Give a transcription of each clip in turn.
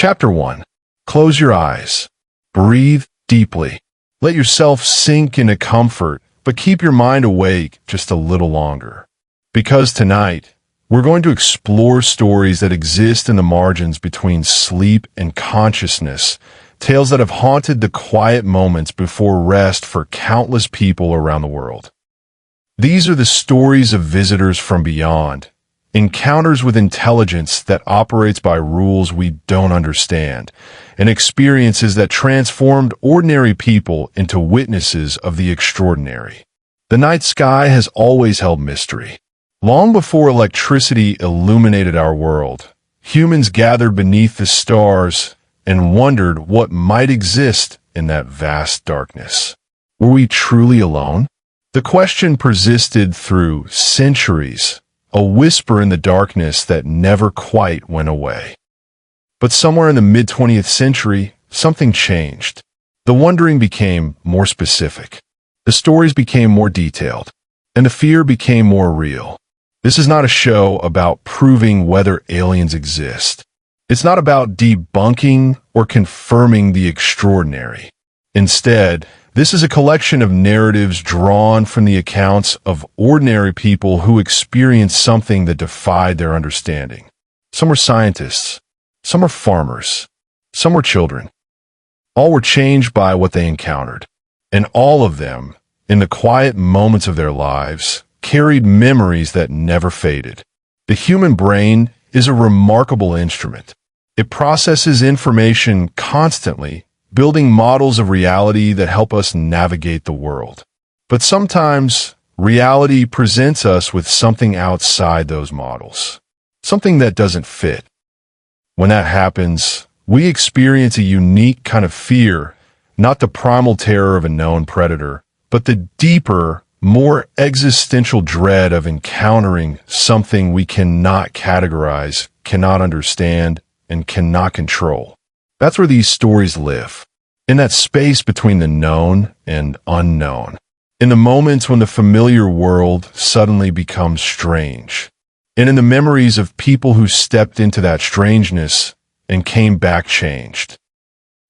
Chapter 1. Close your eyes. Breathe deeply. Let yourself sink into comfort, but keep your mind awake just a little longer. Because tonight, we're going to explore stories that exist in the margins between sleep and consciousness, tales that have haunted the quiet moments before rest for countless people around the world. These are the stories of visitors from beyond, encounters with intelligence that operates by rules we don't understand, and experiences that transformed ordinary people into witnesses of the extraordinary. The night sky has always held mystery. Long before electricity illuminated our world, humans gathered beneath the stars and wondered what might exist in that vast darkness. Were we truly alone? The question persisted through centuries, a whisper in the darkness that never quite went away. But somewhere in the mid-20th century, something changed. The wondering became more specific. The stories became more detailed, and the fear became more real. This is not a show about proving whether aliens exist. It's not about debunking or confirming the extraordinary. Instead, this is a collection of narratives drawn from the accounts of ordinary people who experienced something that defied their understanding. Some were scientists, some were farmers, some were children. All were changed by what they encountered, and all of them, in the quiet moments of their lives, carried memories that never faded. The human brain is a remarkable instrument. It processes information constantly, building models of reality that help us navigate the world. But sometimes, reality presents us with something outside those models, something that doesn't fit. When that happens, we experience a unique kind of fear, not the primal terror of a known predator, but the deeper, more existential dread of encountering something we cannot categorize, cannot understand, and cannot control. That's where these stories live, in that space between the known and unknown, in the moments when the familiar world suddenly becomes strange, and in the memories of people who stepped into that strangeness and came back changed.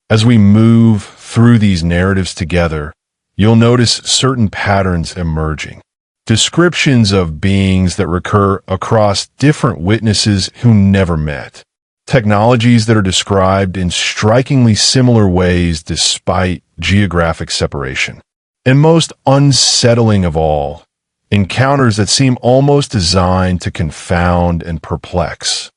As we move through these narratives together, you'll notice certain patterns emerging. Descriptions of beings that recur across different witnesses who never met. Technologies that are described in strikingly similar ways despite geographic separation. And most unsettling of all, encounters that seem almost designed to confound and perplex.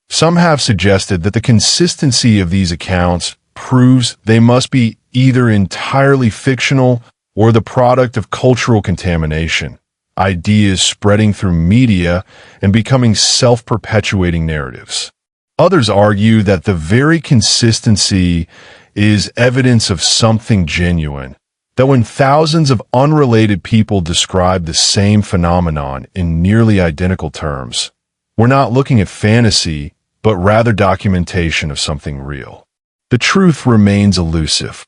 Some have suggested that the consistency of these accounts proves they must be either entirely fictional or the product of cultural contamination, ideas spreading through media and becoming self-perpetuating narratives. Others argue that the very consistency is evidence of something genuine, that when thousands of unrelated people describe the same phenomenon in nearly identical terms, we're not looking at fantasy, but rather documentation of something real. The truth remains elusive.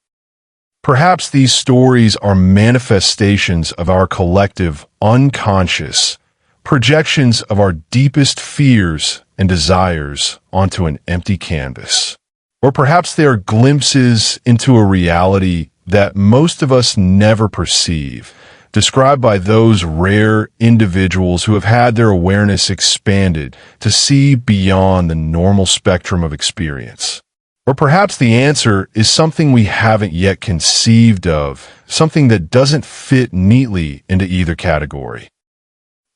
Perhaps these stories are manifestations of our collective unconscious, projections of our deepest fears and desires onto an empty canvas. Or perhaps they are glimpses into a reality that most of us never perceive, described by those rare individuals who have had their awareness expanded to see beyond the normal spectrum of experience. Or perhaps the answer is something we haven't yet conceived of, something that doesn't fit neatly into either category.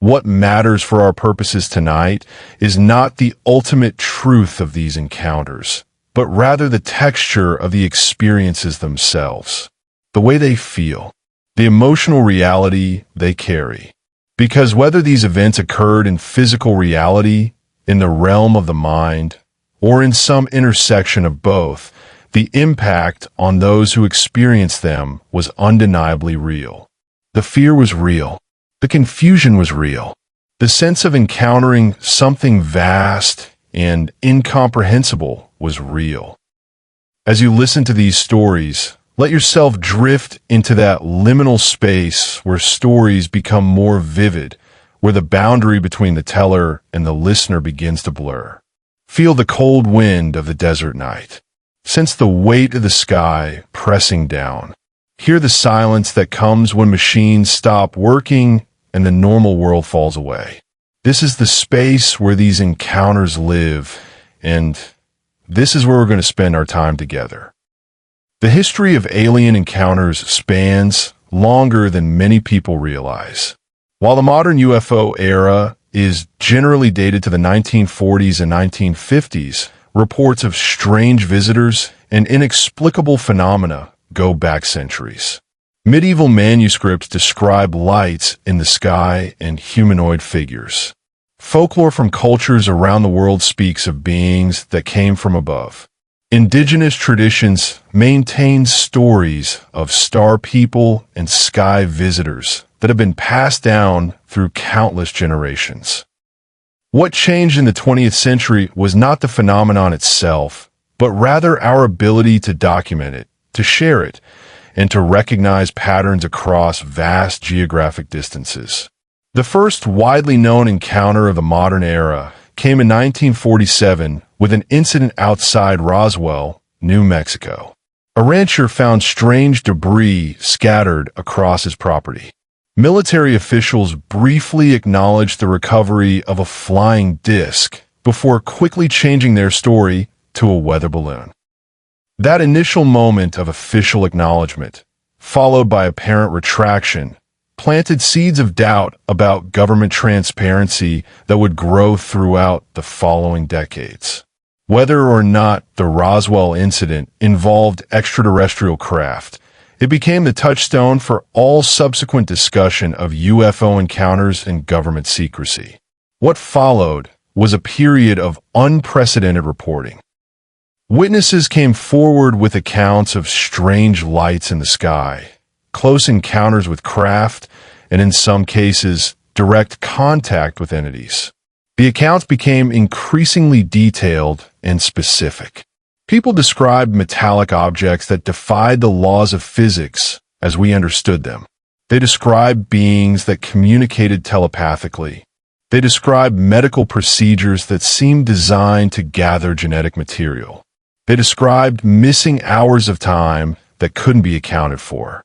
What matters for our purposes tonight is not the ultimate truth of these encounters, but rather the texture of the experiences themselves, the way they feel, the emotional reality they carry. Because whether these events occurred in physical reality, in the realm of the mind, or in some intersection of both, the impact on those who experienced them was undeniably real. The fear was real. The confusion was real. The sense of encountering something vast and incomprehensible was real. As you listen to these stories, let yourself drift into that liminal space where stories become more vivid, where the boundary between the teller and the listener begins to blur. Feel the cold wind of the desert night. Sense the weight of the sky pressing down. Hear the silence that comes when machines stop working and the normal world falls away. This is the space where these encounters live, and this is where we're going to spend our time together. The history of alien encounters spans longer than many people realize. While the modern UFO era is generally dated to the 1940s and 1950s, reports of strange visitors and inexplicable phenomena go back centuries. Medieval manuscripts describe lights in the sky and humanoid figures. Folklore from cultures around the world speaks of beings that came from above. Indigenous traditions maintain stories of star people and sky visitors that have been passed down through countless generations. What changed in the 20th century was not the phenomenon itself, but rather our ability to document it, to share it, and to recognize patterns across vast geographic distances. The first widely known encounter of the modern era came in 1947 with an incident outside Roswell, New Mexico. A rancher found strange debris scattered across his property. Military officials briefly acknowledged the recovery of a flying disc before quickly changing their story to a weather balloon. That initial moment of official acknowledgement, followed by apparent retraction, planted seeds of doubt about government transparency that would grow throughout the following decades. Whether or not the Roswell incident involved extraterrestrial craft, it became the touchstone for all subsequent discussion of UFO encounters and government secrecy. What followed was a period of unprecedented reporting. Witnesses came forward with accounts of strange lights in the sky, close encounters with craft, and in some cases, direct contact with entities. The accounts became increasingly detailed and specific. People described metallic objects that defied the laws of physics as we understood them. They described beings that communicated telepathically. They described medical procedures that seemed designed to gather genetic material. They described missing hours of time that couldn't be accounted for.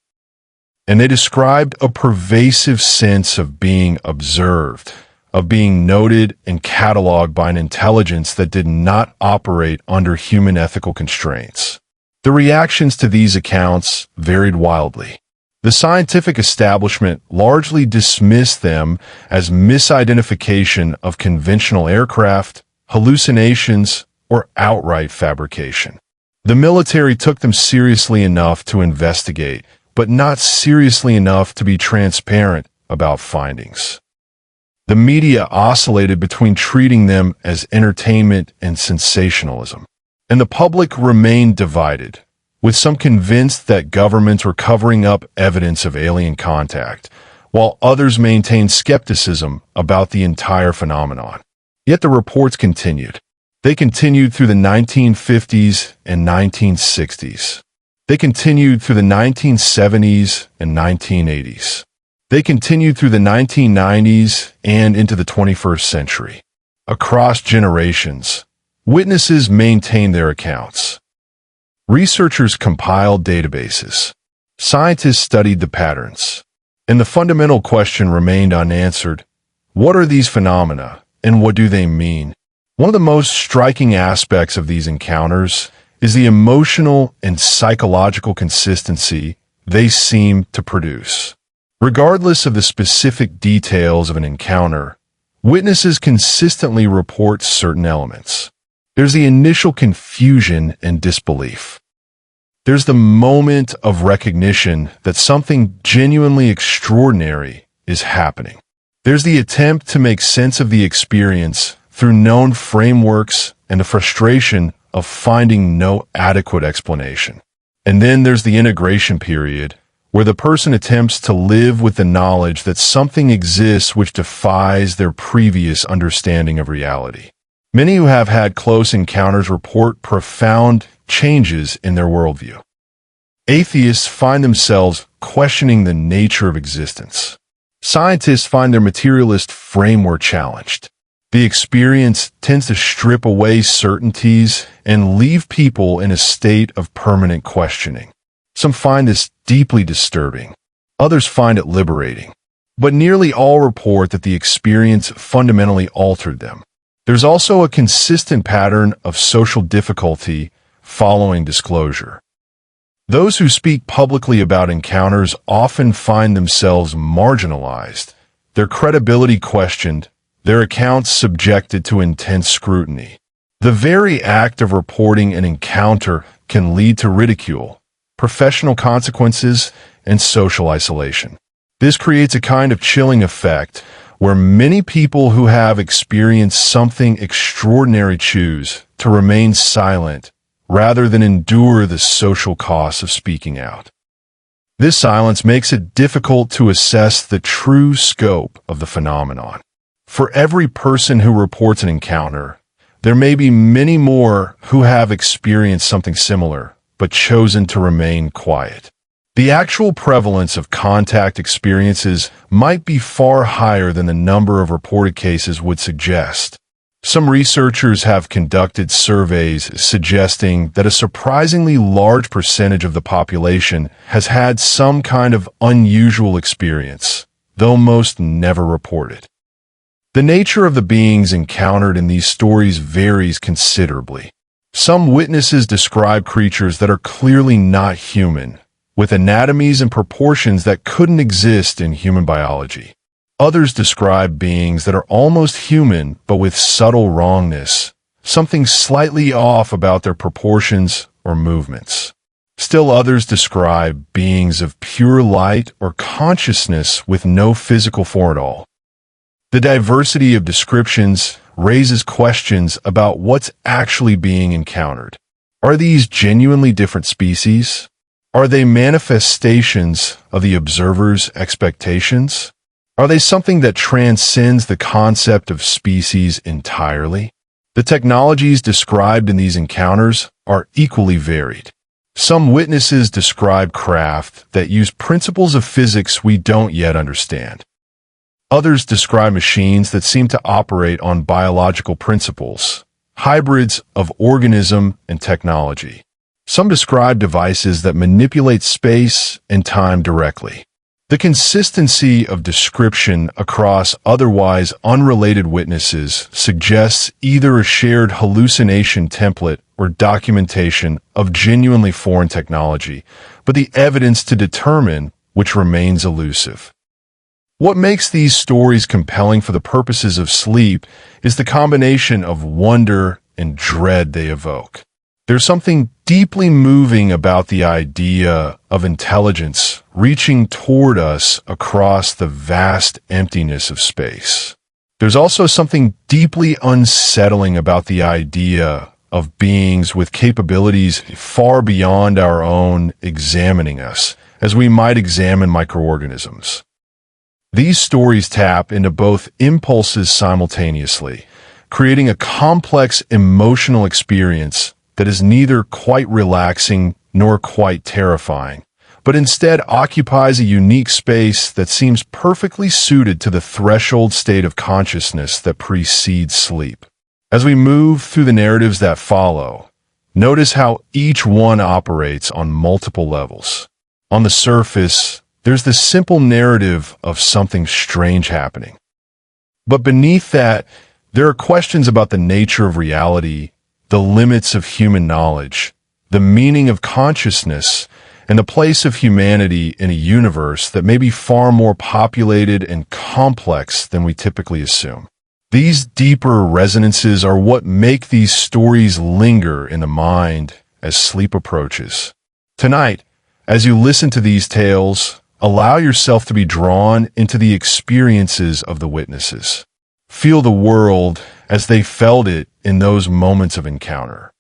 And they described a pervasive sense of being observed, of being noted and cataloged by an intelligence that did not operate under human ethical constraints. The reactions to these accounts varied wildly. The scientific establishment largely dismissed them as misidentification of conventional aircraft, hallucinations, or outright fabrication. The military took them seriously enough to investigate, but not seriously enough to be transparent about findings. The media oscillated between treating them as entertainment and sensationalism, and the public remained divided, with some convinced that governments were covering up evidence of alien contact, while others maintained skepticism about the entire phenomenon. Yet the reports continued. They continued through the 1950s and 1960s. They continued through the 1970s and 1980s. They continued through the 1990s and into the 21st century. Across generations, witnesses maintained their accounts. Researchers compiled databases. Scientists studied the patterns. And the fundamental question remained unanswered. What are these phenomena, and what do they mean? One of the most striking aspects of these encounters is the emotional and psychological consistency they seem to produce. Regardless of the specific details of an encounter, witnesses consistently report certain elements. There's the initial confusion and disbelief. There's the moment of recognition that something genuinely extraordinary is happening. There's the attempt to make sense of the experience through known frameworks and the frustration of finding no adequate explanation. And then there's the integration period, where the person attempts to live with the knowledge that something exists which defies their previous understanding of reality. Many who have had close encounters report profound changes in their worldview. Atheists find themselves questioning the nature of existence. Scientists find their materialist framework challenged. The experience tends to strip away certainties and leave people in a state of permanent questioning. Some find this deeply disturbing. Others find it liberating. But nearly all report that the experience fundamentally altered them. There's also a consistent pattern of social difficulty following disclosure. Those who speak publicly about encounters often find themselves marginalized, their credibility questioned, their accounts subjected to intense scrutiny. The very act of reporting an encounter can lead to ridicule, professional consequences, and social isolation. This creates a kind of chilling effect where many people who have experienced something extraordinary choose to remain silent rather than endure the social costs of speaking out. This silence makes it difficult to assess the true scope of the phenomenon. For every person who reports an encounter, there may be many more who have experienced something similar, but chosen to remain quiet. The actual prevalence of contact experiences might be far higher than the number of reported cases would suggest. Some researchers have conducted surveys suggesting that a surprisingly large percentage of the population has had some kind of unusual experience, though most never report it. The nature of the beings encountered in these stories varies considerably. Some witnesses describe creatures that are clearly not human, with anatomies and proportions that couldn't exist in human biology. Others describe beings that are almost human but with subtle wrongness, something slightly off about their proportions or movements. Still others describe beings of pure light or consciousness with no physical form at all. The diversity of descriptions raises questions about what's actually being encountered. Are these genuinely different species? Are they manifestations of the observer's expectations? Are they something that transcends the concept of species entirely? The technologies described in these encounters are equally varied. Some witnesses describe craft that use principles of physics we don't yet understand. Others describe machines that seem to operate on biological principles, hybrids of organism and technology. Some describe devices that manipulate space and time directly. The consistency of description across otherwise unrelated witnesses suggests either a shared hallucination template or documentation of genuinely foreign technology, but the evidence to determine which remains elusive. What makes these stories compelling for the purposes of sleep is the combination of wonder and dread they evoke. There's something deeply moving about the idea of intelligence reaching toward us across the vast emptiness of space. There's also something deeply unsettling about the idea of beings with capabilities far beyond our own examining us, as we might examine microorganisms. These stories tap into both impulses simultaneously, creating a complex emotional experience that is neither quite relaxing nor quite terrifying, but instead occupies a unique space that seems perfectly suited to the threshold state of consciousness that precedes sleep. As we move through the narratives that follow, notice how each one operates on multiple levels. On the surface, there's the simple narrative of something strange happening. But beneath that, there are questions about the nature of reality, the limits of human knowledge, the meaning of consciousness, and the place of humanity in a universe that may be far more populated and complex than we typically assume. These deeper resonances are what make these stories linger in the mind as sleep approaches. Tonight, as you listen to these tales, allow yourself to be drawn into the experiences of the witnesses. Feel the world as they felt it in those moments of encounter.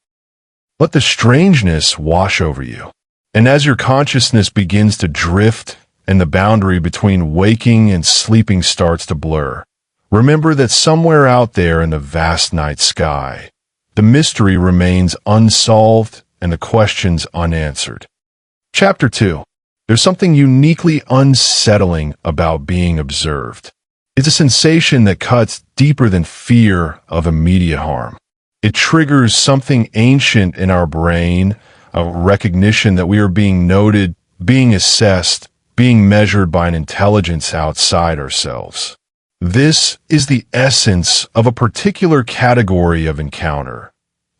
Let the strangeness wash over you. And as your consciousness begins to drift and the boundary between waking and sleeping starts to blur, remember that somewhere out there in the vast night sky, the mystery remains unsolved and the questions unanswered. Chapter 2. There's something uniquely unsettling about being observed. It's a sensation that cuts deeper than fear of immediate harm. It triggers something ancient in our brain, a recognition that we are being noted, being assessed, being measured by an intelligence outside ourselves. This is the essence of a particular category of encounter,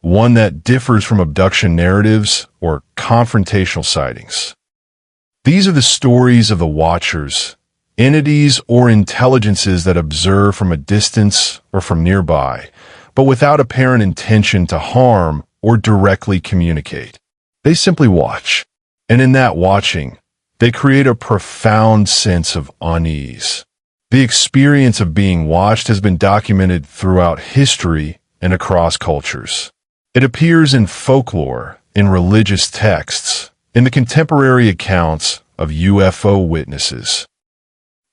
one that differs from abduction narratives or confrontational sightings. These are the stories of the watchers, entities or intelligences that observe from a distance or from nearby, but without apparent intention to harm or directly communicate. They simply watch, and in that watching, they create a profound sense of unease. The experience of being watched has been documented throughout history and across cultures. It appears in folklore, in religious texts, in the contemporary accounts of UFO witnesses.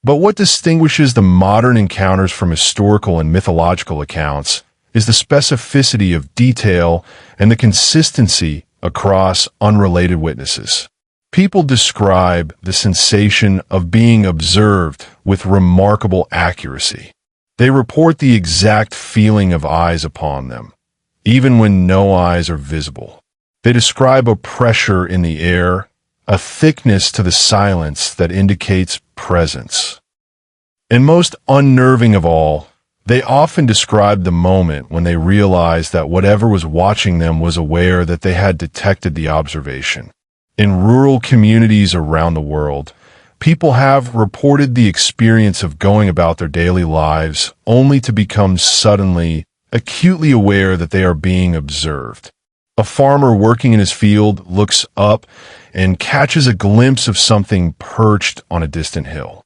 But what distinguishes the modern encounters from historical and mythological accounts is the specificity of detail and the consistency across unrelated witnesses. People describe the sensation of being observed with remarkable accuracy. They report the exact feeling of eyes upon them, even when no eyes are visible. They describe a pressure in the air, a thickness to the silence that indicates presence. And most unnerving of all, they often describe the moment when they realized that whatever was watching them was aware that they had detected the observation. In rural communities around the world, people have reported the experience of going about their daily lives only to become suddenly, acutely aware that they are being observed. A farmer working in his field looks up and catches a glimpse of something perched on a distant hill.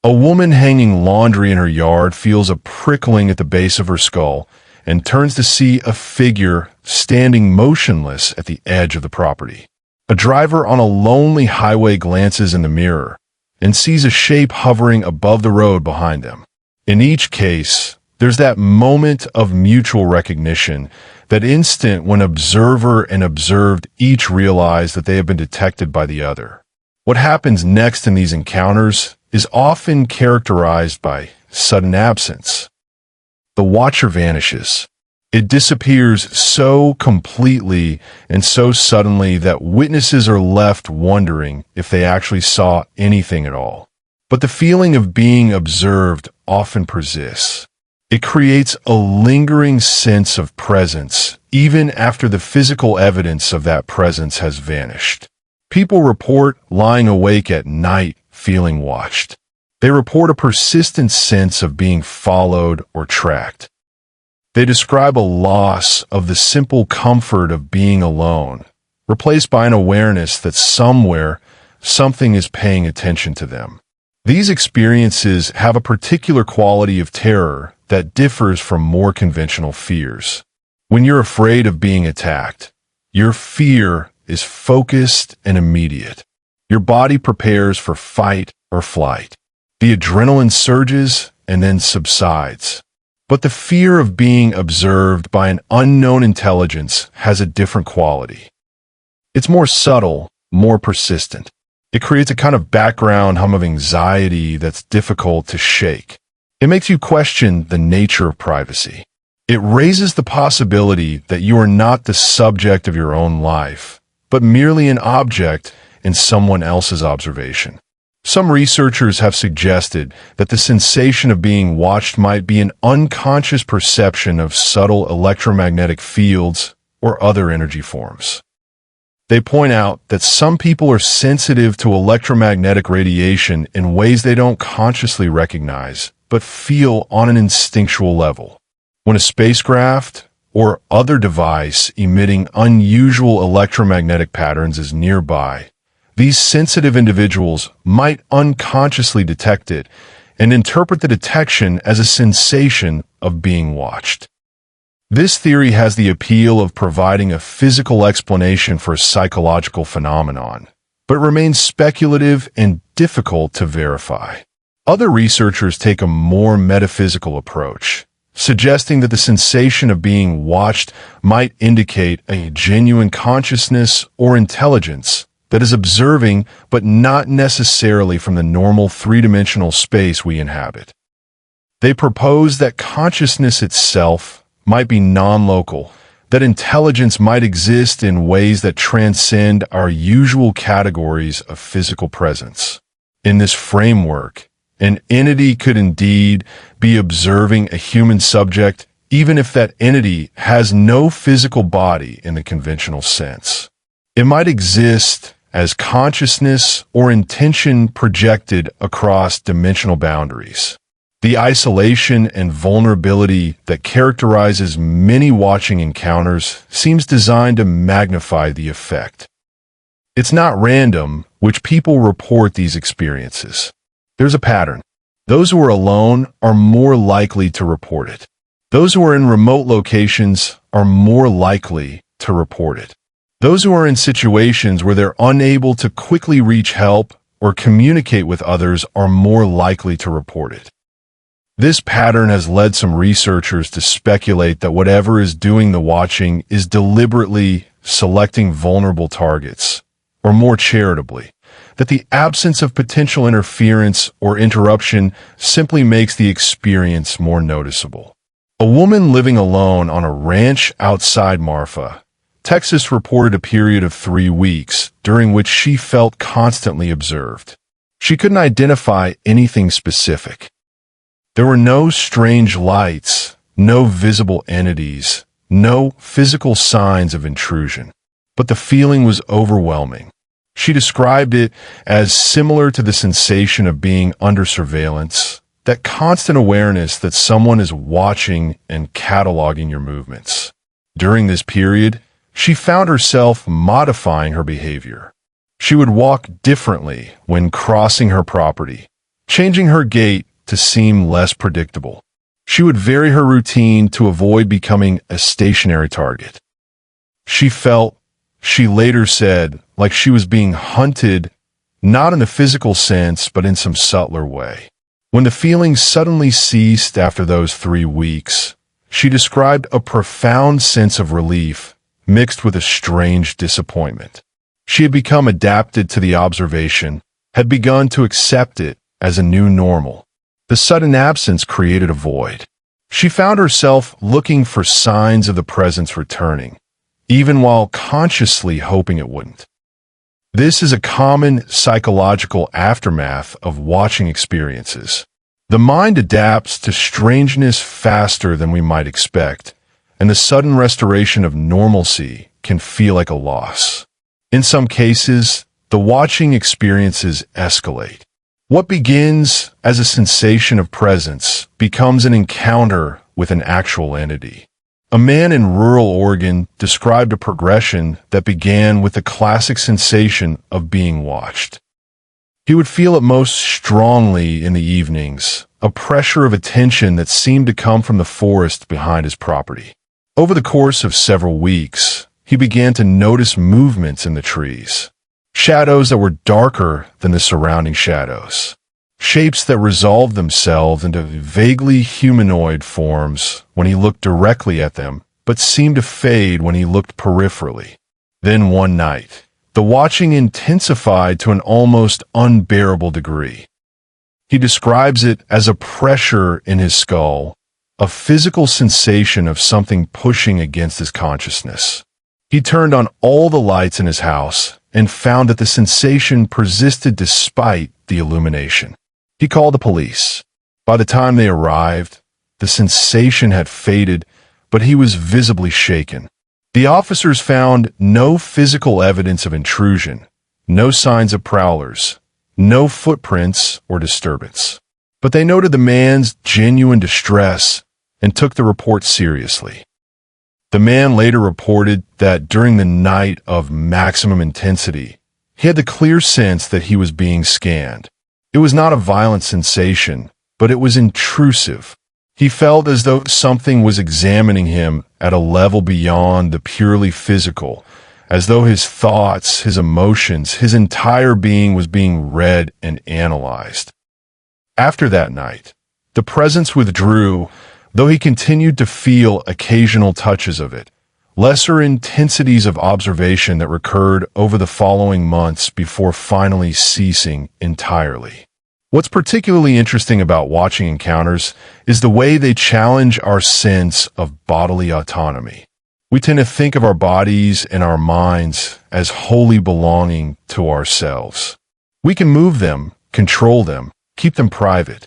A woman hanging laundry in her yard feels a prickling at the base of her skull and turns to see a figure standing motionless at the edge of the property. A driver on a lonely highway glances in the mirror and sees a shape hovering above the road behind them. In each case, there's that moment of mutual recognition, that instant when observer and observed each realize that they have been detected by the other. What happens next in these encounters is often characterized by sudden absence. The watcher vanishes. It disappears so completely and so suddenly that witnesses are left wondering if they actually saw anything at all. But the feeling of being observed often persists. It creates a lingering sense of presence, even after the physical evidence of that presence has vanished. People report lying awake at night feeling watched. They report a persistent sense of being followed or tracked. They describe a loss of the simple comfort of being alone, replaced by an awareness that somewhere, something is paying attention to them. These experiences have a particular quality of terror that differs from more conventional fears. When you're afraid of being attacked, your fear is focused and immediate. Your body prepares for fight or flight. The adrenaline surges and then subsides. But the fear of being observed by an unknown intelligence has a different quality. It's more subtle, more persistent. It creates a kind of background hum of anxiety that's difficult to shake. It makes you question the nature of privacy. It raises the possibility that you are not the subject of your own life, but merely an object in someone else's observation. Some researchers have suggested that the sensation of being watched might be an unconscious perception of subtle electromagnetic fields or other energy forms. They point out that some people are sensitive to electromagnetic radiation in ways they don't consciously recognize, but feel on an instinctual level. When a spacecraft or other device emitting unusual electromagnetic patterns is nearby, these sensitive individuals might unconsciously detect it and interpret the detection as a sensation of being watched. This theory has the appeal of providing a physical explanation for a psychological phenomenon, but remains speculative and difficult to verify. Other researchers take a more metaphysical approach, suggesting that the sensation of being watched might indicate a genuine consciousness or intelligence that is observing, but not necessarily from the normal three-dimensional space we inhabit. They propose that consciousness itself might be non-local, that intelligence might exist in ways that transcend our usual categories of physical presence. In this framework, an entity could indeed be observing a human subject, even if that entity has no physical body in the conventional sense. It might exist as consciousness or intention projected across dimensional boundaries. The isolation and vulnerability that characterizes many watching encounters seems designed to magnify the effect. It's not random which people report these experiences. There's a pattern. Those who are alone are more likely to report it. Those who are in remote locations are more likely to report it. Those who are in situations where they're unable to quickly reach help or communicate with others are more likely to report it. This pattern has led some researchers to speculate that whatever is doing the watching is deliberately selecting vulnerable targets, or more charitably, that the absence of potential interference or interruption simply makes the experience more noticeable. A woman living alone on a ranch outside Marfa, Texas reported a period of 3 weeks during which she felt constantly observed. She couldn't identify anything specific. There were no strange lights, no visible entities, no physical signs of intrusion, but the feeling was overwhelming. She described it as similar to the sensation of being under surveillance, that constant awareness that someone is watching and cataloging your movements. During this period, she found herself modifying her behavior. She would walk differently when crossing her property, changing her gait to seem less predictable. She would vary her routine to avoid becoming a stationary target. She felt, she later said, like she was being hunted, not in a physical sense, but in some subtler way. When the feelings suddenly ceased after those 3 weeks, she described a profound sense of relief mixed with a strange disappointment. She had become adapted to the observation, had begun to accept it as a new normal. The sudden absence created a void. She found herself looking for signs of the presence returning, even while consciously hoping it wouldn't. This is a common psychological aftermath of watching experiences. The mind adapts to strangeness faster than we might expect, and the sudden restoration of normalcy can feel like a loss. In some cases, the watching experiences escalate. What begins as a sensation of presence becomes an encounter with an actual entity. A man in rural Oregon described a progression that began with the classic sensation of being watched. He would feel it most strongly in the evenings, a pressure of attention that seemed to come from the forest behind his property. Over the course of several weeks, he began to notice movements in the trees. Shadows that were darker than the surrounding shadows. Shapes that resolved themselves into vaguely humanoid forms when he looked directly at them, but seemed to fade when he looked peripherally. Then one night, the watching intensified to an almost unbearable degree. He describes it as a pressure in his skull, a physical sensation of something pushing against his consciousness. He turned on all the lights in his house and found that the sensation persisted despite the illumination. He called the police. By the time they arrived, the sensation had faded, but he was visibly shaken. The officers found no physical evidence of intrusion, no signs of prowlers, no footprints or disturbance. But they noted the man's genuine distress and took the report seriously. The man later reported that during the night of maximum intensity, he had the clear sense that he was being scanned. It was not a violent sensation, but it was intrusive. He felt as though something was examining him at a level beyond the purely physical, as though his thoughts, his emotions, his entire being was being read and analyzed. After that night, the presence withdrew, though he continued to feel occasional touches of it, lesser intensities of observation that recurred over the following months before finally ceasing entirely. What's particularly interesting about watching encounters is the way they challenge our sense of bodily autonomy. We tend to think of our bodies and our minds as wholly belonging to ourselves. We can move them, control them, keep them private.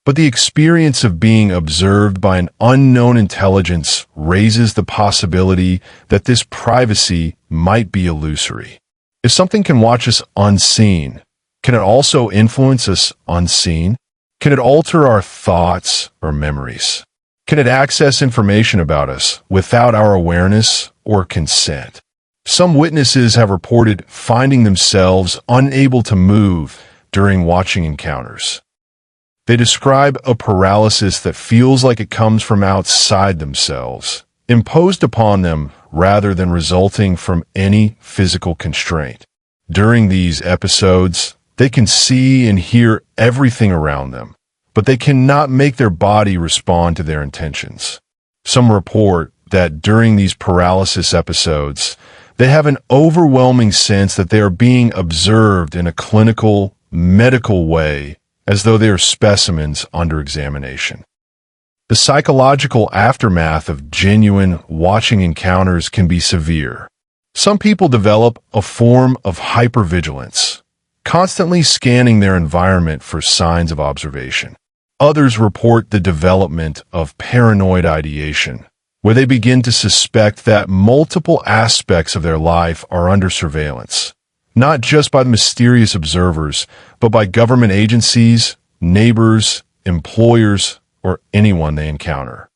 But the experience of being observed by an unknown intelligence raises the possibility that this privacy might be illusory. If something can watch us unseen, can it also influence us unseen? Can it alter our thoughts or memories? Can it access information about us without our awareness or consent? Some witnesses have reported finding themselves unable to move during watching encounters. They describe a paralysis that feels like it comes from outside themselves, imposed upon them rather than resulting from any physical constraint. During these episodes, they can see and hear everything around them, but they cannot make their body respond to their intentions. Some report that during these paralysis episodes, they have an overwhelming sense that they are being observed in a clinical, medical way, as though they are specimens under examination. The psychological aftermath of genuine watching encounters can be severe. Some people develop a form of hypervigilance, constantly scanning their environment for signs of observation. Others report the development of paranoid ideation, where they begin to suspect that multiple aspects of their life are under surveillance, not just by the mysterious observers, but by government agencies, neighbors, employers, or anyone they encounter.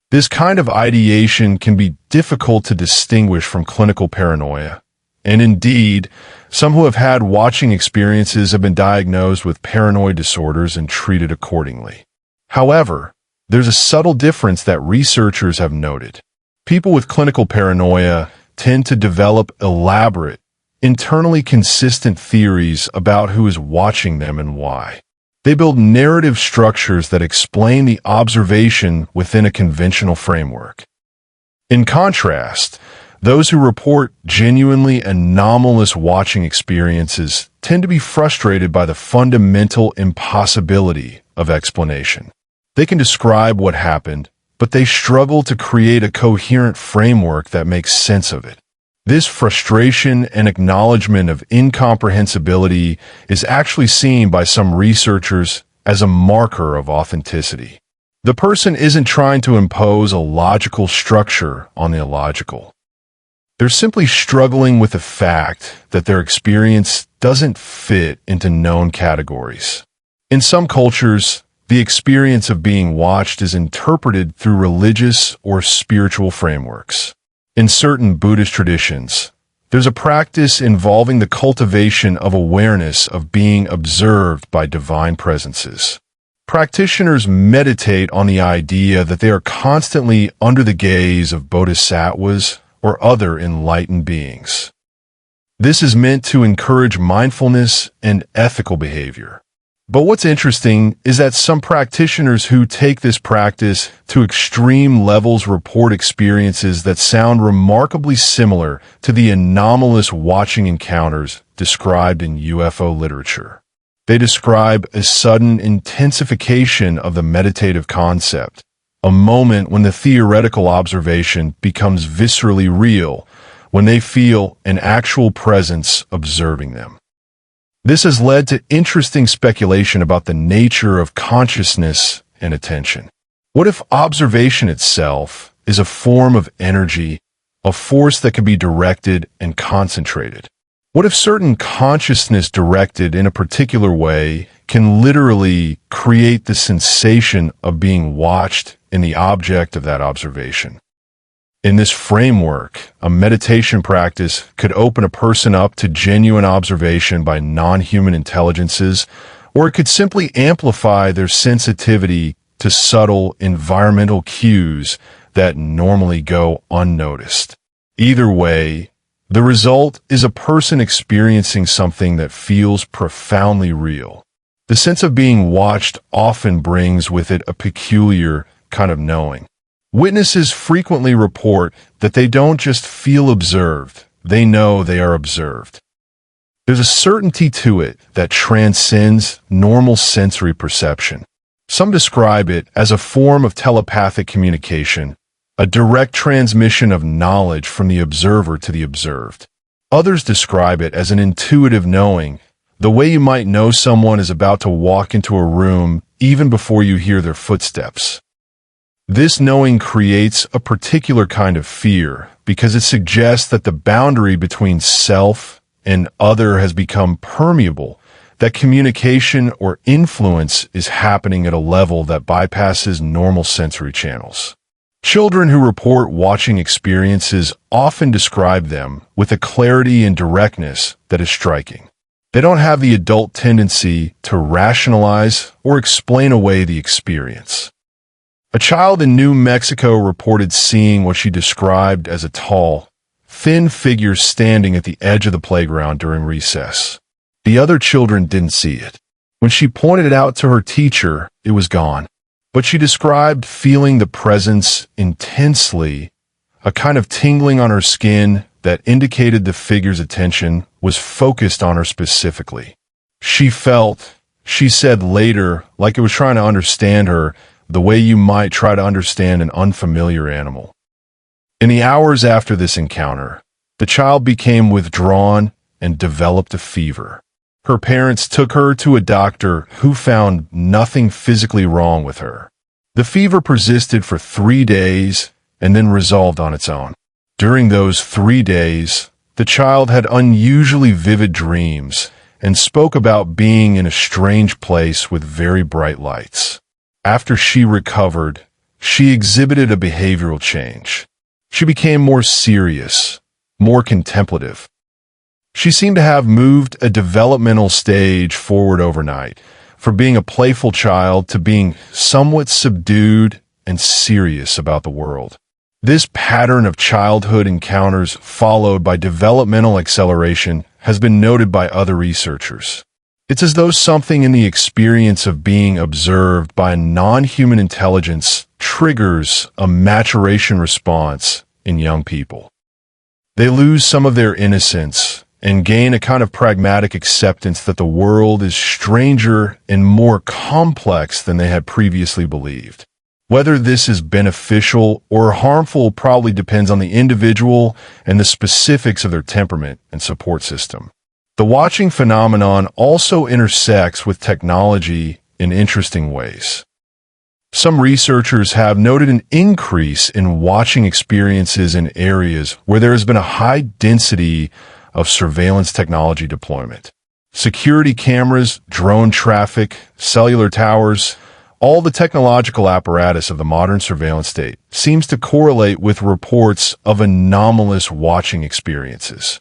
This kind of ideation can be difficult to distinguish from clinical paranoia, and indeed, some who have had watching experiences have been diagnosed with paranoid disorders and treated accordingly. However, there's a subtle difference that researchers have noted. People with clinical paranoia tend to develop elaborate, internally consistent theories about who is watching them and why. They build narrative structures that explain the observation within a conventional framework. In contrast, those who report genuinely anomalous watching experiences tend to be frustrated by the fundamental impossibility of explanation. They can describe what happened, but they struggle to create a coherent framework that makes sense of it. This frustration and acknowledgement of incomprehensibility is actually seen by some researchers as a marker of authenticity. The person isn't trying to impose a logical structure on the illogical. They're simply struggling with the fact that their experience doesn't fit into known categories. In some cultures, the experience of being watched is interpreted through religious or spiritual frameworks. In certain Buddhist traditions, there's a practice involving the cultivation of awareness of being observed by divine presences. Practitioners meditate on the idea that they are constantly under the gaze of bodhisattvas or other enlightened beings. This is meant to encourage mindfulness and ethical behavior. But what's interesting is that some practitioners who take this practice to extreme levels report experiences that sound remarkably similar to the anomalous watching encounters described in UFO literature. They describe a sudden intensification of the meditative concept, a moment when the theoretical observation becomes viscerally real, when they feel an actual presence observing them. This has led to interesting speculation about the nature of consciousness and attention. What if observation itself is a form of energy, a force that can be directed and concentrated? What if certain consciousness directed in a particular way can literally create the sensation of being watched in the object of that observation? In this framework, a meditation practice could open a person up to genuine observation by non-human intelligences, or it could simply amplify their sensitivity to subtle environmental cues that normally go unnoticed. Either way, the result is a person experiencing something that feels profoundly real. The sense of being watched often brings with it a peculiar kind of knowing. Witnesses frequently report that they don't just feel observed, they know they are observed. There's a certainty to it that transcends normal sensory perception. Some describe it as a form of telepathic communication, a direct transmission of knowledge from the observer to the observed. Others describe it as an intuitive knowing, the way you might know someone is about to walk into a room even before you hear their footsteps. This knowing creates a particular kind of fear because it suggests that the boundary between self and other has become permeable, that communication or influence is happening at a level that bypasses normal sensory channels. Children who report watching experiences often describe them with a clarity and directness that is striking. They don't have the adult tendency to rationalize or explain away the experience. A child in New Mexico reported seeing what she described as a tall, thin figure standing at the edge of the playground during recess. The other children didn't see it. When she pointed it out to her teacher, it was gone. But she described feeling the presence intensely, a kind of tingling on her skin that indicated the figure's attention was focused on her specifically. She felt, she said later, like it was trying to understand her, the way you might try to understand an unfamiliar animal. In the hours after this encounter, the child became withdrawn and developed a fever. Her parents took her to a doctor who found nothing physically wrong with her. The fever persisted for 3 days and then resolved on its own. During those 3 days, the child had unusually vivid dreams and spoke about being in a strange place with very bright lights. After she recovered, she exhibited a behavioral change. She became more serious, more contemplative. She seemed to have moved a developmental stage forward overnight, from being a playful child to being somewhat subdued and serious about the world. This pattern of childhood encounters followed by developmental acceleration has been noted by other researchers. It's as though something in the experience of being observed by a non-human intelligence triggers a maturation response in young people. They lose some of their innocence and gain a kind of pragmatic acceptance that the world is stranger and more complex than they had previously believed. Whether this is beneficial or harmful probably depends on the individual and the specifics of their temperament and support system. The watching phenomenon also intersects with technology in interesting ways. Some researchers have noted an increase in watching experiences in areas where there has been a high density of surveillance technology deployment. Security cameras, drone traffic, cellular towers, all the technological apparatus of the modern surveillance state seems to correlate with reports of anomalous watching experiences.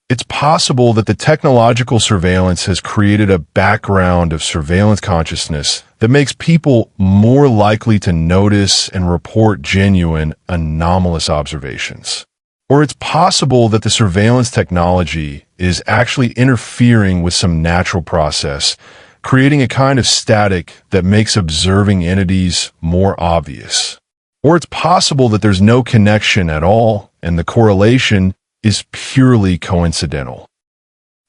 It's possible that the technological surveillance has created a background of surveillance consciousness that makes people more likely to notice and report genuine, anomalous observations. Or it's possible that the surveillance technology is actually interfering with some natural process, creating a kind of static that makes observing entities more obvious. Or it's possible that there's no connection at all, and the correlation is purely coincidental.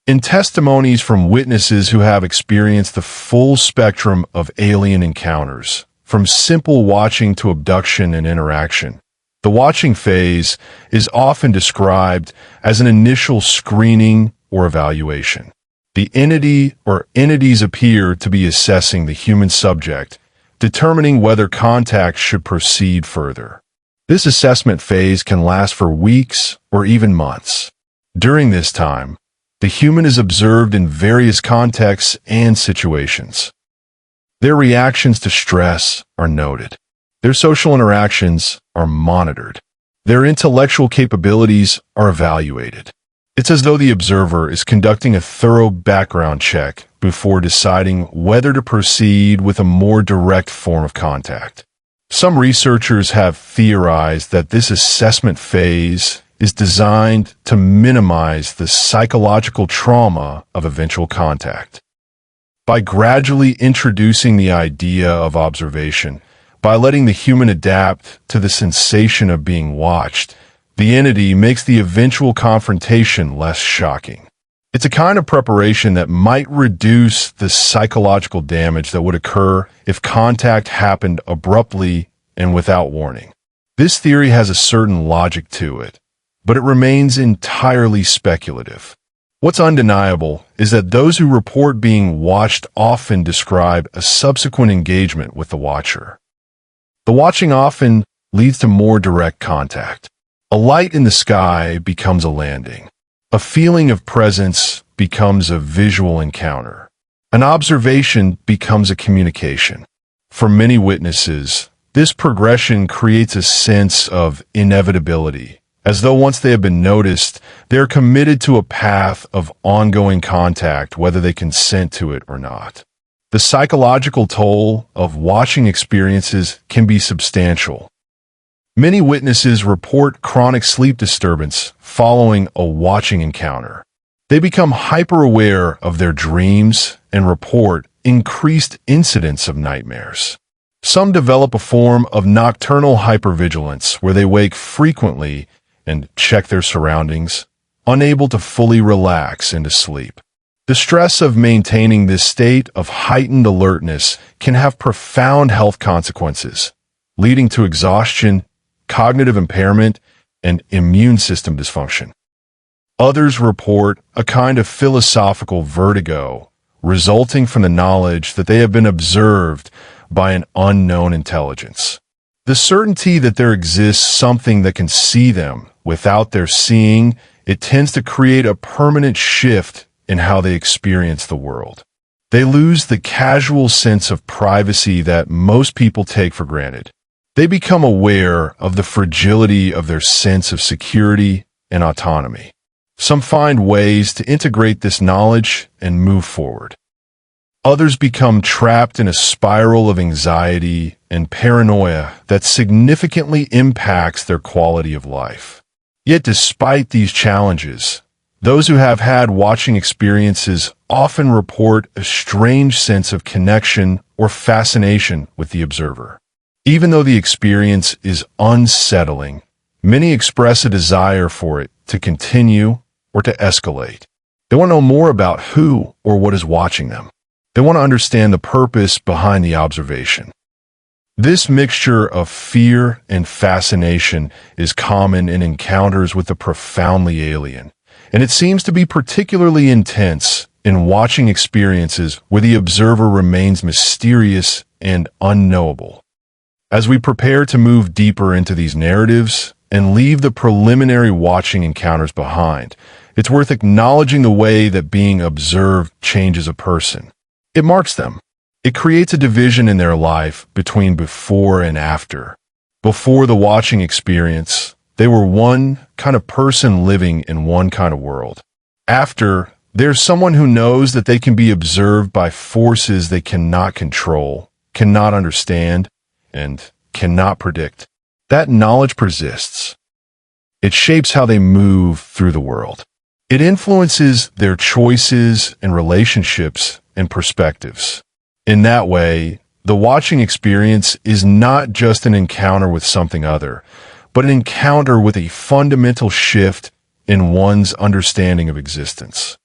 In testimonies from witnesses who have experienced the full spectrum of alien encounters, from simple watching to abduction and interaction, the watching phase is often described as an initial screening or evaluation. The entity or entities appear to be assessing the human subject, determining whether contact should proceed further. This assessment phase can last for weeks or even months. During this time, the human is observed in various contexts and situations. Their reactions to stress are noted. Their social interactions are monitored. Their intellectual capabilities are evaluated. It's as though the observer is conducting a thorough background check before deciding whether to proceed with a more direct form of contact. Some researchers have theorized that this assessment phase is designed to minimize the psychological trauma of eventual contact. By gradually introducing the idea of observation, by letting the human adapt to the sensation of being watched, the entity makes the eventual confrontation less shocking. It's a kind of preparation that might reduce the psychological damage that would occur if contact happened abruptly and without warning. This theory has a certain logic to it, but it remains entirely speculative. What's undeniable is that those who report being watched often describe a subsequent engagement with the watcher. The watching often leads to more direct contact. A light in the sky becomes a landing. A feeling of presence becomes a visual encounter. An observation becomes a communication. For many witnesses, this progression creates a sense of inevitability, as though once they have been noticed, they are committed to a path of ongoing contact, whether they consent to it or not. The psychological toll of watching experiences can be substantial. Many witnesses report chronic sleep disturbance following a watching encounter. They become hyper-aware of their dreams and report increased incidents of nightmares. Some develop a form of nocturnal hypervigilance where they wake frequently and check their surroundings, unable to fully relax into sleep. The stress of maintaining this state of heightened alertness can have profound health consequences, leading to exhaustion, cognitive impairment, and immune system dysfunction. Others report a kind of philosophical vertigo resulting from the knowledge that they have been observed by an unknown intelligence. The certainty that there exists something that can see them without their seeing, it tends to create a permanent shift in how they experience the world. They lose the casual sense of privacy that most people take for granted. They become aware of the fragility of their sense of security and autonomy. Some find ways to integrate this knowledge and move forward. Others become trapped in a spiral of anxiety and paranoia that significantly impacts their quality of life. Yet despite these challenges, those who have had watching experiences often report a strange sense of connection or fascination with the observer. Even though the experience is unsettling, many express a desire for it to continue or to escalate. They want to know more about who or what is watching them. They want to understand the purpose behind the observation. This mixture of fear and fascination is common in encounters with the profoundly alien, and it seems to be particularly intense in watching experiences where the observer remains mysterious and unknowable. As we prepare to move deeper into these narratives and leave the preliminary watching encounters behind, it's worth acknowledging the way that being observed changes a person. It marks them. It creates a division in their life between before and after. Before the watching experience, they were one kind of person living in one kind of world. After, there's someone who knows that they can be observed by forces they cannot control, cannot understand, and cannot predict. That knowledge persists. It shapes how they move through the world. It influences their choices and relationships and perspectives. In that way, the watching experience is not just an encounter with something other, but an encounter with a fundamental shift in one's understanding of existence.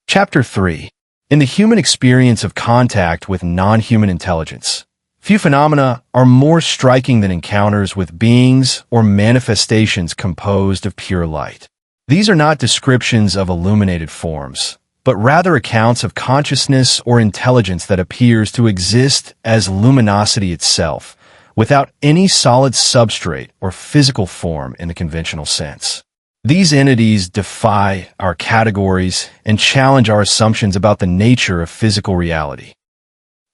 Chapter 3. In the human experience of contact with non-human intelligence, few phenomena are more striking than encounters with beings or manifestations composed of pure light. These are not descriptions of illuminated forms, but rather accounts of consciousness or intelligence that appears to exist as luminosity itself, without any solid substrate or physical form in the conventional sense. These entities defy our categories and challenge our assumptions about the nature of physical reality.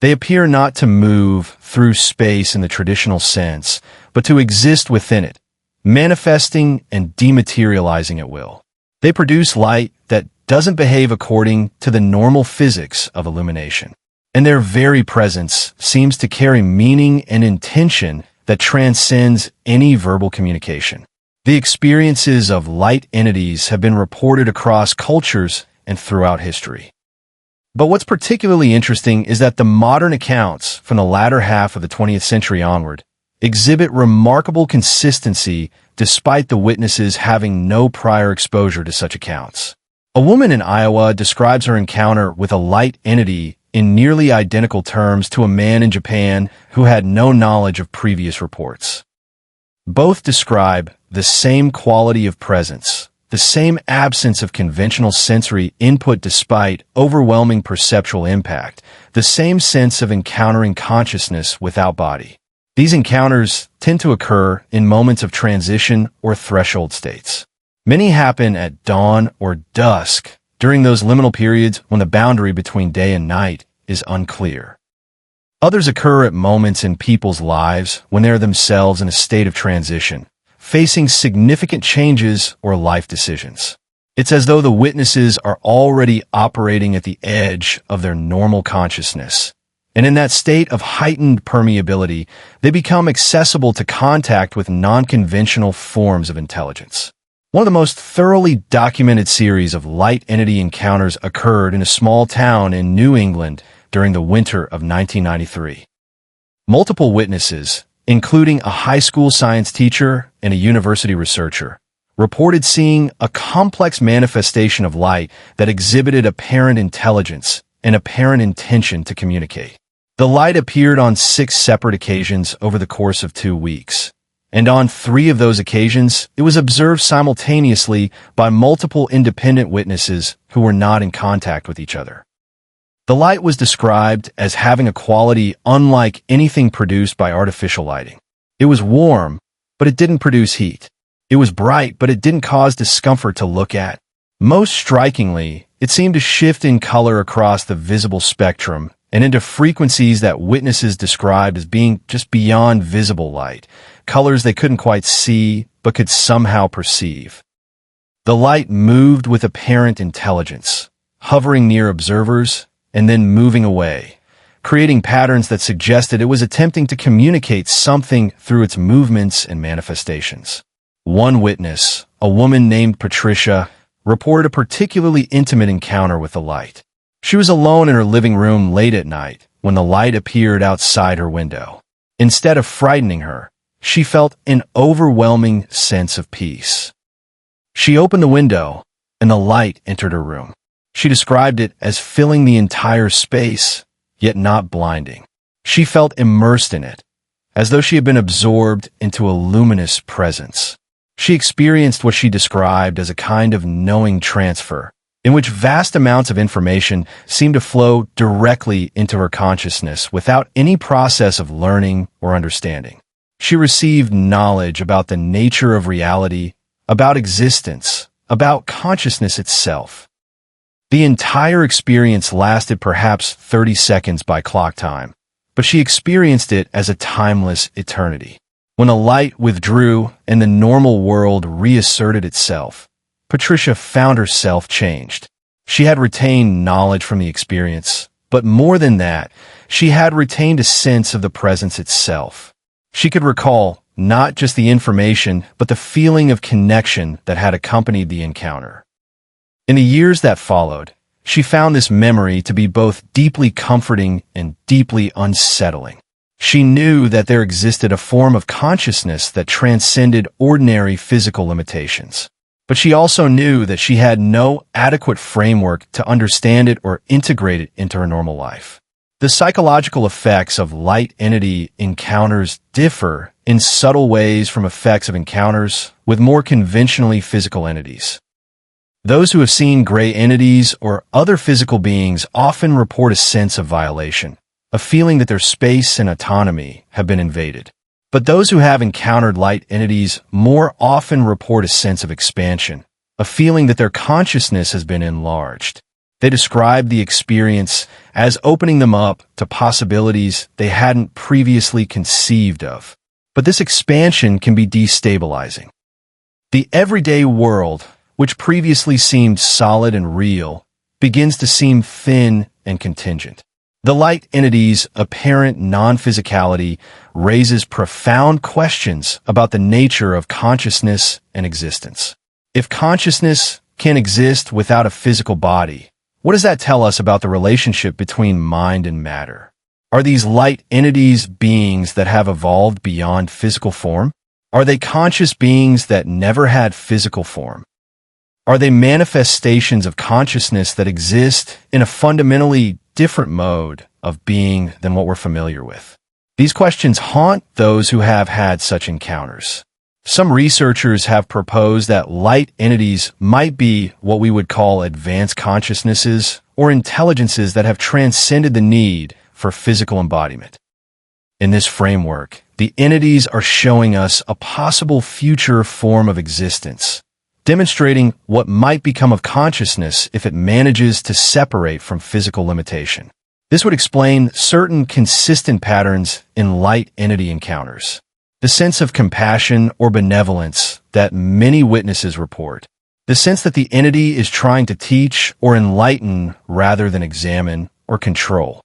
They appear not to move through space in the traditional sense, but to exist within it, manifesting and dematerializing at will. They produce light that doesn't behave according to the normal physics of illumination, and their very presence seems to carry meaning and intention that transcends any verbal communication. The experiences of light entities have been reported across cultures and throughout history. But what's particularly interesting is that the modern accounts from the latter half of the 20th century onward exhibit remarkable consistency despite the witnesses having no prior exposure to such accounts. A woman in Iowa describes her encounter with a light entity in nearly identical terms to a man in Japan who had no knowledge of previous reports. Both describe the same quality of presence, the same absence of conventional sensory input despite overwhelming perceptual impact, the same sense of encountering consciousness without body. These encounters tend to occur in moments of transition or threshold states. Many happen at dawn or dusk, during those liminal periods when the boundary between day and night is unclear. Others occur at moments in people's lives when they are themselves in a state of transition, facing significant changes or life decisions. It's as though the witnesses are already operating at the edge of their normal consciousness. And in that state of heightened permeability, they become accessible to contact with non-conventional forms of intelligence. One of the most thoroughly documented series of light entity encounters occurred in a small town in New England during the winter of 1993. Multiple witnesses, including a high school science teacher and a university researcher, reported seeing a complex manifestation of light that exhibited apparent intelligence and apparent intention to communicate. The light appeared on 6 separate occasions over the course of 2 weeks. And on 3 of those occasions, it was observed simultaneously by multiple independent witnesses who were not in contact with each other. The light was described as having a quality unlike anything produced by artificial lighting. It was warm, but it didn't produce heat. It was bright, but it didn't cause discomfort to look at. Most strikingly, it seemed to shift in color across the visible spectrum and into frequencies that witnesses described as being just beyond visible light, colors they couldn't quite see but could somehow perceive. The light moved with apparent intelligence, hovering near observers and then moving away, creating patterns that suggested it was attempting to communicate something through its movements and manifestations. One witness, a woman named Patricia, reported a particularly intimate encounter with the light. She was alone in her living room late at night when the light appeared outside her window. Instead of frightening her, she felt an overwhelming sense of peace. She opened the window, and the light entered her room. She described it as filling the entire space, yet not blinding. She felt immersed in it, as though she had been absorbed into a luminous presence. She experienced what she described as a kind of knowing transfer, in which vast amounts of information seemed to flow directly into her consciousness without any process of learning or understanding. She received knowledge about the nature of reality, about existence, about consciousness itself. The entire experience lasted perhaps 30 seconds by clock time, but she experienced it as a timeless eternity. When the light withdrew and the normal world reasserted itself, Patricia found herself changed. She had retained knowledge from the experience, but more than that, she had retained a sense of the presence itself. She could recall not just the information, but the feeling of connection that had accompanied the encounter. In the years that followed, she found this memory to be both deeply comforting and deeply unsettling. She knew that there existed a form of consciousness that transcended ordinary physical limitations. But she also knew that she had no adequate framework to understand it or integrate it into her normal life. The psychological effects of light entity encounters differ in subtle ways from effects of encounters with more conventionally physical entities. Those who have seen gray entities or other physical beings often report a sense of violation, a feeling that their space and autonomy have been invaded. But those who have encountered light entities more often report a sense of expansion, a feeling that their consciousness has been enlarged. They describe the experience as opening them up to possibilities they hadn't previously conceived of. But this expansion can be destabilizing. The everyday world, which previously seemed solid and real, begins to seem thin and contingent. The light entity's apparent non-physicality raises profound questions about the nature of consciousness and existence. If consciousness can exist without a physical body, what does that tell us about the relationship between mind and matter? Are these light entities beings that have evolved beyond physical form? Are they conscious beings that never had physical form? Are they manifestations of consciousness that exist in a fundamentally different mode of being than what we're familiar with? These questions haunt those who have had such encounters. Some researchers have proposed that light entities might be what we would call advanced consciousnesses or intelligences that have transcended the need for physical embodiment. In this framework, the entities are showing us a possible future form of existence, demonstrating what might become of consciousness if it manages to separate from physical limitation. This would explain certain consistent patterns in light entity encounters. The sense of compassion or benevolence that many witnesses report. The sense that the entity is trying to teach or enlighten rather than examine or control.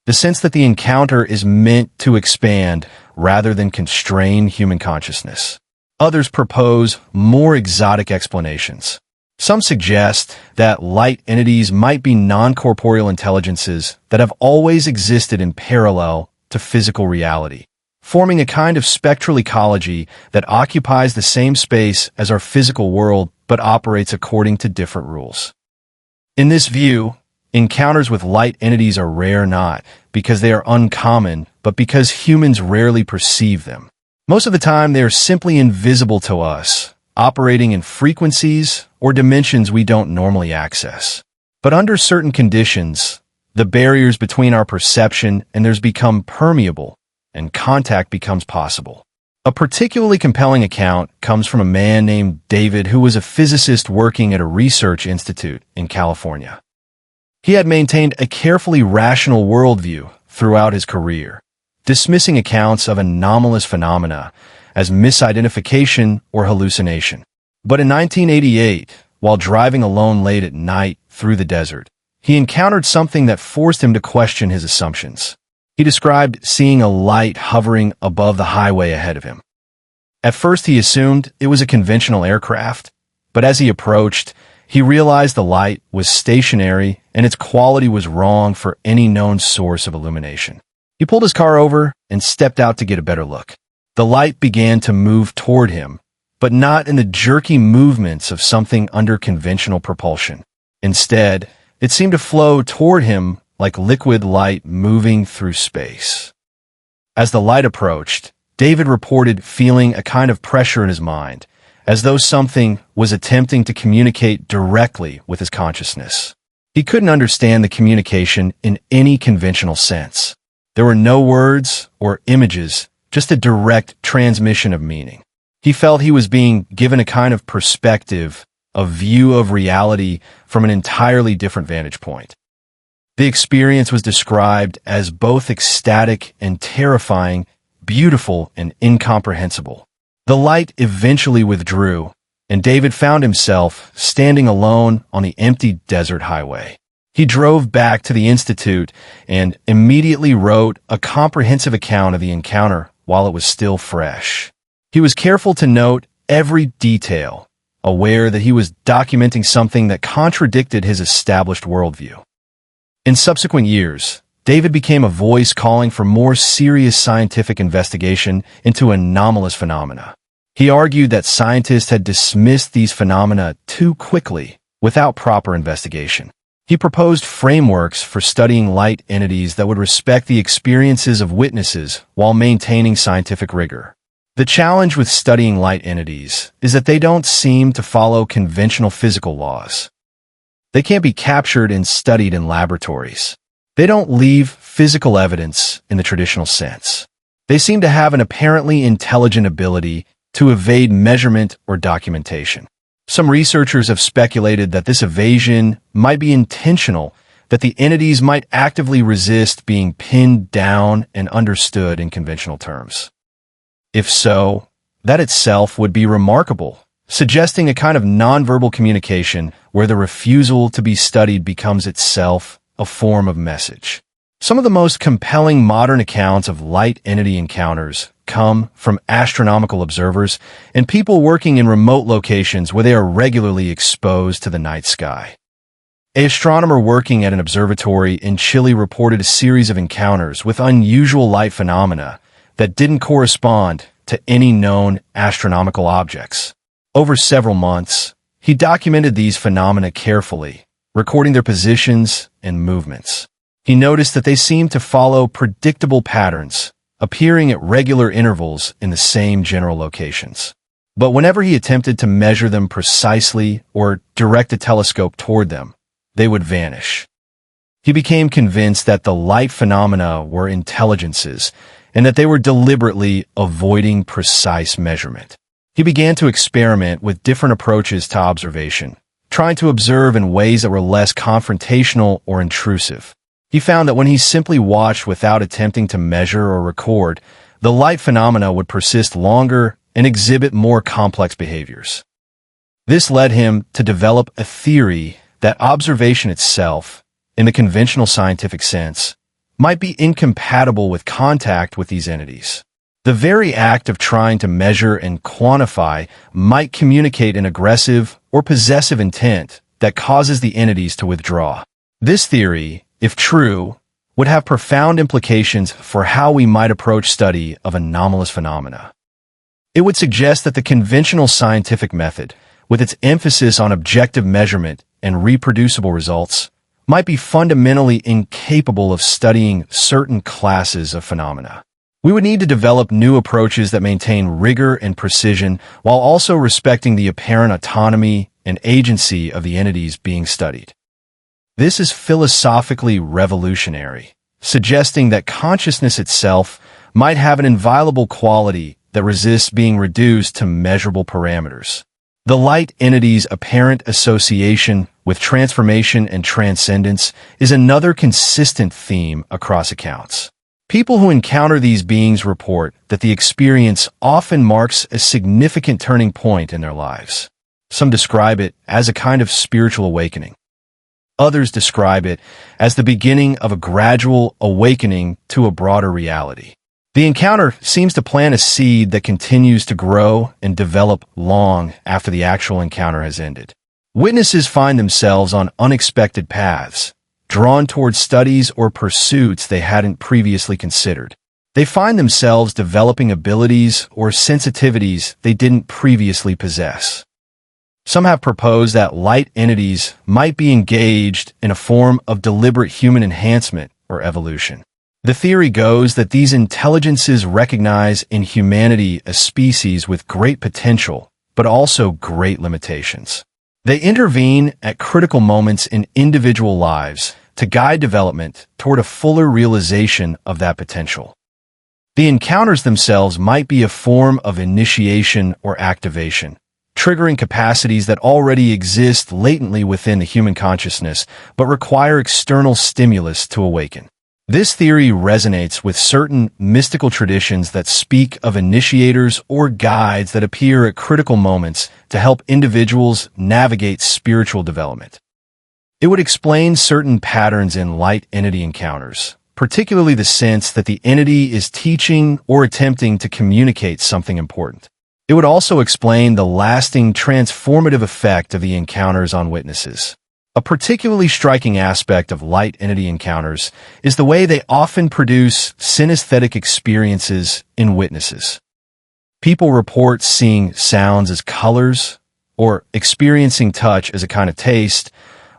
The sense that the encounter is meant to expand rather than constrain human consciousness. Others propose more exotic explanations. Some suggest that light entities might be non-corporeal intelligences that have always existed in parallel to physical reality, forming a kind of spectral ecology that occupies the same space as our physical world but operates according to different rules. In this view, encounters with light entities are rare not because they are uncommon, but because humans rarely perceive them. Most of the time, they are simply invisible to us, operating in frequencies or dimensions we don't normally access. But under certain conditions, the barriers between our perception and theirs become permeable, and contact becomes possible. A particularly compelling account comes from a man named David who was a physicist working at a research institute in California. He had maintained a carefully rational worldview throughout his career, dismissing accounts of anomalous phenomena as misidentification or hallucination. But in 1988, while driving alone late at night through the desert, he encountered something that forced him to question his assumptions. He described seeing a light hovering above the highway ahead of him. At first he assumed it was a conventional aircraft, but as he approached, he realized the light was stationary and its quality was wrong for any known source of illumination. He pulled his car over and stepped out to get a better look. The light began to move toward him, but not in the jerky movements of something under conventional propulsion. Instead, it seemed to flow toward him like liquid light moving through space. As the light approached, David reported feeling a kind of pressure in his mind, as though something was attempting to communicate directly with his consciousness. He couldn't understand the communication in any conventional sense. There were no words or images, just a direct transmission of meaning. He felt he was being given a kind of perspective, a view of reality from an entirely different vantage point. The experience was described as both ecstatic and terrifying, beautiful and incomprehensible. The light eventually withdrew, and David found himself standing alone on the empty desert highway. He drove back to the institute and immediately wrote a comprehensive account of the encounter while it was still fresh. He was careful to note every detail, aware that he was documenting something that contradicted his established worldview. In subsequent years, David became a voice calling for more serious scientific investigation into anomalous phenomena. He argued that scientists had dismissed these phenomena too quickly, without proper investigation. He proposed frameworks for studying light entities that would respect the experiences of witnesses while maintaining scientific rigor. The challenge with studying light entities is that they don't seem to follow conventional physical laws. They can't be captured and studied in laboratories. They don't leave physical evidence in the traditional sense. They seem to have an apparently intelligent ability to evade measurement or documentation. Some researchers have speculated that this evasion might be intentional, that the entities might actively resist being pinned down and understood in conventional terms. If so, that itself would be remarkable, suggesting a kind of nonverbal communication where the refusal to be studied becomes itself a form of message. Some of the most compelling modern accounts of light entity encounters come from astronomical observers and people working in remote locations where they are regularly exposed to the night sky. An astronomer working at an observatory in Chile reported a series of encounters with unusual light phenomena that didn't correspond to any known astronomical objects. Over several months, he He documented these phenomena carefully, recording their positions and movements. He noticed that they seemed to follow predictable patterns, appearing at regular intervals in the same general locations. But whenever he attempted to measure them precisely or direct a telescope toward them, they would vanish. He became convinced that the light phenomena were intelligences and that they were deliberately avoiding precise measurement. He began to experiment with different approaches to observation, trying to observe in ways that were less confrontational or intrusive. He found that when he simply watched without attempting to measure or record, the light phenomena would persist longer and exhibit more complex behaviors. This led him to develop a theory that observation itself, in the conventional scientific sense, might be incompatible with contact with these entities. The very act of trying to measure and quantify might communicate an aggressive or possessive intent that causes the entities to withdraw. This theory, if true, would have profound implications for how we might approach study of anomalous phenomena. It would suggest that the conventional scientific method, with its emphasis on objective measurement and reproducible results, might be fundamentally incapable of studying certain classes of phenomena. We would need to develop new approaches that maintain rigor and precision while also respecting the apparent autonomy and agency of the entities being studied. This is philosophically revolutionary, suggesting that consciousness itself might have an inviolable quality that resists being reduced to measurable parameters. The light entity's apparent association with transformation and transcendence is another consistent theme across accounts. People who encounter these beings report that the experience often marks a significant turning point in their lives. Some describe it as a kind of spiritual awakening. Others describe it as the beginning of a gradual awakening to a broader reality. The encounter seems to plant a seed that continues to grow and develop long after the actual encounter has ended. Witnesses find themselves on unexpected paths, drawn towards studies or pursuits they hadn't previously considered. They find themselves developing abilities or sensitivities they didn't previously possess. Some have proposed that light entities might be engaged in a form of deliberate human enhancement or evolution. The theory goes that these intelligences recognize in humanity a species with great potential, but also great limitations. They intervene at critical moments in individual lives to guide development toward a fuller realization of that potential. The encounters themselves might be a form of initiation or activation, triggering capacities that already exist latently within the human consciousness but require external stimulus to awaken. This theory resonates with certain mystical traditions that speak of initiators or guides that appear at critical moments to help individuals navigate spiritual development. It would explain certain patterns in light entity encounters, particularly the sense that the entity is teaching or attempting to communicate something important. It would also explain the lasting transformative effect of the encounters on witnesses. A particularly striking aspect of light entity encounters is the way they often produce synesthetic experiences in witnesses. People report seeing sounds as colors, or experiencing touch as a kind of taste,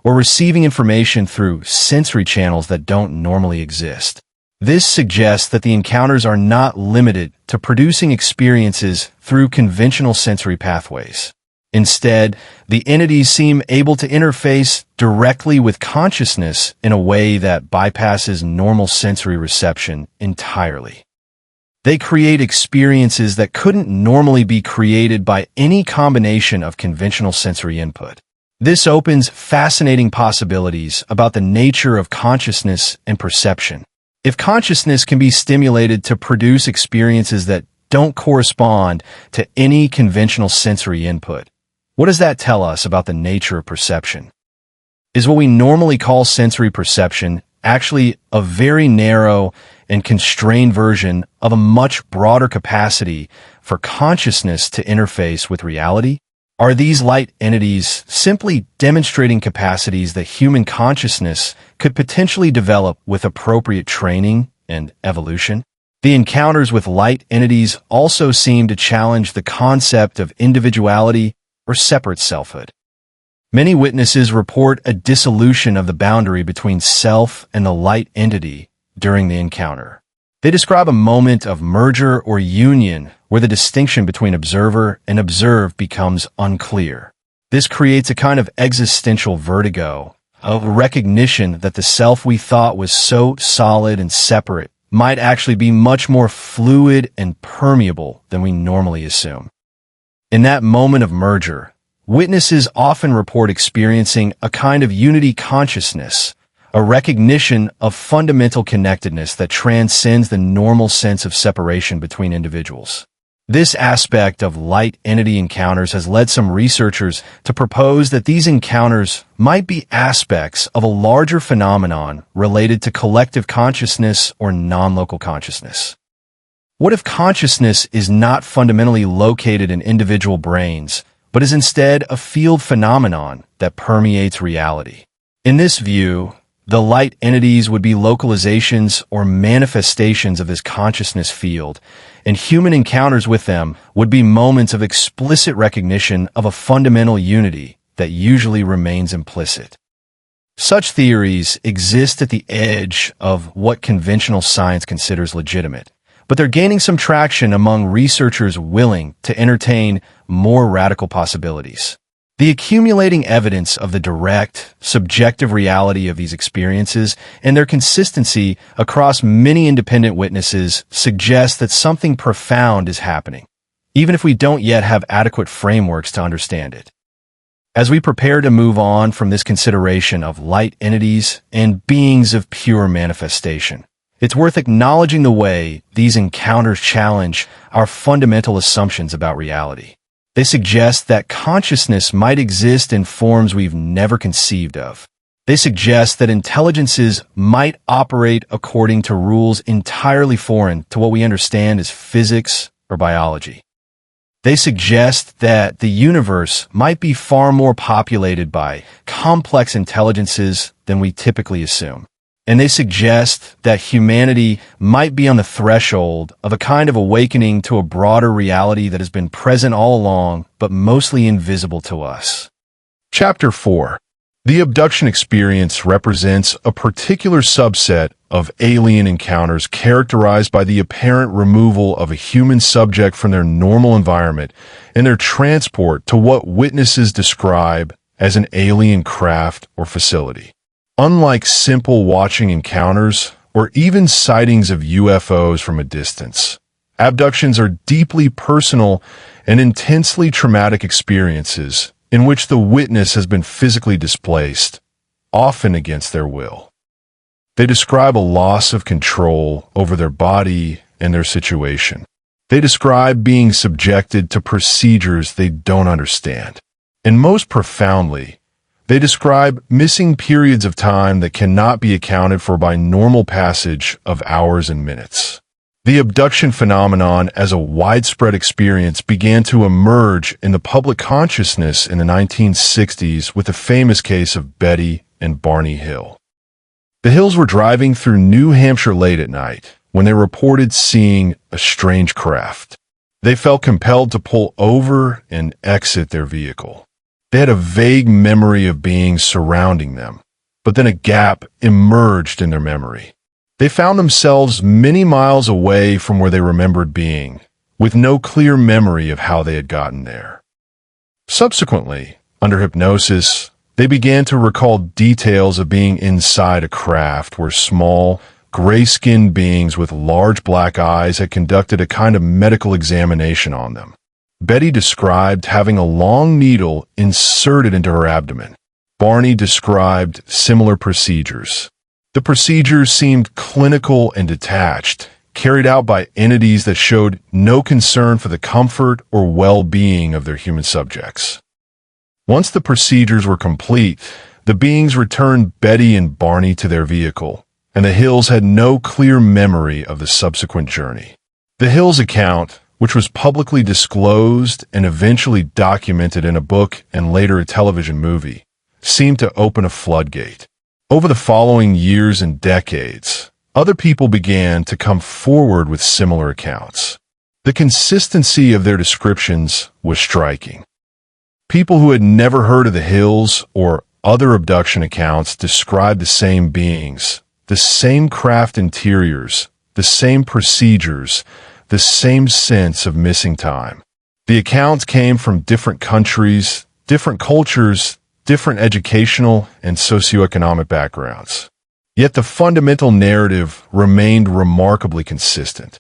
or receiving information through sensory channels that don't normally exist. This suggests that the encounters are not limited to producing experiences through conventional sensory pathways. Instead, the entities seem able to interface directly with consciousness in a way that bypasses normal sensory reception entirely. They create experiences that couldn't normally be created by any combination of conventional sensory input. This opens fascinating possibilities about the nature of consciousness and perception. If consciousness can be stimulated to produce experiences that don't correspond to any conventional sensory input, what does that tell us about the nature of perception? Is what we normally call sensory perception actually a very narrow and constrained version of a much broader capacity for consciousness to interface with reality? Are these light entities simply demonstrating capacities that human consciousness could potentially develop with appropriate training and evolution? The encounters with light entities also seem to challenge the concept of individuality or separate selfhood. Many witnesses report a dissolution of the boundary between self and the light entity during the encounter. They describe a moment of merger or union where the distinction between observer and observed becomes unclear. This creates a kind of existential vertigo, a recognition that the self we thought was so solid and separate might actually be much more fluid and permeable than we normally assume. In that moment of merger, witnesses often report experiencing a kind of unity consciousness, a recognition of fundamental connectedness that transcends the normal sense of separation between individuals. This aspect of light entity encounters has led some researchers to propose that these encounters might be aspects of a larger phenomenon related to collective consciousness or non-local consciousness. What if consciousness is not fundamentally located in individual brains, but is instead a field phenomenon that permeates reality? In this view, the light entities would be localizations or manifestations of this consciousness field, and human encounters with them would be moments of explicit recognition of a fundamental unity that usually remains implicit. Such theories exist at the edge of what conventional science considers legitimate, but they're gaining some traction among researchers willing to entertain more radical possibilities. The accumulating evidence of the direct, subjective reality of these experiences and their consistency across many independent witnesses suggests that something profound is happening, even if we don't yet have adequate frameworks to understand it. As we prepare to move on from this consideration of light entities and beings of pure manifestation, it's worth acknowledging the way these encounters challenge our fundamental assumptions about reality. They suggest that consciousness might exist in forms we've never conceived of. They suggest that intelligences might operate according to rules entirely foreign to what we understand as physics or biology. They suggest that the universe might be far more populated by complex intelligences than we typically assume. And they suggest that humanity might be on the threshold of a kind of awakening to a broader reality that has been present all along, but mostly invisible to us. Chapter 4. The abduction experience represents a particular subset of alien encounters characterized by the apparent removal of a human subject from their normal environment and their transport to what witnesses describe as an alien craft or facility. Unlike simple watching encounters or even sightings of UFOs from a distance, abductions are deeply personal and intensely traumatic experiences in which the witness has been physically displaced, often against their will. They describe a loss of control over their body and their situation. They describe being subjected to procedures they don't understand. And most profoundly, they describe missing periods of time that cannot be accounted for by normal passage of hours and minutes. The abduction phenomenon as a widespread experience began to emerge in the public consciousness in the 1960s with the famous case of Betty and Barney Hill. The Hills were driving through New Hampshire late at night when they reported seeing a strange craft. They felt compelled to pull over and exit their vehicle. They had a vague memory of beings surrounding them, but then a gap emerged in their memory. They found themselves many miles away from where they remembered being, with no clear memory of how they had gotten there. Subsequently, under hypnosis, they began to recall details of being inside a craft where small, gray-skinned beings with large black eyes had conducted a kind of medical examination on them. Betty described having a long needle inserted into her abdomen. Barney described similar procedures. The procedures seemed clinical and detached, carried out by entities that showed no concern for the comfort or well-being of their human subjects. Once the procedures were complete, the beings returned Betty and Barney to their vehicle, and the Hills had no clear memory of the subsequent journey. The Hills account, which was publicly disclosed and eventually documented in a book and later a television movie, seemed to open a floodgate. Over the following years and decades, other people began to come forward with similar accounts. The consistency of their descriptions was striking. People who had never heard of the hills or other abduction accounts described the same beings, the same craft interiors, the same procedures, the same sense of missing time. The accounts came from different countries, different cultures, different educational and socioeconomic backgrounds. Yet the fundamental narrative remained remarkably consistent.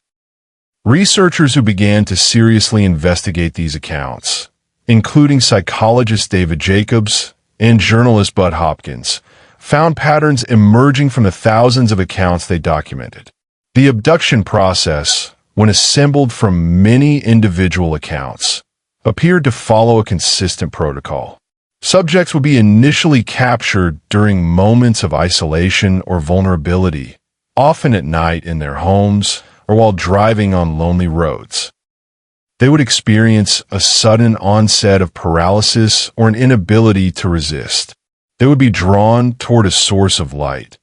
Researchers who began to seriously investigate these accounts, including psychologist David Jacobs and journalist Bud Hopkins, found patterns emerging from the thousands of accounts they documented. The abduction process, when assembled from many individual accounts, appeared to follow a consistent protocol. Subjects would be initially captured during moments of isolation or vulnerability, often at night in their homes or while driving on lonely roads. They would experience a sudden onset of paralysis or an inability to resist. They would be drawn toward a source of light,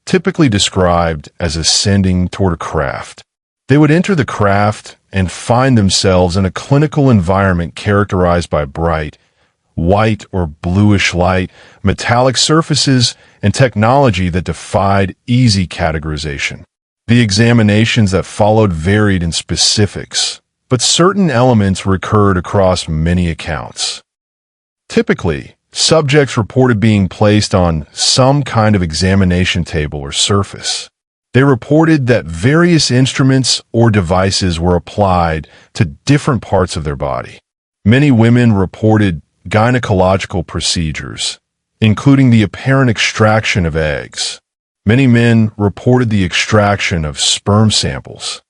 typically described as ascending toward a craft. They would enter the craft and find themselves in a clinical environment characterized by bright, white or bluish light, metallic surfaces, and technology that defied easy categorization. The examinations that followed varied in specifics, but certain elements recurred across many accounts. Typically, subjects reported being placed on some kind of examination table or surface. They reported that various instruments or devices were applied to different parts of their body. Many women reported gynecological procedures, including the apparent extraction of eggs. Many men reported the extraction of sperm samples.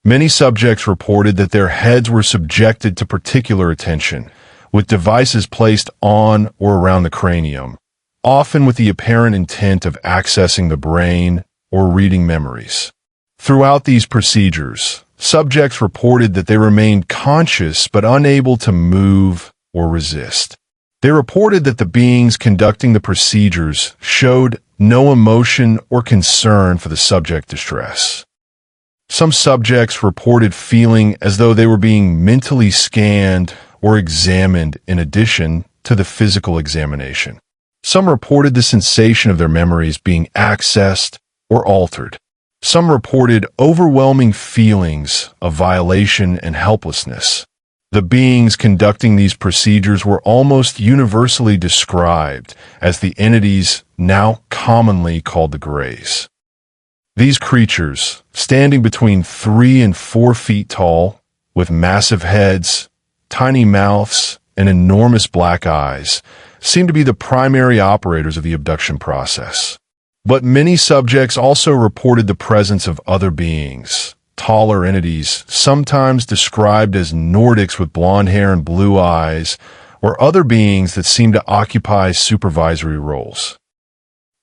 Many subjects reported that their heads were subjected to particular attention, with devices placed on or around the cranium, often with the apparent intent of accessing the brain or reading memories. Throughout these procedures, subjects reported that they remained conscious but unable to move or resist. They reported that the beings conducting the procedures showed no emotion or concern for the subject distress. Some subjects reported feeling as though they were being mentally scanned or examined in addition to the physical examination. Some reported the sensation of their memories being accessed or altered. Some reported overwhelming feelings of violation and helplessness. The beings conducting these procedures were almost universally described as the entities now commonly called the Greys. These creatures, standing between 3 and 4 feet tall, with massive heads, tiny mouths, and enormous black eyes, seemed to be the primary operators of the abduction process. But many subjects also reported the presence of other beings, taller entities, sometimes described as Nordics with blonde hair and blue eyes, or other beings that seemed to occupy supervisory roles.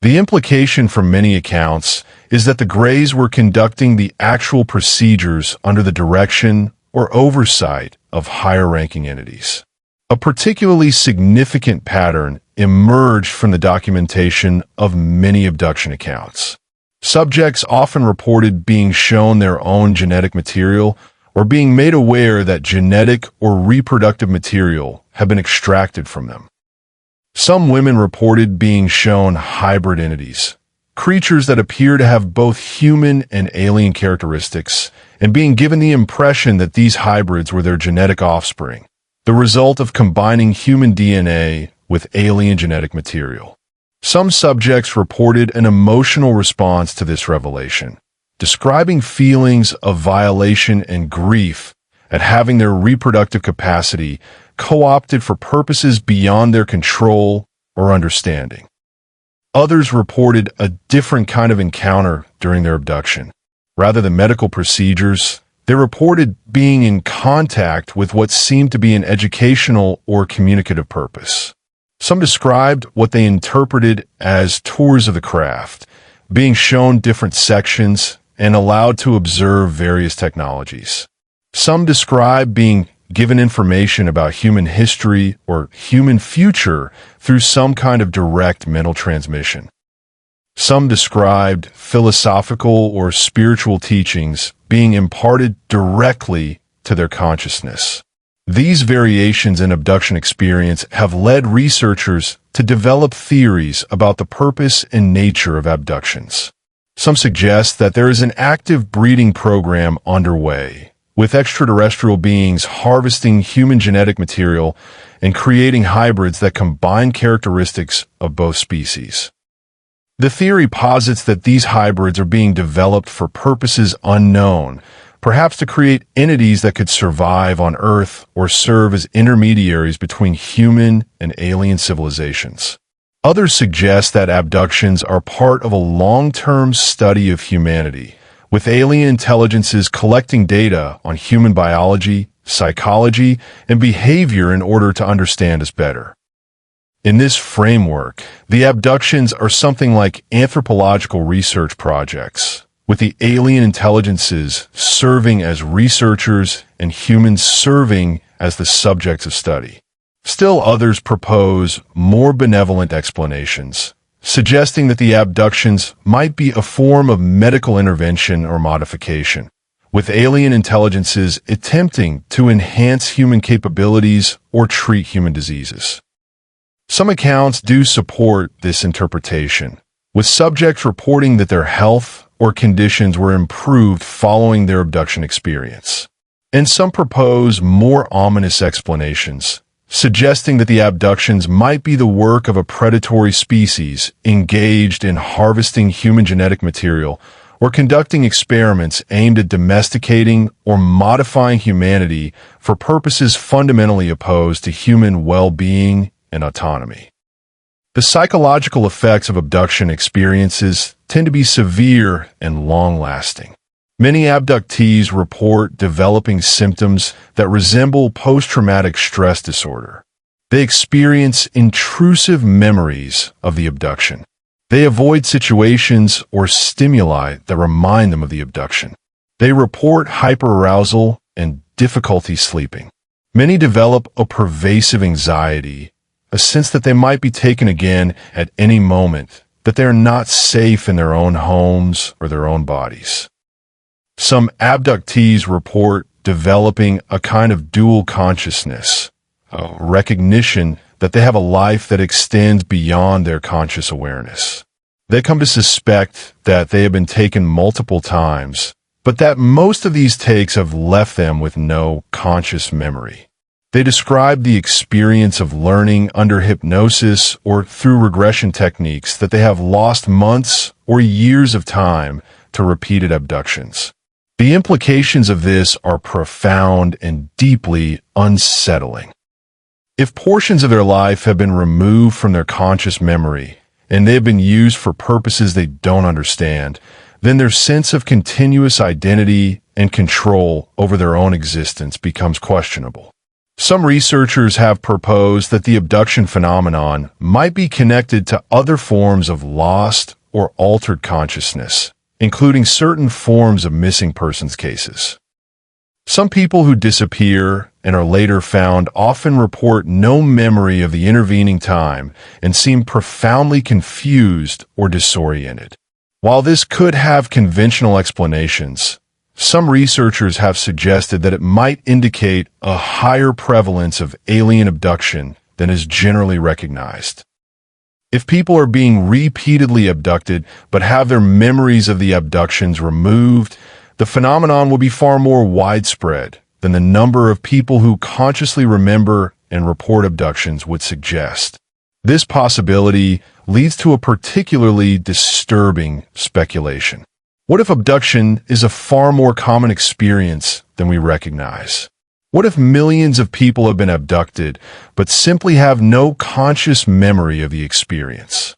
The implication from many accounts is that the Greys were conducting the actual procedures under the direction or oversight of higher-ranking entities. A particularly significant pattern emerged from the documentation of many abduction accounts. Subjects often reported being shown their own genetic material or being made aware that genetic or reproductive material had been extracted from them. Some women reported being shown hybrid entities, creatures that appear to have both human and alien characteristics, and being given the impression that these hybrids were their genetic offspring, the result of combining human DNA with alien genetic material. Some subjects reported an emotional response to this revelation, describing feelings of violation and grief at having their reproductive capacity co-opted for purposes beyond their control or understanding. Others reported a different kind of encounter during their abduction. Rather than medical procedures, they reported being in contact with what seemed to be an educational or communicative purpose. Some described what they interpreted as tours of the craft, being shown different sections and allowed to observe various technologies. Some described being given information about human history or human future through some kind of direct mental transmission. Some described philosophical or spiritual teachings being imparted directly to their consciousness. These variations in abduction experience have led researchers to develop theories about the purpose and nature of abductions. Some suggest that there is an active breeding program underway, with extraterrestrial beings harvesting human genetic material and creating hybrids that combine characteristics of both species. The theory posits that these hybrids are being developed for purposes unknown, perhaps to create entities that could survive on Earth or serve as intermediaries between human and alien civilizations. Others suggest that abductions are part of a long-term study of humanity, with alien intelligences collecting data on human biology, psychology, and behavior in order to understand us better. In this framework, the abductions are something like anthropological research projects, with the alien intelligences serving as researchers and humans serving as the subjects of study. Still others propose more benevolent explanations, suggesting that the abductions might be a form of medical intervention or modification, with alien intelligences attempting to enhance human capabilities or treat human diseases. Some accounts do support this interpretation, with subjects reporting that their health or conditions were improved following their abduction experience. And some propose more ominous explanations, suggesting that the abductions might be the work of a predatory species engaged in harvesting human genetic material or conducting experiments aimed at domesticating or modifying humanity for purposes fundamentally opposed to human well-being and autonomy. The psychological effects of abduction experiences tend to be severe and long-lasting. Many abductees report developing symptoms that resemble post-traumatic stress disorder. They experience intrusive memories of the abduction. They avoid situations or stimuli that remind them of the abduction. They report hyperarousal and difficulty sleeping. Many develop a pervasive anxiety, a sense that they might be taken again at any moment, that they are not safe in their own homes or their own bodies. Some abductees report developing a kind of dual consciousness, a recognition that they have a life that extends beyond their conscious awareness. They come to suspect that they have been taken multiple times, but that most of these takes have left them with no conscious memory. They describe the experience of learning under hypnosis or through regression techniques that they have lost months or years of time to repeated abductions. The implications of this are profound and deeply unsettling. If portions of their life have been removed from their conscious memory and they have been used for purposes they don't understand, then their sense of continuous identity and control over their own existence becomes questionable. Some researchers have proposed that the abduction phenomenon might be connected to other forms of lost or altered consciousness, including certain forms of missing persons cases. Some people who disappear and are later found often report no memory of the intervening time and seem profoundly confused or disoriented. While this could have conventional explanations, some researchers have suggested that it might indicate a higher prevalence of alien abduction than is generally recognized. If people are being repeatedly abducted but have their memories of the abductions removed, the phenomenon will be far more widespread than the number of people who consciously remember and report abductions would suggest. This possibility leads to a particularly disturbing speculation. What if abduction is a far more common experience than we recognize? What if millions of people have been abducted, but simply have no conscious memory of the experience?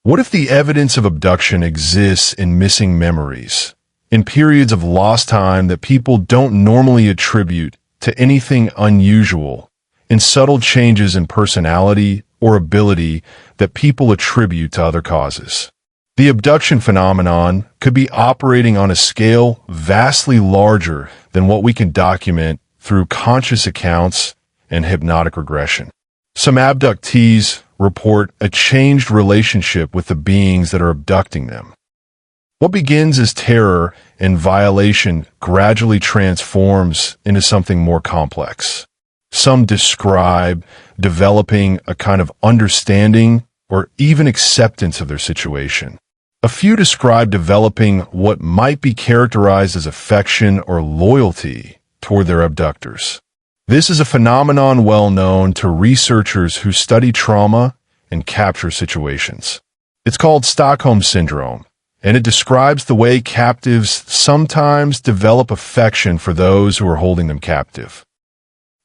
What if the evidence of abduction exists in missing memories, in periods of lost time that people don't normally attribute to anything unusual, in subtle changes in personality or ability that people attribute to other causes? The abduction phenomenon could be operating on a scale vastly larger than what we can document through conscious accounts and hypnotic regression. Some abductees report a changed relationship with the beings that are abducting them. What begins as terror and violation gradually transforms into something more complex. Some describe developing a kind of understanding or even acceptance of their situation. A few describe developing what might be characterized as affection or loyalty toward their abductors. This is a phenomenon well known to researchers who study trauma and capture situations. It's called Stockholm Syndrome, and it describes the way captives sometimes develop affection for those who are holding them captive.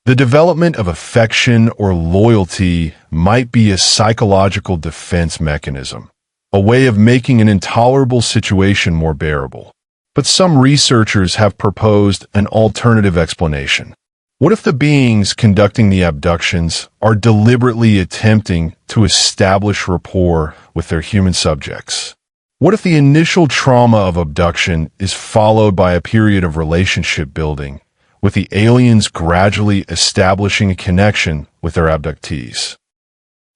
The development of affection or loyalty might be a psychological defense mechanism, a way of making an intolerable situation more bearable. But some researchers have proposed an alternative explanation. What if the beings conducting the abductions are deliberately attempting to establish rapport with their human subjects? What if the initial trauma of abduction is followed by a period of relationship building, with the aliens gradually establishing a connection with their abductees?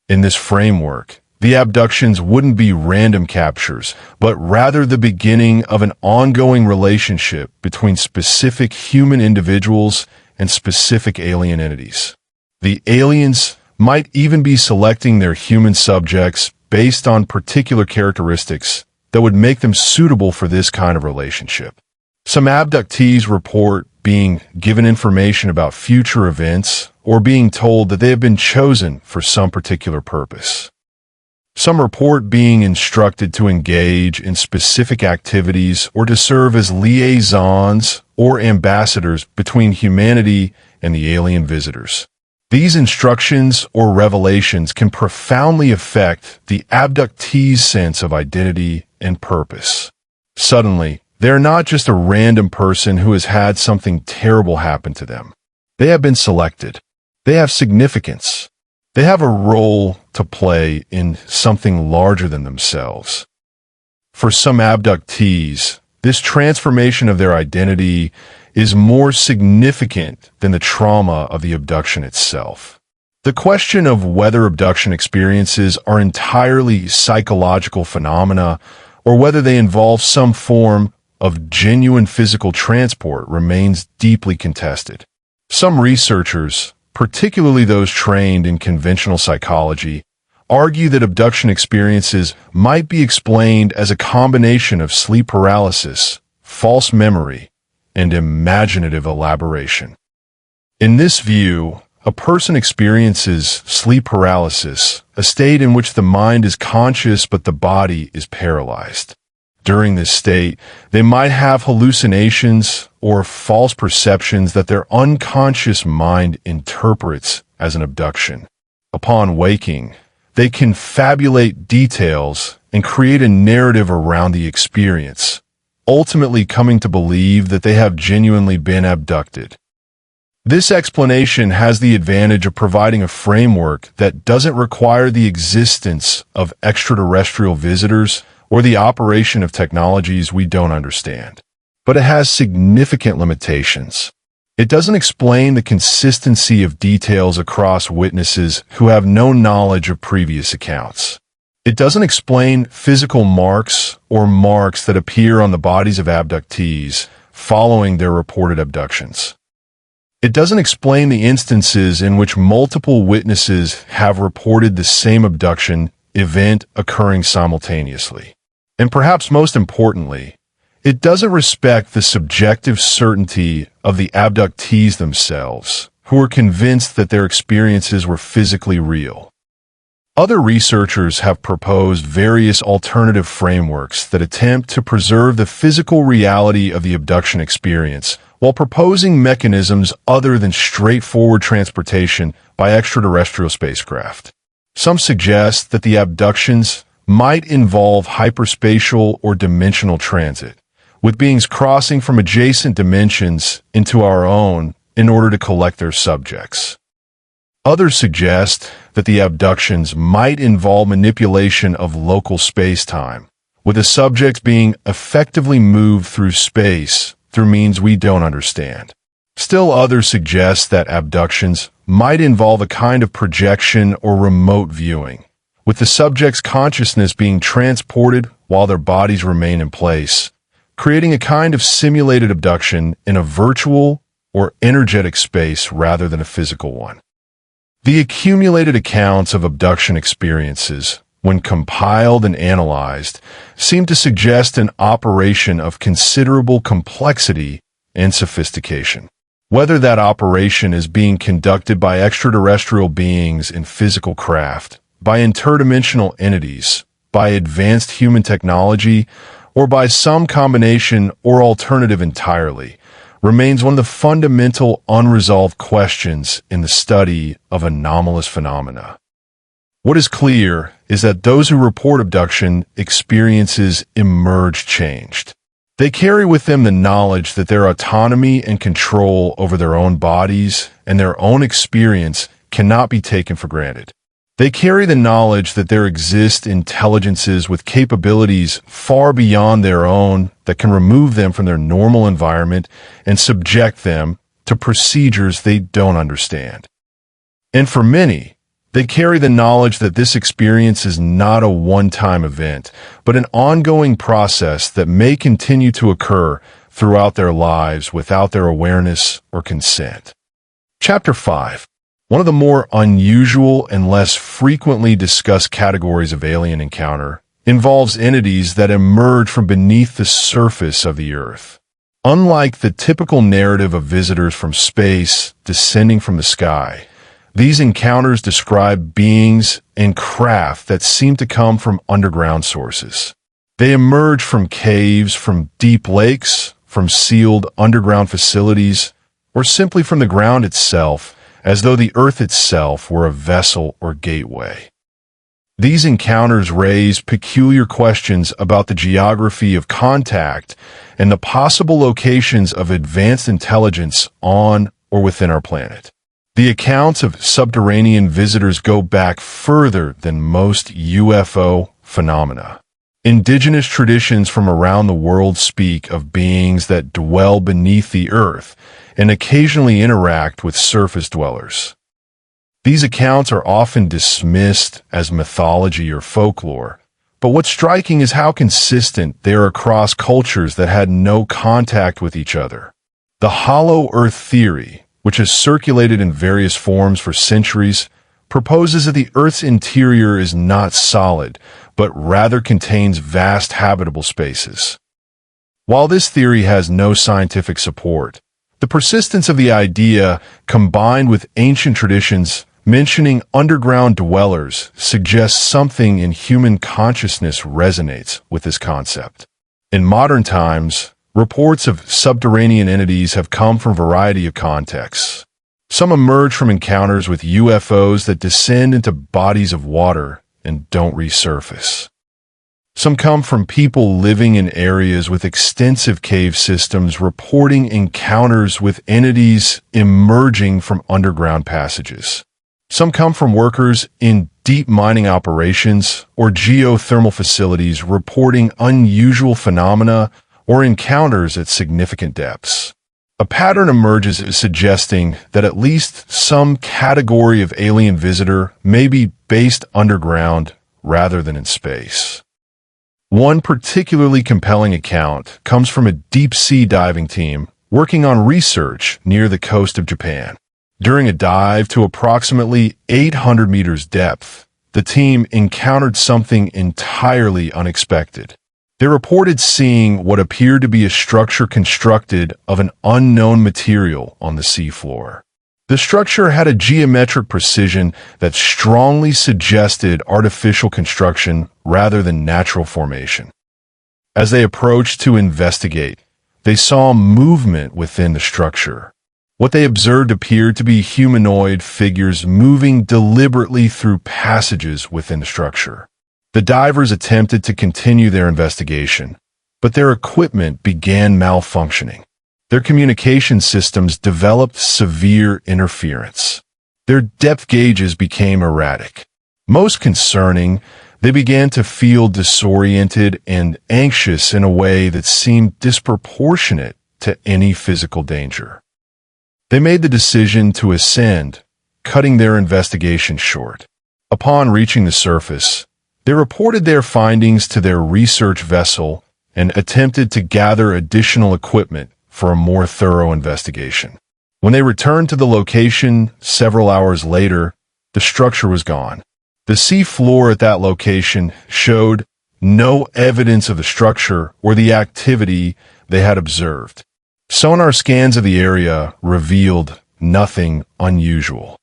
In this framework, the abductions wouldn't be random captures, but rather the beginning of an ongoing relationship between specific human individuals and specific alien entities. The aliens might even be selecting their human subjects based on particular characteristics that would make them suitable for this kind of relationship. Some abductees report being given information about future events or being told that they have been chosen for some particular purpose. Some report being instructed to engage in specific activities or to serve as liaisons or ambassadors between humanity and the alien visitors. These instructions or revelations can profoundly affect the abductee's sense of identity and purpose. Suddenly, they're not just a random person who has had something terrible happen to them. They have been selected. They have significance. They have a role to play in something larger than themselves. For some abductees, this transformation of their identity is more significant than the trauma of the abduction itself. The question of whether abduction experiences are entirely psychological phenomena or whether they involve some form of genuine physical transport remains deeply contested. Some researchers, particularly those trained in conventional psychology, argue that abduction experiences might be explained as a combination of sleep paralysis, false memory, and imaginative elaboration. In this view, a person experiences sleep paralysis, a state in which the mind is conscious but the body is paralyzed. During this state, they might have hallucinations or false perceptions that their unconscious mind interprets as an abduction. Upon waking, they can fabulate details and create a narrative around the experience, ultimately coming to believe that they have genuinely been abducted. This explanation has the advantage of providing a framework that doesn't require the existence of extraterrestrial visitors or the operation of technologies we don't understand. But it has significant limitations. It doesn't explain the consistency of details across witnesses who have no knowledge of previous accounts. It doesn't explain physical marks or marks that appear on the bodies of abductees following their reported abductions. It doesn't explain the instances in which multiple witnesses have reported the same abduction event occurring simultaneously. And perhaps most importantly, it doesn't respect the subjective certainty of the abductees themselves, who are convinced that their experiences were physically real. Other researchers have proposed various alternative frameworks that attempt to preserve the physical reality of the abduction experience while proposing mechanisms other than straightforward transportation by extraterrestrial spacecraft. Some suggest that the abductions might involve hyperspatial or dimensional transit, with beings crossing from adjacent dimensions into our own in order to collect their subjects. Others suggest that the abductions might involve manipulation of local space-time, with the subjects being effectively moved through space through means we don't understand. Still others suggest that abductions might involve a kind of projection or remote viewing, with the subject's consciousness being transported while their bodies remain in place, creating a kind of simulated abduction in a virtual or energetic space rather than a physical one. The accumulated accounts of abduction experiences, when compiled and analyzed, seem to suggest an operation of considerable complexity and sophistication. Whether that operation is being conducted by extraterrestrial beings in physical craft, by interdimensional entities, by advanced human technology, or by some combination or alternative entirely, remains one of the fundamental unresolved questions in the study of anomalous phenomena. What is clear is that those who report abduction experiences emerge changed. They carry with them the knowledge that their autonomy and control over their own bodies and their own experience cannot be taken for granted. They carry the knowledge that there exist intelligences with capabilities far beyond their own that can remove them from their normal environment and subject them to procedures they don't understand. And for many, they carry the knowledge that this experience is not a one-time event, but an ongoing process that may continue to occur throughout their lives without their awareness or consent. Chapter 5. One of the more unusual and less frequently discussed categories of alien encounter involves entities that emerge from beneath the surface of the Earth. Unlike the typical narrative of visitors from space descending from the sky, these encounters describe beings and craft that seem to come from underground sources. They emerge from caves, from deep lakes, from sealed underground facilities, or simply from the ground itself, as though the Earth itself were a vessel or gateway. These encounters raise peculiar questions about the geography of contact and the possible locations of advanced intelligence on or within our planet. The accounts of subterranean visitors go back further than most UFO phenomena. Indigenous traditions from around the world speak of beings that dwell beneath the Earth and occasionally interact with surface dwellers. These accounts are often dismissed as mythology or folklore, but what's striking is how consistent they are across cultures that had no contact with each other. The hollow Earth theory, which has circulated in various forms for centuries, proposes that the Earth's interior is not solid, but rather contains vast habitable spaces. While this theory has no scientific support, the persistence of the idea, combined with ancient traditions mentioning underground dwellers, suggests something in human consciousness resonates with this concept. In modern times, reports of subterranean entities have come from a variety of contexts. Some emerge from encounters with UFOs that descend into bodies of water and don't resurface. Some come from people living in areas with extensive cave systems reporting encounters with entities emerging from underground passages. Some come from workers in deep mining operations or geothermal facilities reporting unusual phenomena or encounters at significant depths. A pattern emerges suggesting that at least some category of alien visitor may be based underground rather than in space. One particularly compelling account comes from a deep-sea diving team working on research near the coast of Japan. During a dive to approximately 800 meters depth, the team encountered something entirely unexpected. They reported seeing what appeared to be a structure constructed of an unknown material on the seafloor. The structure had a geometric precision that strongly suggested artificial construction rather than natural formation. As they approached to investigate, they saw movement within the structure. What they observed appeared to be humanoid figures moving deliberately through passages within the structure. The divers attempted to continue their investigation, but their equipment began malfunctioning. Their communication systems developed severe interference. Their depth gauges became erratic. Most concerning, they began to feel disoriented and anxious in a way that seemed disproportionate to any physical danger. They made the decision to ascend, cutting their investigation short. Upon reaching the surface, they reported their findings to their research vessel and attempted to gather additional equipment for a more thorough investigation. When they returned to the location several hours later, the structure was gone. The sea floor at that location showed no evidence of the structure or the activity they had observed. Sonar scans of the area revealed nothing unusual.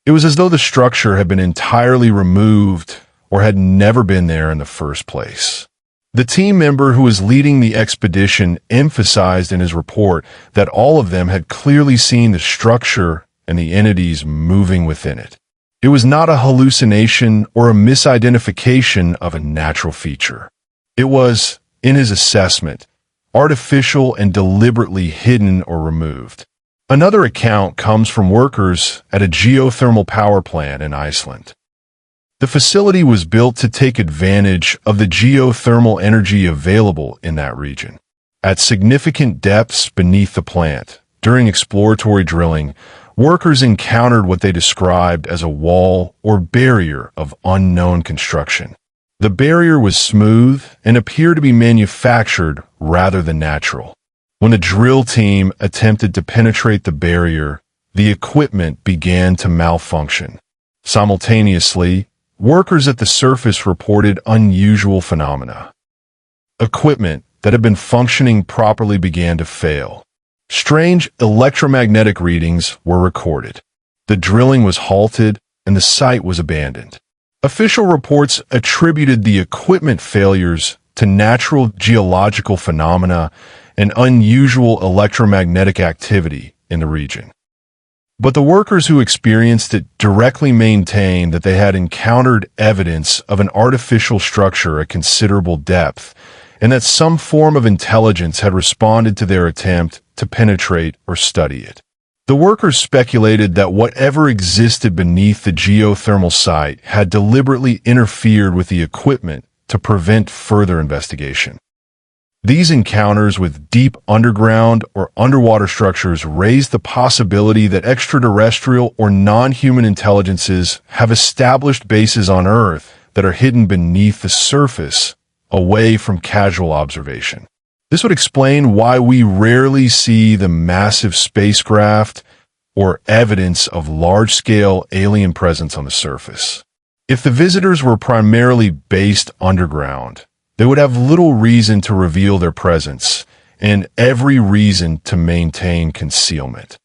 It was as though the structure had been entirely removed or had never been there in the first place. The team member who was leading the expedition emphasized in his report that all of them had clearly seen the structure and the entities moving within it. It was not a hallucination or a misidentification of a natural feature. It was, in his assessment, artificial and deliberately hidden or removed. Another account comes from workers at a geothermal power plant in Iceland. The facility was built to take advantage of the geothermal energy available in that region. At significant depths beneath the plant, during exploratory drilling, workers encountered what they described as a wall or barrier of unknown construction. The barrier was smooth and appeared to be manufactured rather than natural. When the drill team attempted to penetrate the barrier, the equipment began to malfunction. Simultaneously, workers at the surface reported unusual phenomena. Equipment that had been functioning properly began to fail. Strange electromagnetic readings were recorded. The drilling was halted and the site was abandoned. Official reports attributed the equipment failures to natural geological phenomena and unusual electromagnetic activity in the region. But the workers who experienced it directly maintained that they had encountered evidence of an artificial structure at considerable depth, and that some form of intelligence had responded to their attempt to penetrate or study it. The workers speculated that whatever existed beneath the geothermal site had deliberately interfered with the equipment to prevent further investigation. These encounters with deep underground or underwater structures raise the possibility that extraterrestrial or non-human intelligences have established bases on Earth that are hidden beneath the surface, away from casual observation. This would explain why we rarely see the massive spacecraft or evidence of large-scale alien presence on the surface. If the visitors were primarily based underground, they would have little reason to reveal their presence and every reason to maintain concealment.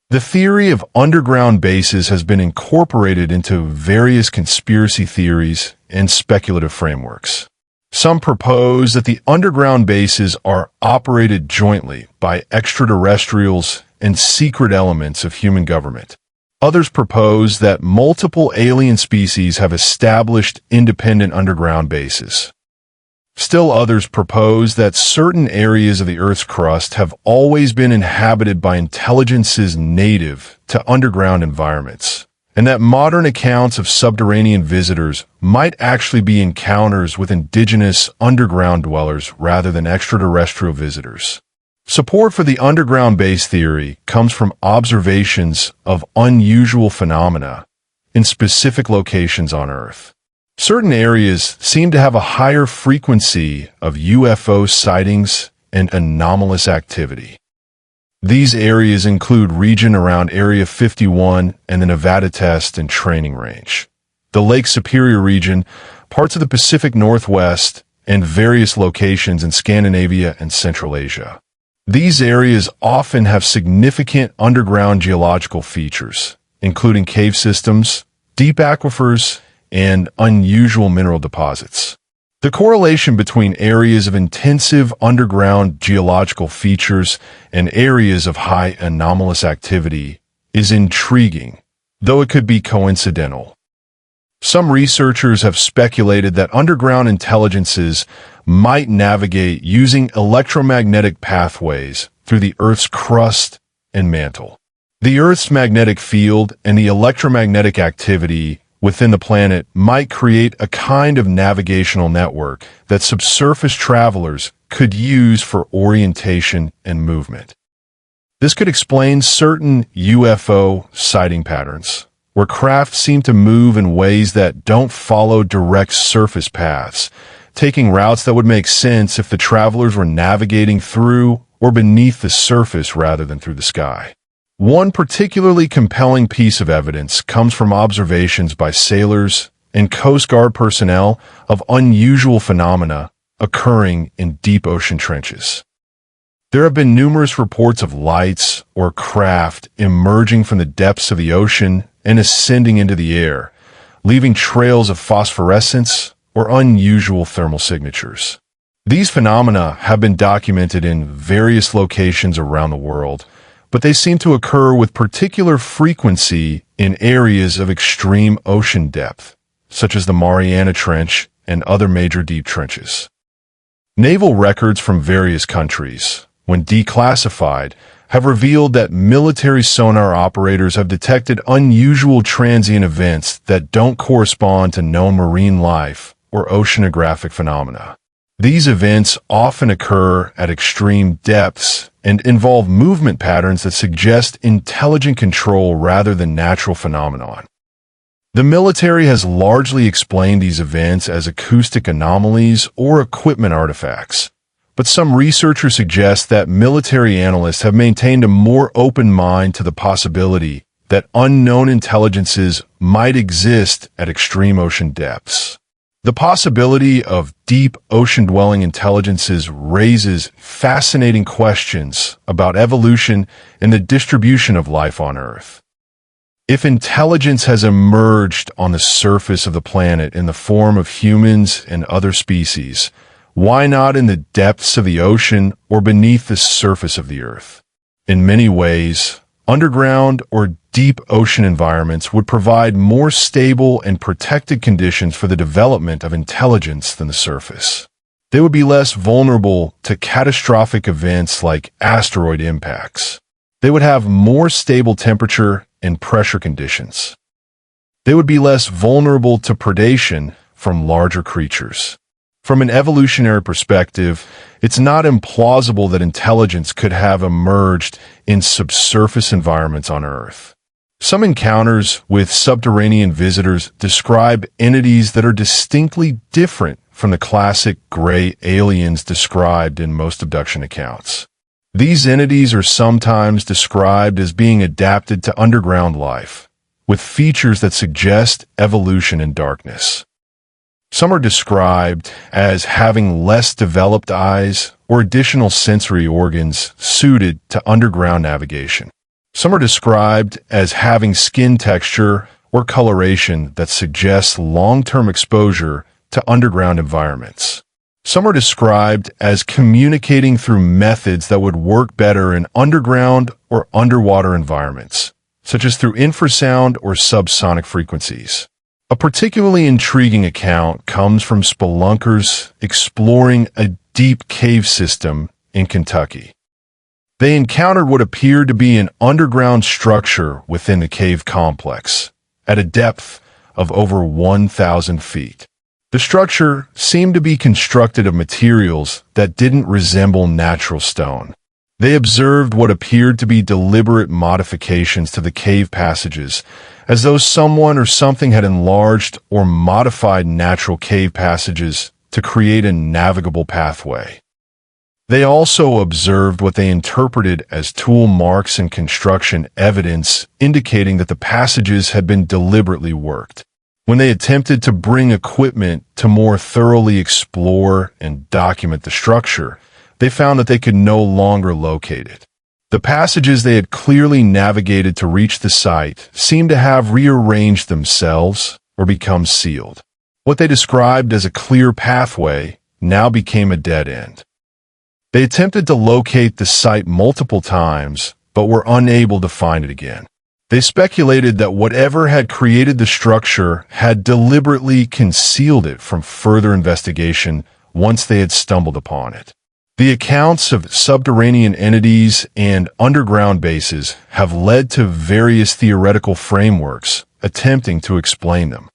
The theory of underground bases has been incorporated into various conspiracy theories and speculative frameworks. Some propose that the underground bases are operated jointly by extraterrestrials and secret elements of human government. Others propose that multiple alien species have established independent underground bases. Still others propose that certain areas of the Earth's crust have always been inhabited by intelligences native to underground environments, and that modern accounts of subterranean visitors might actually be encounters with indigenous underground dwellers rather than extraterrestrial visitors. Support for the underground base theory comes from observations of unusual phenomena in specific locations on Earth. Certain areas seem to have a higher frequency of UFO sightings and anomalous activity. These areas include region around Area 51 and the Nevada Test and Training Range, the Lake Superior region, parts of the Pacific Northwest, and various locations in Scandinavia and Central Asia. These areas often have significant underground geological features, including cave systems, deep aquifers, and unusual mineral deposits. The correlation between areas of intensive underground geological features and areas of high anomalous activity is intriguing, though it could be coincidental. Some researchers have speculated that underground intelligences might navigate using electromagnetic pathways through the Earth's crust and mantle. The Earth's magnetic field and the electromagnetic activity within the planet might create a kind of navigational network that subsurface travelers could use for orientation and movement. This could explain certain UFO sighting patterns, where craft seem to move in ways that don't follow direct surface paths, taking routes that would make sense if the travelers were navigating through or beneath the surface rather than through the sky. One particularly compelling piece of evidence comes from observations by sailors and Coast Guard personnel of unusual phenomena occurring in deep ocean trenches. There have been numerous reports of lights or craft emerging from the depths of the ocean and ascending into the air, leaving trails of phosphorescence or unusual thermal signatures. These phenomena have been documented in various locations around the world, but they seem to occur with particular frequency in areas of extreme ocean depth, such as the Mariana Trench and other major deep trenches. Naval records from various countries, when declassified, have revealed that military sonar operators have detected unusual transient events that don't correspond to known marine life or oceanographic phenomena. These events often occur at extreme depths and involve movement patterns that suggest intelligent control rather than natural phenomenon. The military has largely explained these events as acoustic anomalies or equipment artifacts, but some researchers suggest that military analysts have maintained a more open mind to the possibility that unknown intelligences might exist at extreme ocean depths. The possibility of deep ocean-dwelling intelligences raises fascinating questions about evolution and the distribution of life on Earth. If intelligence has emerged on the surface of the planet in the form of humans and other species, why not in the depths of the ocean or beneath the surface of the Earth? In many ways, underground or deep ocean environments would provide more stable and protected conditions for the development of intelligence than the surface. They would be less vulnerable to catastrophic events like asteroid impacts. They would have more stable temperature and pressure conditions. They would be less vulnerable to predation from larger creatures. From an evolutionary perspective, it's not implausible that intelligence could have emerged in subsurface environments on Earth. Some encounters with subterranean visitors describe entities that are distinctly different from the classic gray aliens described in most abduction accounts. These entities are sometimes described as being adapted to underground life, with features that suggest evolution in darkness. Some are described as having less developed eyes or additional sensory organs suited to underground navigation. Some are described as having skin texture or coloration that suggests long-term exposure to underground environments. Some are described as communicating through methods that would work better in underground or underwater environments, such as through infrasound or subsonic frequencies. A particularly intriguing account comes from spelunkers exploring a deep cave system in Kentucky. They encountered what appeared to be an underground structure within the cave complex, at a depth of over 1,000 feet. The structure seemed to be constructed of materials that didn't resemble natural stone. They observed what appeared to be deliberate modifications to the cave passages, as though someone or something had enlarged or modified natural cave passages to create a navigable pathway. They also observed what they interpreted as tool marks and construction evidence indicating that the passages had been deliberately worked. When they attempted to bring equipment to more thoroughly explore and document the structure, they found that they could no longer locate it. The passages they had clearly navigated to reach the site seemed to have rearranged themselves or become sealed. What they described as a clear pathway now became a dead end. They attempted to locate the site multiple times, but were unable to find it again. They speculated that whatever had created the structure had deliberately concealed it from further investigation once they had stumbled upon it. The accounts of subterranean entities and underground bases have led to various theoretical frameworks attempting to explain them.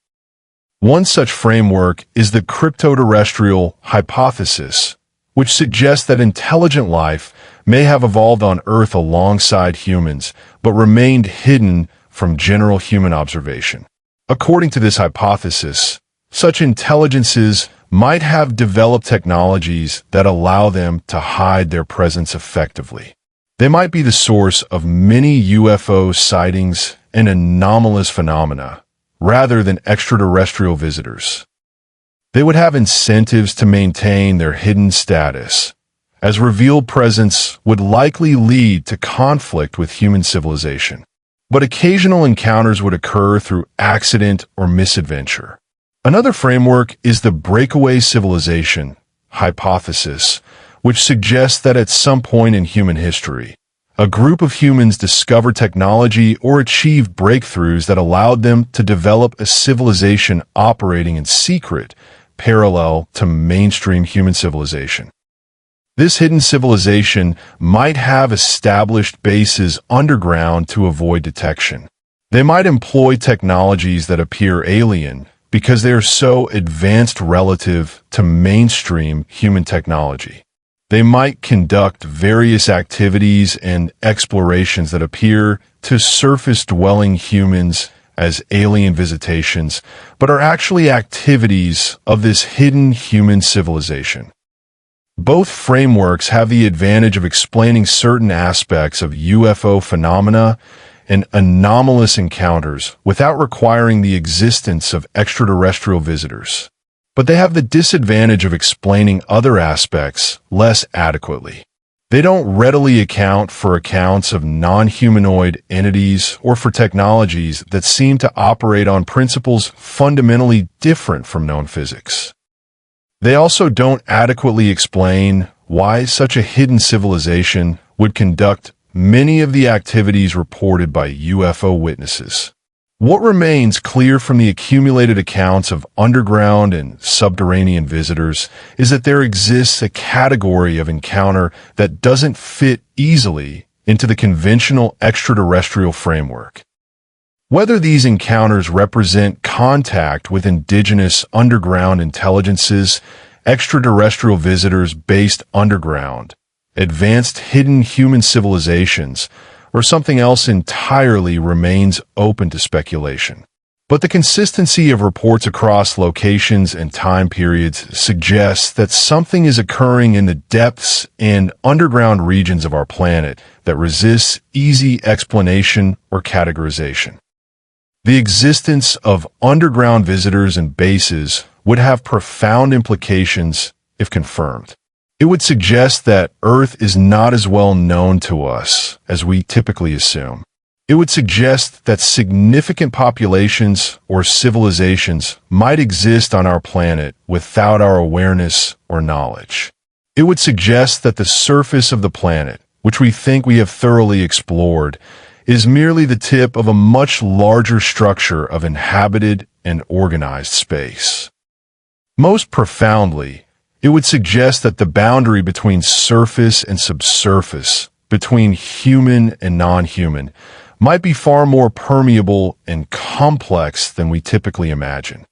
One such framework is the cryptoterrestrial hypothesis, which suggests that intelligent life may have evolved on Earth alongside humans, but remained hidden from general human observation. According to this hypothesis, such intelligences might have developed technologies that allow them to hide their presence effectively. They might be the source of many UFO sightings and anomalous phenomena, rather than extraterrestrial visitors. They would have incentives to maintain their hidden status, as revealed presence would likely lead to conflict with human civilization. But occasional encounters would occur through accident or misadventure. Another framework is the breakaway civilization hypothesis, which suggests that at some point in human history, a group of humans discovered technology or achieved breakthroughs that allowed them to develop a civilization operating in secret, parallel to mainstream human civilization. This hidden civilization might have established bases underground to avoid detection. They might employ technologies that appear alien because they are so advanced relative to mainstream human technology. They might conduct various activities and explorations that appear to surface-dwelling humans as alien visitations, but are actually activities of this hidden human civilization. Both frameworks have the advantage of explaining certain aspects of UFO phenomena and anomalous encounters without requiring the existence of extraterrestrial visitors. But they have the disadvantage of explaining other aspects less adequately. They don't readily account for accounts of non-humanoid entities or for technologies that seem to operate on principles fundamentally different from known physics. They also don't adequately explain why such a hidden civilization would conduct many of the activities reported by UFO witnesses. What remains clear from the accumulated accounts of underground and subterranean visitors is that there exists a category of encounter that doesn't fit easily into the conventional extraterrestrial framework. Whether these encounters represent contact with indigenous underground intelligences, extraterrestrial visitors based underground, advanced hidden human civilizations, or something else entirely remains open to speculation. But the consistency of reports across locations and time periods suggests that something is occurring in the depths and underground regions of our planet that resists easy explanation or categorization. The existence of underground visitors and bases would have profound implications if confirmed. It would suggest that Earth is not as well known to us as we typically assume. It would suggest that significant populations or civilizations might exist on our planet without our awareness or knowledge. It would suggest that the surface of the planet, which we think we have thoroughly explored, is merely the tip of a much larger structure of inhabited and organized space. Most profoundly, it would suggest that the boundary between surface and subsurface, between human and non-human, might be far more permeable and complex than we typically imagine.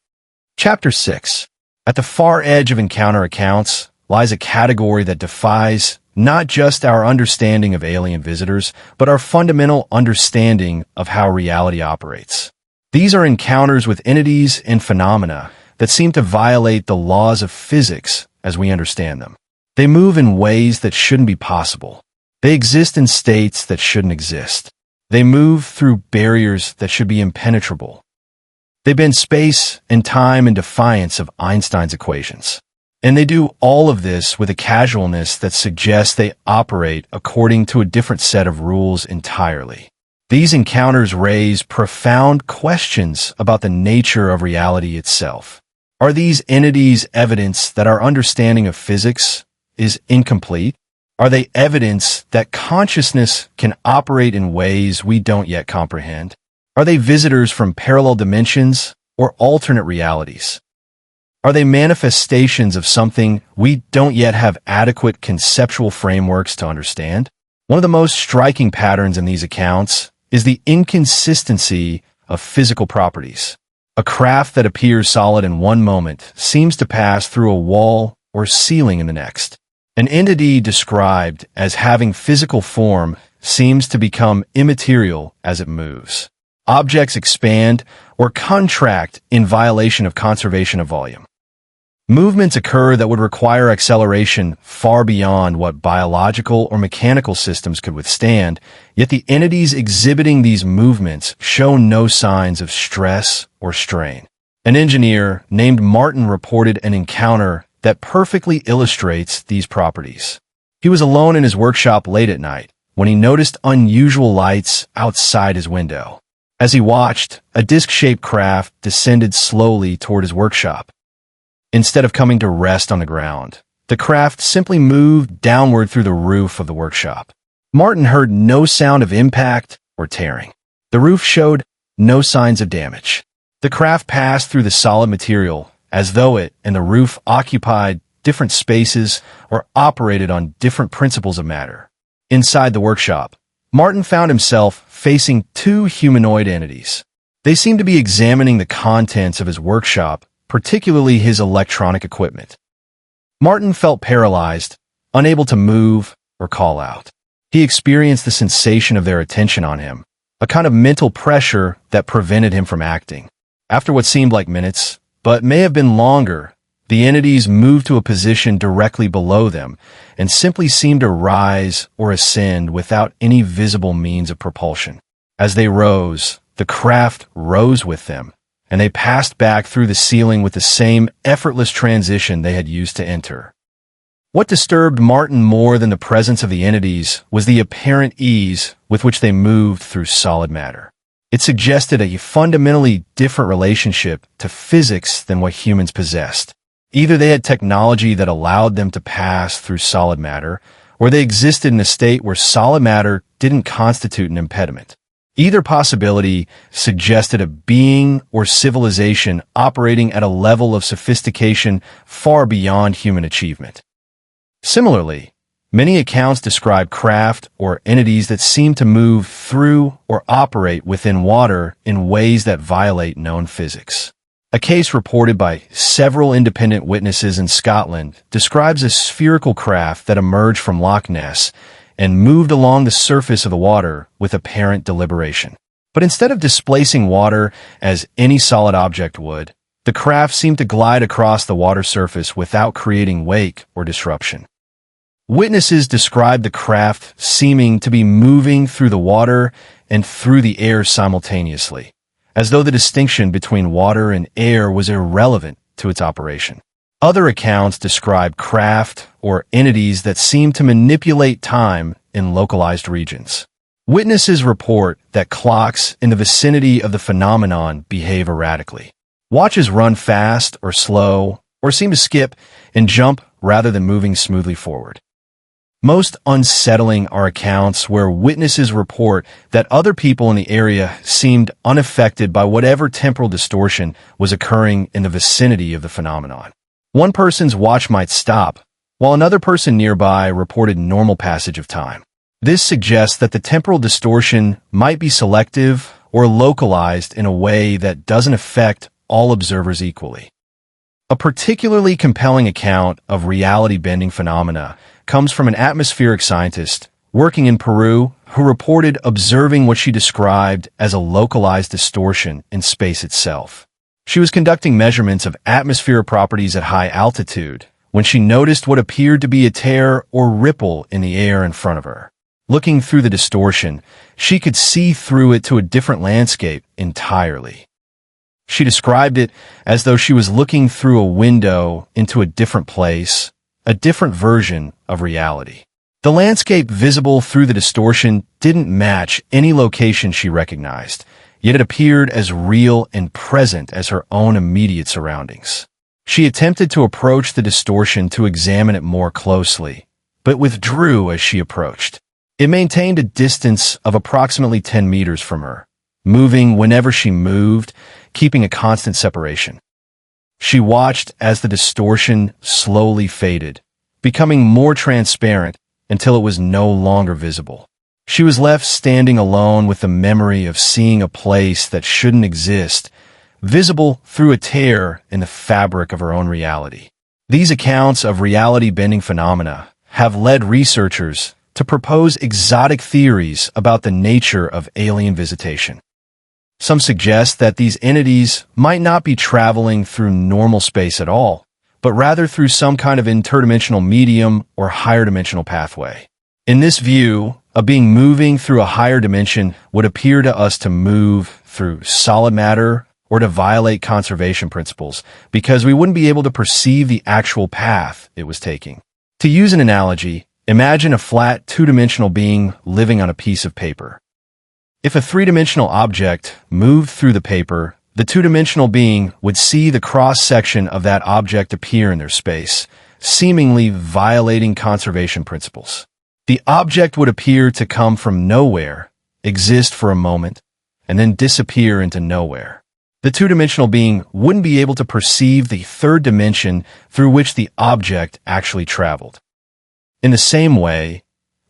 Chapter 6. At the far edge of encounter accounts lies a category that defies not just our understanding of alien visitors, but our fundamental understanding of how reality operates. These are encounters with entities and phenomena that seem to violate the laws of physics as we understand them. They move in ways that shouldn't be possible. They exist in states that shouldn't exist. They move through barriers that should be impenetrable. They bend space and time in defiance of Einstein's equations. And they do all of this with a casualness that suggests they operate according to a different set of rules entirely. These encounters raise profound questions about the nature of reality itself. Are these entities evidence that our understanding of physics is incomplete? Are they evidence that consciousness can operate in ways we don't yet comprehend? Are they visitors from parallel dimensions or alternate realities? Are they manifestations of something we don't yet have adequate conceptual frameworks to understand? One of the most striking patterns in these accounts is the inconsistency of physical properties. A craft that appears solid in one moment seems to pass through a wall or ceiling in the next. An entity described as having physical form seems to become immaterial as it moves. Objects expand or contract in violation of conservation of volume. Movements occur that would require acceleration far beyond what biological or mechanical systems could withstand, yet the entities exhibiting these movements show no signs of stress or strain. An engineer named Martin reported an encounter that perfectly illustrates these properties. He was alone in his workshop late at night when he noticed unusual lights outside his window. As he watched, a disc-shaped craft descended slowly toward his workshop. Instead of coming to rest on the ground, the craft simply moved downward through the roof of the workshop. Martin heard no sound of impact or tearing. The roof showed no signs of damage. The craft passed through the solid material as though it and the roof occupied different spaces or operated on different principles of matter. Inside the workshop, Martin found himself facing two humanoid entities. They seemed to be examining the contents of his workshop, particularly his electronic equipment. Martin felt paralyzed, unable to move or call out. He experienced the sensation of their attention on him, a kind of mental pressure that prevented him from acting. After what seemed like minutes, but may have been longer, the entities moved to a position directly below them and simply seemed to rise or ascend without any visible means of propulsion. As they rose, the craft rose with them, and they passed back through the ceiling with the same effortless transition they had used to enter. What disturbed Martin more than the presence of the entities was the apparent ease with which they moved through solid matter. It suggested a fundamentally different relationship to physics than what humans possessed. Either they had technology that allowed them to pass through solid matter, or they existed in a state where solid matter didn't constitute an impediment. Either possibility suggested a being or civilization operating at a level of sophistication far beyond human achievement. Similarly, many accounts describe craft or entities that seem to move through or operate within water in ways that violate known physics. A case reported by several independent witnesses in Scotland describes a spherical craft that emerged from Loch Ness and moved along the surface of the water with apparent deliberation. But instead of displacing water as any solid object would, the craft seemed to glide across the water surface without creating wake or disruption. Witnesses described the craft seeming to be moving through the water and through the air simultaneously, as though the distinction between water and air was irrelevant to its operation. Other accounts describe craft or entities that seem to manipulate time in localized regions. Witnesses report that clocks in the vicinity of the phenomenon behave erratically. Watches run fast or slow, or seem to skip and jump rather than moving smoothly forward. Most unsettling are accounts where witnesses report that other people in the area seemed unaffected by whatever temporal distortion was occurring in the vicinity of the phenomenon. One person's watch might stop, while another person nearby reported normal passage of time. This suggests that the temporal distortion might be selective or localized in a way that doesn't affect all observers equally. A particularly compelling account of reality-bending phenomena comes from an atmospheric scientist working in Peru who reported observing what she described as a localized distortion in space itself. She was conducting measurements of atmosphere properties at high altitude when she noticed what appeared to be a tear or ripple in the air in front of her. Looking through the distortion, she could see through it to a different landscape entirely. She described it as though she was looking through a window into a different place, a different version of reality. The landscape visible through the distortion didn't match any location she recognized, yet it appeared as real and present as her own immediate surroundings. She attempted to approach the distortion to examine it more closely, but withdrew as she approached. It maintained a distance of approximately 10 meters from her, moving whenever she moved, keeping a constant separation. She watched as the distortion slowly faded, becoming more transparent until it was no longer visible. She was left standing alone with the memory of seeing a place that shouldn't exist, visible through a tear in the fabric of her own reality. These accounts of reality-bending phenomena have led researchers to propose exotic theories about the nature of alien visitation. Some suggest that these entities might not be traveling through normal space at all, but rather through some kind of interdimensional medium or higher dimensional pathway. In this view, a being moving through a higher dimension would appear to us to move through solid matter or to violate conservation principles, because we wouldn't be able to perceive the actual path it was taking. To use an analogy, imagine a flat, two-dimensional being living on a piece of paper. If a three-dimensional object moved through the paper, the two-dimensional being would see the cross-section of that object appear in their space, seemingly violating conservation principles. The object would appear to come from nowhere, exist for a moment, and then disappear into nowhere. The two-dimensional being wouldn't be able to perceive the third dimension through which the object actually traveled. In the same way,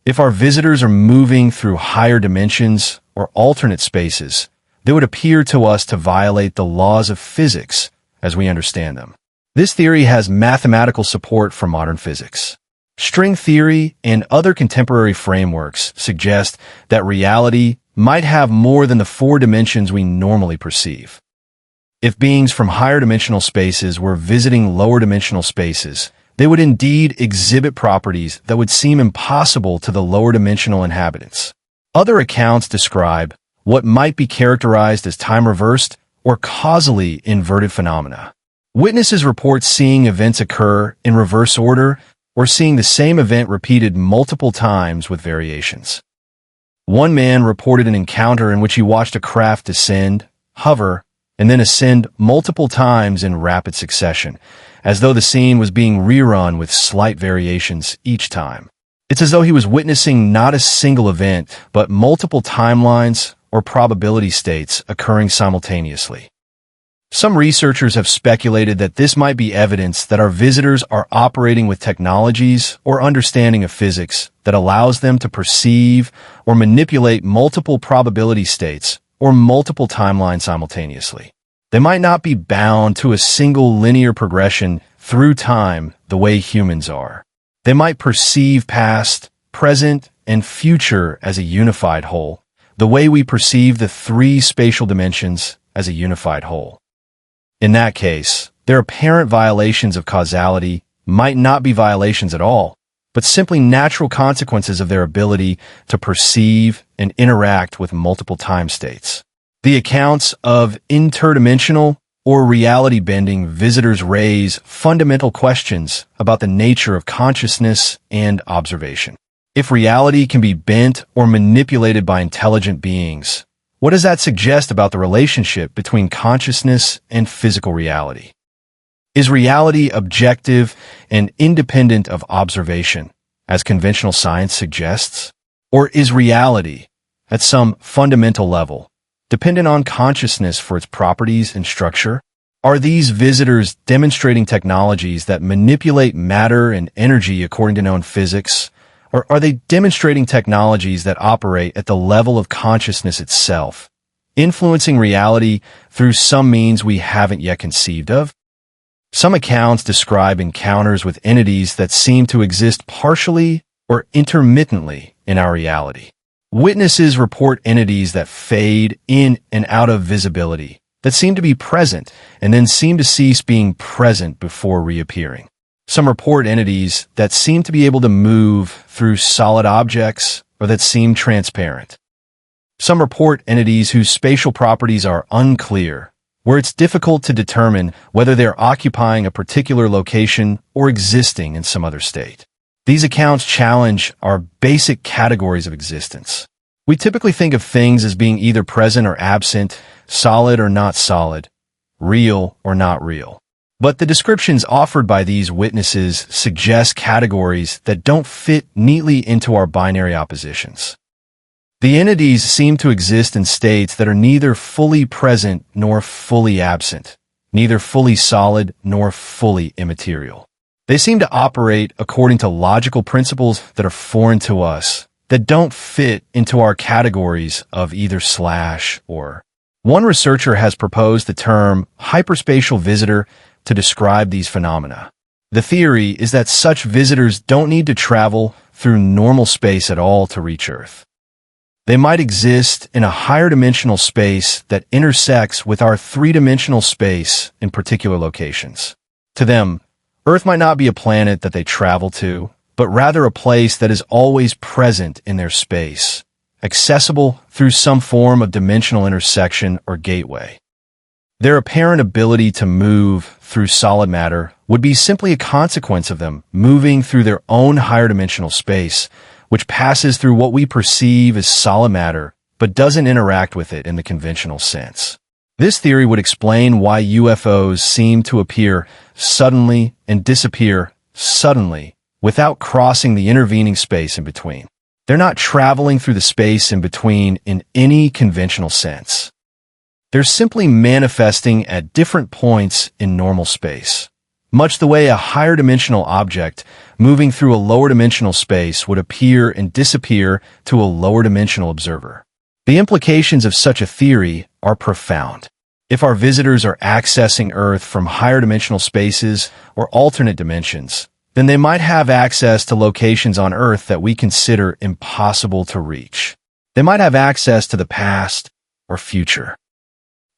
if our visitors are moving through higher dimensions or alternate spaces, they would appear to us to violate the laws of physics as we understand them. This theory has mathematical support from modern physics. String theory and other contemporary frameworks suggest that reality might have more than the four dimensions we normally perceive. If beings from higher dimensional spaces were visiting lower dimensional spaces, they would indeed exhibit properties that would seem impossible to the lower dimensional inhabitants. Other accounts describe what might be characterized as time-reversed or causally inverted phenomena. Witnesses report seeing events occur in reverse order or seeing the same event repeated multiple times with variations. One man reported an encounter in which he watched a craft descend, hover, and then ascend multiple times in rapid succession, as though the scene was being rerun with slight variations each time. It's as though he was witnessing not a single event, but multiple timelines or probability states occurring simultaneously. Some researchers have speculated that this might be evidence that our visitors are operating with technologies or understanding of physics that allows them to perceive or manipulate multiple probability states or multiple timelines simultaneously. They might not be bound to a single linear progression through time the way humans are. They might perceive past, present, and future as a unified whole, the way we perceive the three spatial dimensions as a unified whole. In that case, their apparent violations of causality might not be violations at all, but simply natural consequences of their ability to perceive and interact with multiple time states. The accounts of interdimensional or reality-bending visitors raise fundamental questions about the nature of consciousness and observation. If reality can be bent or manipulated by intelligent beings, what does that suggest about the relationship between consciousness and physical reality? Is reality objective and independent of observation, as conventional science suggests? Or is reality, at some fundamental level, dependent on consciousness for its properties and structure? Are these visitors demonstrating technologies that manipulate matter and energy according to known physics? Or are they demonstrating technologies that operate at the level of consciousness itself, influencing reality through some means we haven't yet conceived of? Some accounts describe encounters with entities that seem to exist partially or intermittently in our reality. Witnesses report entities that fade in and out of visibility, that seem to be present and then seem to cease being present before reappearing. Some report entities that seem to be able to move through solid objects or that seem transparent. Some report entities whose spatial properties are unclear, where it's difficult to determine whether they're occupying a particular location or existing in some other state. These accounts challenge our basic categories of existence. We typically think of things as being either present or absent, solid or not solid, real or not real. But the descriptions offered by these witnesses suggest categories that don't fit neatly into our binary oppositions. The entities seem to exist in states that are neither fully present nor fully absent, neither fully solid nor fully immaterial. They seem to operate according to logical principles that are foreign to us, that don't fit into our categories of either slash or. One researcher has proposed the term hyperspatial visitor to describe these phenomena. The theory is that such visitors don't need to travel through normal space at all to reach Earth. They might exist in a higher dimensional space that intersects with our three-dimensional space in particular locations. To them, Earth might not be a planet that they travel to, but rather a place that is always present in their space, accessible through some form of dimensional intersection or gateway. Their apparent ability to move through solid matter would be simply a consequence of them moving through their own higher dimensional space, which passes through what we perceive as solid matter, but doesn't interact with it in the conventional sense. This theory would explain why UFOs seem to appear suddenly and disappear suddenly without crossing the intervening space in between. They're not traveling through the space in between in any conventional sense. They're simply manifesting at different points in normal space, much the way a higher dimensional object moving through a lower dimensional space would appear and disappear to a lower dimensional observer. The implications of such a theory are profound. If our visitors are accessing Earth from higher dimensional spaces or alternate dimensions, then they might have access to locations on Earth that we consider impossible to reach. They might have access to the past or future.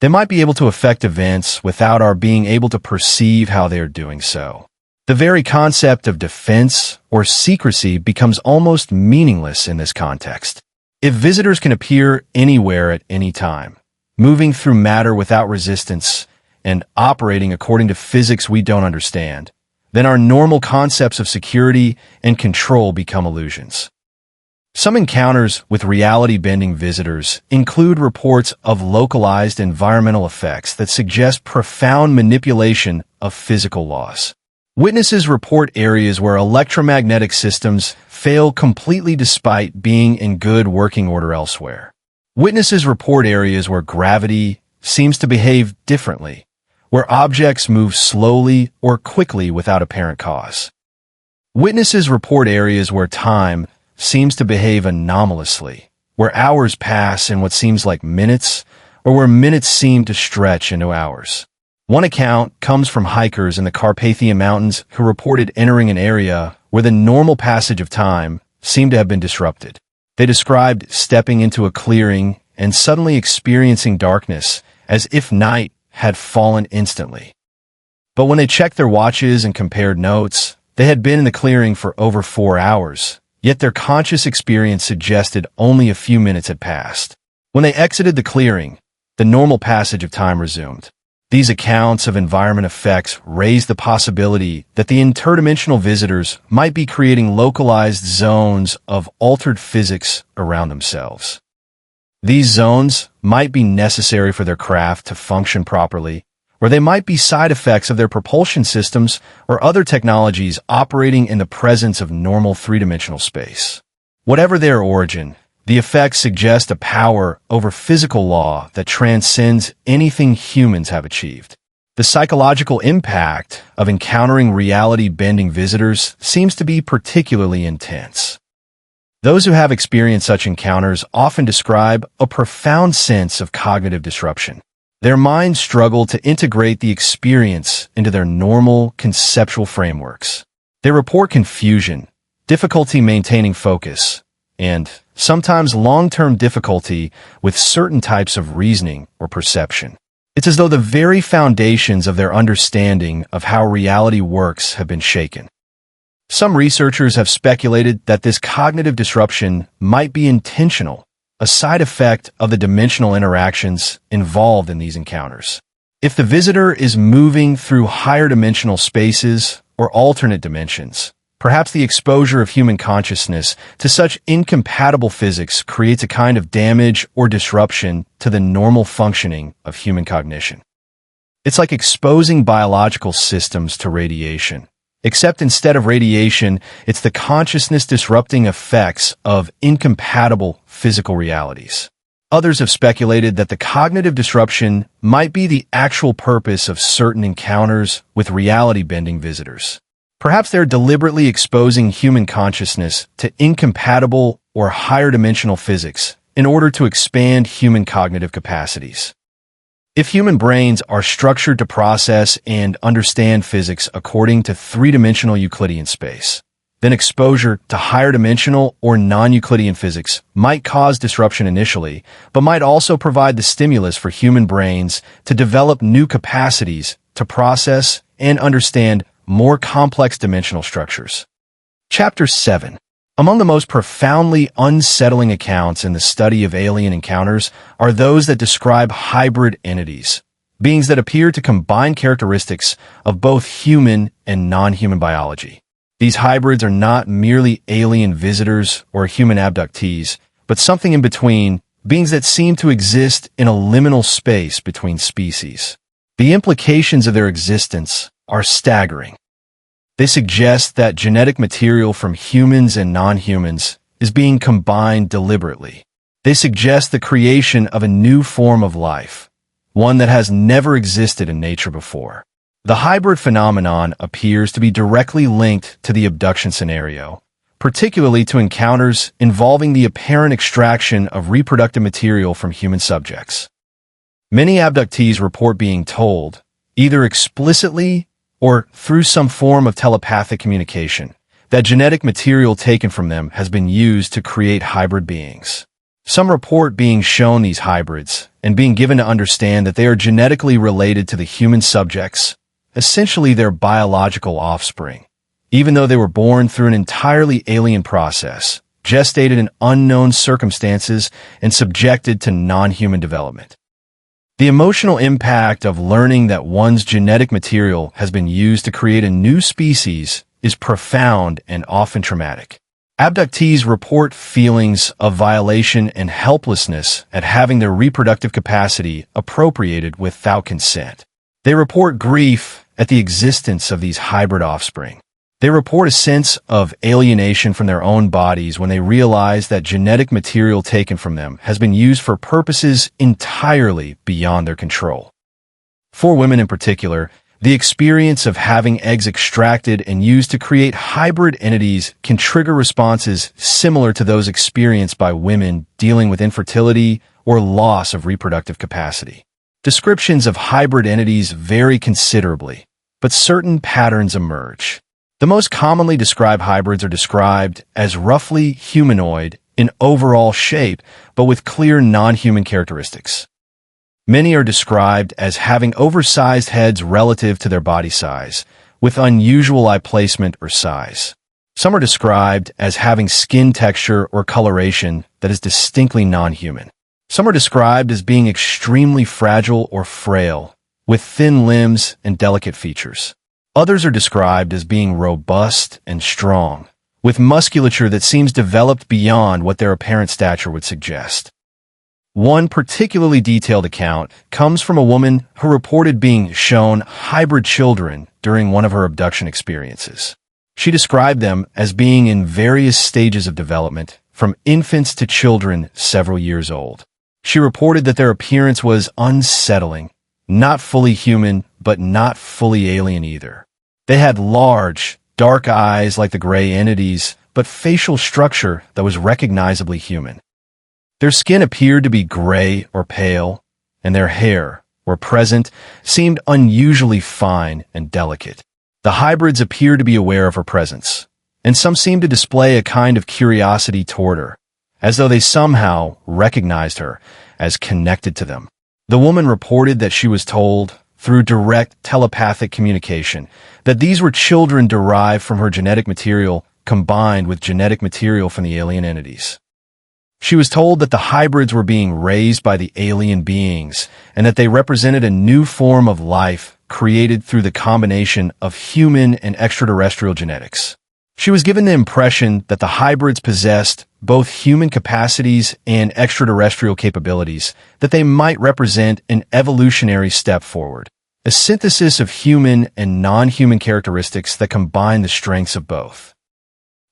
They might be able to affect events without our being able to perceive how they are doing so. The very concept of defense or secrecy becomes almost meaningless in this context. If visitors can appear anywhere at any time, moving through matter without resistance and operating according to physics we don't understand, then our normal concepts of security and control become illusions. Some encounters with reality-bending visitors include reports of localized environmental effects that suggest profound manipulation of physical laws. Witnesses report areas where electromagnetic systems fail completely despite being in good working order elsewhere. Witnesses report areas where gravity seems to behave differently, where objects move slowly or quickly without apparent cause. Witnesses report areas where time seems to behave anomalously, where hours pass in what seems like minutes, or where minutes seem to stretch into hours. One account comes from hikers in the Carpathian Mountains who reported entering an area where the normal passage of time seemed to have been disrupted. They described stepping into a clearing and suddenly experiencing darkness as if night had fallen instantly. But when they checked their watches and compared notes, they had been in the clearing for over 4 hours. Yet their conscious experience suggested only a few minutes had passed. When they exited the clearing, the normal passage of time resumed. These accounts of environment effects raised the possibility that the interdimensional visitors might be creating localized zones of altered physics around themselves. These zones might be necessary for their craft to function properly, or they might be side effects of their propulsion systems or other technologies operating in the presence of normal three-dimensional space. Whatever their origin, the effects suggest a power over physical law that transcends anything humans have achieved. The psychological impact of encountering reality-bending visitors seems to be particularly intense. Those who have experienced such encounters often describe a profound sense of cognitive disruption. Their minds struggle to integrate the experience into their normal conceptual frameworks. They report confusion, difficulty maintaining focus, and sometimes long-term difficulty with certain types of reasoning or perception. It's as though the very foundations of their understanding of how reality works have been shaken. Some researchers have speculated that this cognitive disruption might be intentional, a side effect of the dimensional interactions involved in these encounters. If the visitor is moving through higher dimensional spaces or alternate dimensions, perhaps the exposure of human consciousness to such incompatible physics creates a kind of damage or disruption to the normal functioning of human cognition. It's like exposing biological systems to radiation. Except instead of radiation, it's the consciousness disrupting effects of incompatible physical realities. Others have speculated that the cognitive disruption might be the actual purpose of certain encounters with reality-bending visitors. Perhaps they're deliberately exposing human consciousness to incompatible or higher dimensional physics in order to expand human cognitive capacities. If human brains are structured to process and understand physics according to three-dimensional Euclidean space, then exposure to higher dimensional or non-Euclidean physics might cause disruption initially, but might also provide the stimulus for human brains to develop new capacities to process and understand more complex dimensional structures. Chapter 7. Among the most profoundly unsettling accounts in the study of alien encounters are those that describe hybrid entities, beings that appear to combine characteristics of both human and non-human biology. These hybrids are not merely alien visitors or human abductees, but something in between, beings that seem to exist in a liminal space between species. The implications of their existence are staggering. They suggest that genetic material from humans and non-humans is being combined deliberately. They suggest the creation of a new form of life, one that has never existed in nature before. The hybrid phenomenon appears to be directly linked to the abduction scenario, particularly to encounters involving the apparent extraction of reproductive material from human subjects. Many abductees report being told, either explicitly or through some form of telepathic communication, that genetic material taken from them has been used to create hybrid beings. Some report being shown these hybrids and being given to understand that they are genetically related to the human subjects, essentially their biological offspring, even though they were born through an entirely alien process, gestated in unknown circumstances, and subjected to non-human development. The emotional impact of learning that one's genetic material has been used to create a new species is profound and often traumatic. Abductees report feelings of violation and helplessness at having their reproductive capacity appropriated without consent. They report grief at the existence of these hybrid offspring. They report a sense of alienation from their own bodies when they realize that genetic material taken from them has been used for purposes entirely beyond their control. For women in particular, the experience of having eggs extracted and used to create hybrid entities can trigger responses similar to those experienced by women dealing with infertility or loss of reproductive capacity. Descriptions of hybrid entities vary considerably, but certain patterns emerge. The most commonly described hybrids are described as roughly humanoid in overall shape, but with clear non-human characteristics. Many are described as having oversized heads relative to their body size, with unusual eye placement or size. Some are described as having skin texture or coloration that is distinctly non-human. Some are described as being extremely fragile or frail, with thin limbs and delicate features. Others are described as being robust and strong, with musculature that seems developed beyond what their apparent stature would suggest. One particularly detailed account comes from a woman who reported being shown hybrid children during one of her abduction experiences. She described them as being in various stages of development, from infants to children several years old. She reported that their appearance was unsettling, not fully human, but not fully alien either. They had large, dark eyes like the gray entities, but facial structure that was recognizably human. Their skin appeared to be gray or pale, and their hair, where present, seemed unusually fine and delicate. The hybrids appeared to be aware of her presence, and some seemed to display a kind of curiosity toward her, as though they somehow recognized her as connected to them. The woman reported that she was told, through direct telepathic communication, that these were children derived from her genetic material combined with genetic material from the alien entities. She was told that the hybrids were being raised by the alien beings and that they represented a new form of life created through the combination of human and extraterrestrial genetics. She was given the impression that the hybrids possessed both human capacities and extraterrestrial capabilities, that they might represent an evolutionary step forward, a synthesis of human and non-human characteristics that combine the strengths of both.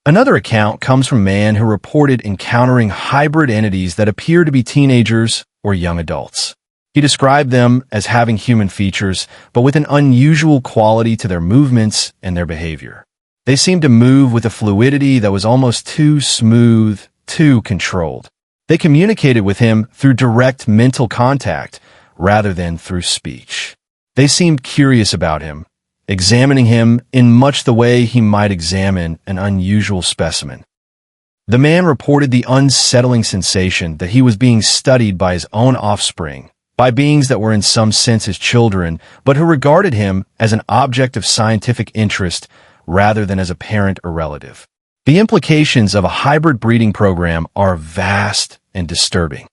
Another account comes from a man who reported encountering hybrid entities that appear to be teenagers or young adults. He described them as having human features, but with an unusual quality to their movements and their behavior. They seemed to move with a fluidity that was almost too smooth, too controlled. They communicated with him through direct mental contact rather than through speech. They seemed curious about him, examining him in much the way he might examine an unusual specimen. The man reported the unsettling sensation that he was being studied by his own offspring, by beings that were in some sense his children, but who regarded him as an object of scientific interest rather than as a parent or relative. The implications of a hybrid breeding program are vast and disturbing.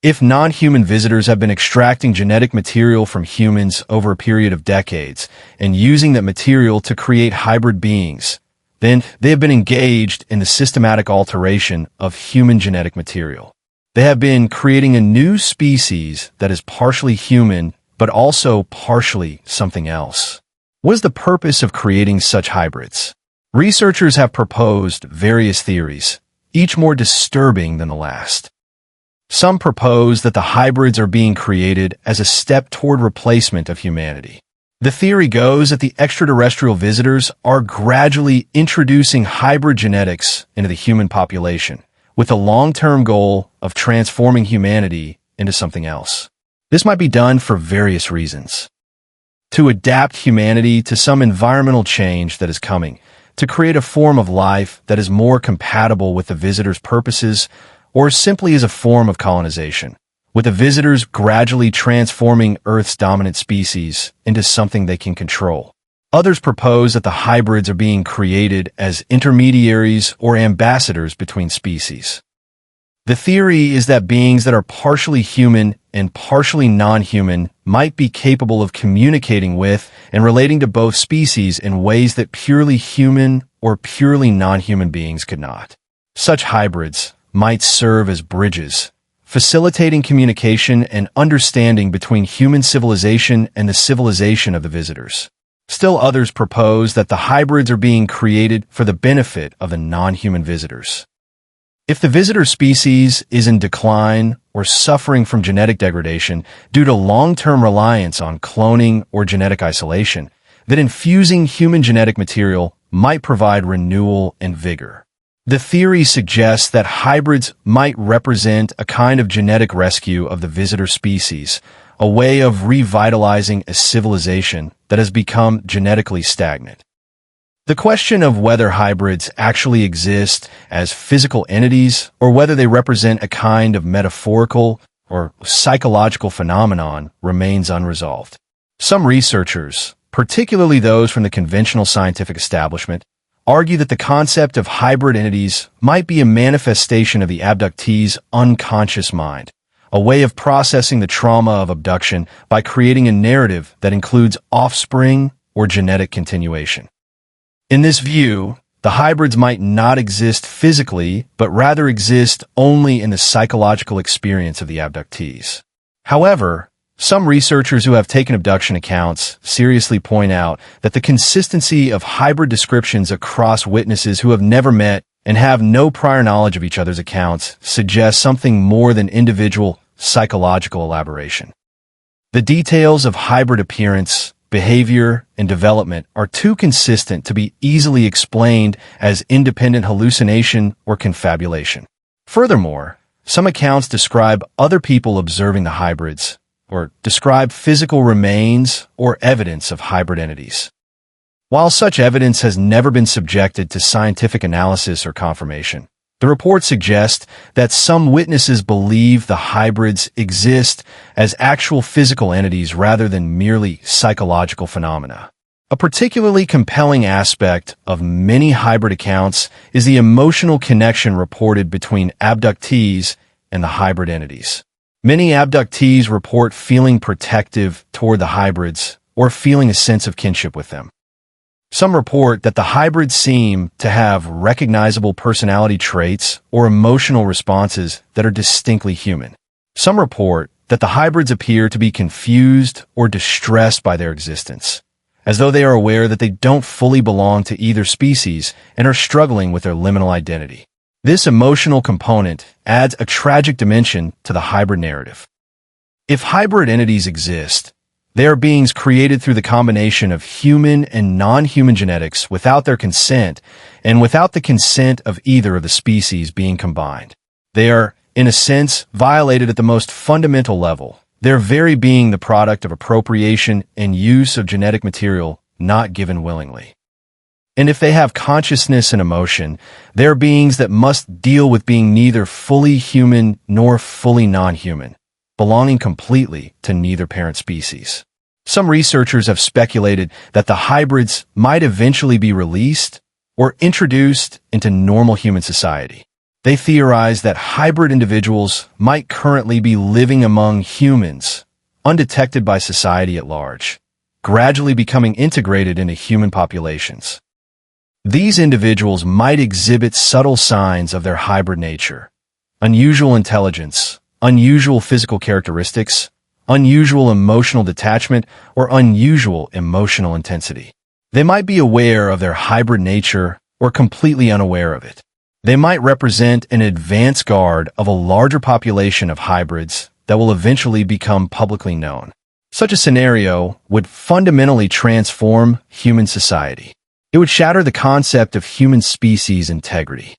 If non-human visitors have been extracting genetic material from humans over a period of decades and using that material to create hybrid beings, then they have been engaged in the systematic alteration of human genetic material. They have been creating a new species that is partially human, but also partially something else. What is the purpose of creating such hybrids? Researchers have proposed various theories, each more disturbing than the last. Some propose that the hybrids are being created as a step toward replacement of humanity. The theory goes that the extraterrestrial visitors are gradually introducing hybrid genetics into the human population, with the long-term goal of transforming humanity into something else. This might be done for various reasons. To adapt humanity to some environmental change that is coming, to create a form of life that is more compatible with the visitors' purposes, or simply as a form of colonization, with the visitors gradually transforming Earth's dominant species into something they can control. Others propose that the hybrids are being created as intermediaries or ambassadors between species. The theory is that beings that are partially human and partially non-human might be capable of communicating with and relating to both species in ways that purely human or purely non-human beings could not. Such hybrids might serve as bridges, facilitating communication and understanding between human civilization and the civilization of the visitors. Still others propose that the hybrids are being created for the benefit of the non-human visitors. If the visitor species is in decline or suffering from genetic degradation due to long-term reliance on cloning or genetic isolation, then infusing human genetic material might provide renewal and vigor. The theory suggests that hybrids might represent a kind of genetic rescue of the visitor species, a way of revitalizing a civilization that has become genetically stagnant. The question of whether hybrids actually exist as physical entities or whether they represent a kind of metaphorical or psychological phenomenon remains unresolved. Some researchers, particularly those from the conventional scientific establishment, argue that the concept of hybrid entities might be a manifestation of the abductee's unconscious mind, a way of processing the trauma of abduction by creating a narrative that includes offspring or genetic continuation. In this view, the hybrids might not exist physically, but rather exist only in the psychological experience of the abductees. However, some researchers who have taken abduction accounts seriously point out that the consistency of hybrid descriptions across witnesses who have never met and have no prior knowledge of each other's accounts suggests something more than individual psychological elaboration. The details of hybrid appearance, behavior, and development are too consistent to be easily explained as independent hallucination or confabulation. Furthermore, some accounts describe other people observing the hybrids, or describe physical remains or evidence of hybrid entities. While such evidence has never been subjected to scientific analysis or confirmation, the report suggests that some witnesses believe the hybrids exist as actual physical entities rather than merely psychological phenomena. A particularly compelling aspect of many hybrid accounts is the emotional connection reported between abductees and the hybrid entities. Many abductees report feeling protective toward the hybrids or feeling a sense of kinship with them. Some report that the hybrids seem to have recognizable personality traits or emotional responses that are distinctly human. Some report that the hybrids appear to be confused or distressed by their existence, as though they are aware that they don't fully belong to either species and are struggling with their liminal identity. This emotional component adds a tragic dimension to the hybrid narrative. If hybrid entities exist, they are beings created through the combination of human and non-human genetics without their consent and without the consent of either of the species being combined. They are, in a sense, violated at the most fundamental level, their very being the product of appropriation and use of genetic material not given willingly. And if they have consciousness and emotion, they are beings that must deal with being neither fully human nor fully non-human, belonging completely to neither parent species. Some researchers have speculated that the hybrids might eventually be released or introduced into normal human society. They theorize that hybrid individuals might currently be living among humans, undetected by society at large, gradually becoming integrated into human populations. These individuals might exhibit subtle signs of their hybrid nature: unusual intelligence, unusual physical characteristics, unusual emotional detachment, or unusual emotional intensity. They might be aware of their hybrid nature or completely unaware of it. They might represent an advance guard of a larger population of hybrids that will eventually become publicly known. Such a scenario would fundamentally transform human society. It would shatter the concept of human species integrity.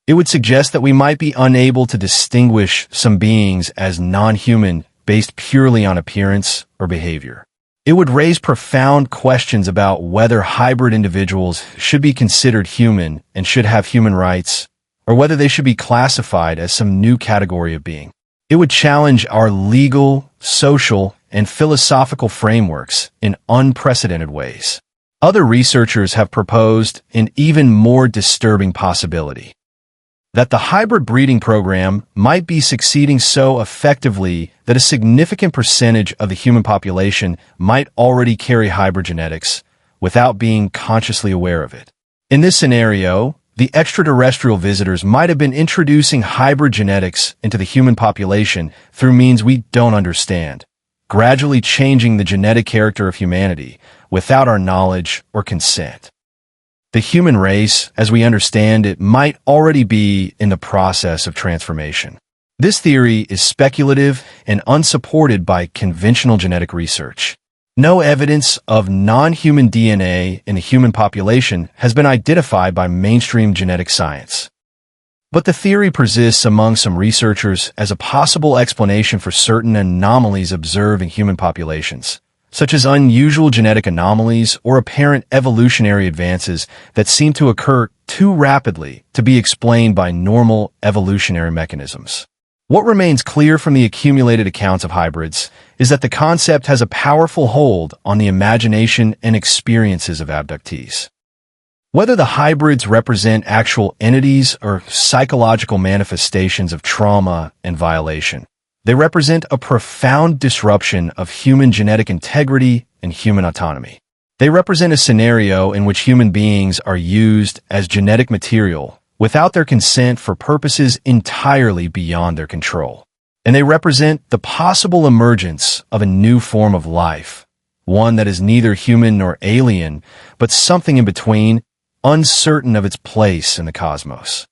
It would suggest that we might be unable to distinguish some beings as non-human based purely on appearance or behavior. It would raise profound questions about whether hybrid individuals should be considered human and should have human rights, or whether they should be classified as some new category of being. It would challenge our legal, social, and philosophical frameworks in unprecedented ways. Other researchers have proposed an even more disturbing possibility: that the hybrid breeding program might be succeeding so effectively that a significant percentage of the human population might already carry hybrid genetics without being consciously aware of it. In this scenario, the extraterrestrial visitors might have been introducing hybrid genetics into the human population through means we don't understand, gradually changing the genetic character of humanity without our knowledge or consent. The human race, as we understand it, might already be in the process of transformation. This theory is speculative and unsupported by conventional genetic research. No evidence of non-human DNA in the human population has been identified by mainstream genetic science. But the theory persists among some researchers as a possible explanation for certain anomalies observed in human populations, such as unusual genetic anomalies or apparent evolutionary advances that seem to occur too rapidly to be explained by normal evolutionary mechanisms. What remains clear from the accumulated accounts of hybrids is that the concept has a powerful hold on the imagination and experiences of abductees. Whether the hybrids represent actual entities or psychological manifestations of trauma and violation, they represent a profound disruption of human genetic integrity and human autonomy. They represent a scenario in which human beings are used as genetic material without their consent for purposes entirely beyond their control. And they represent the possible emergence of a new form of life, one that is neither human nor alien, but something in between, uncertain of its place in the cosmos.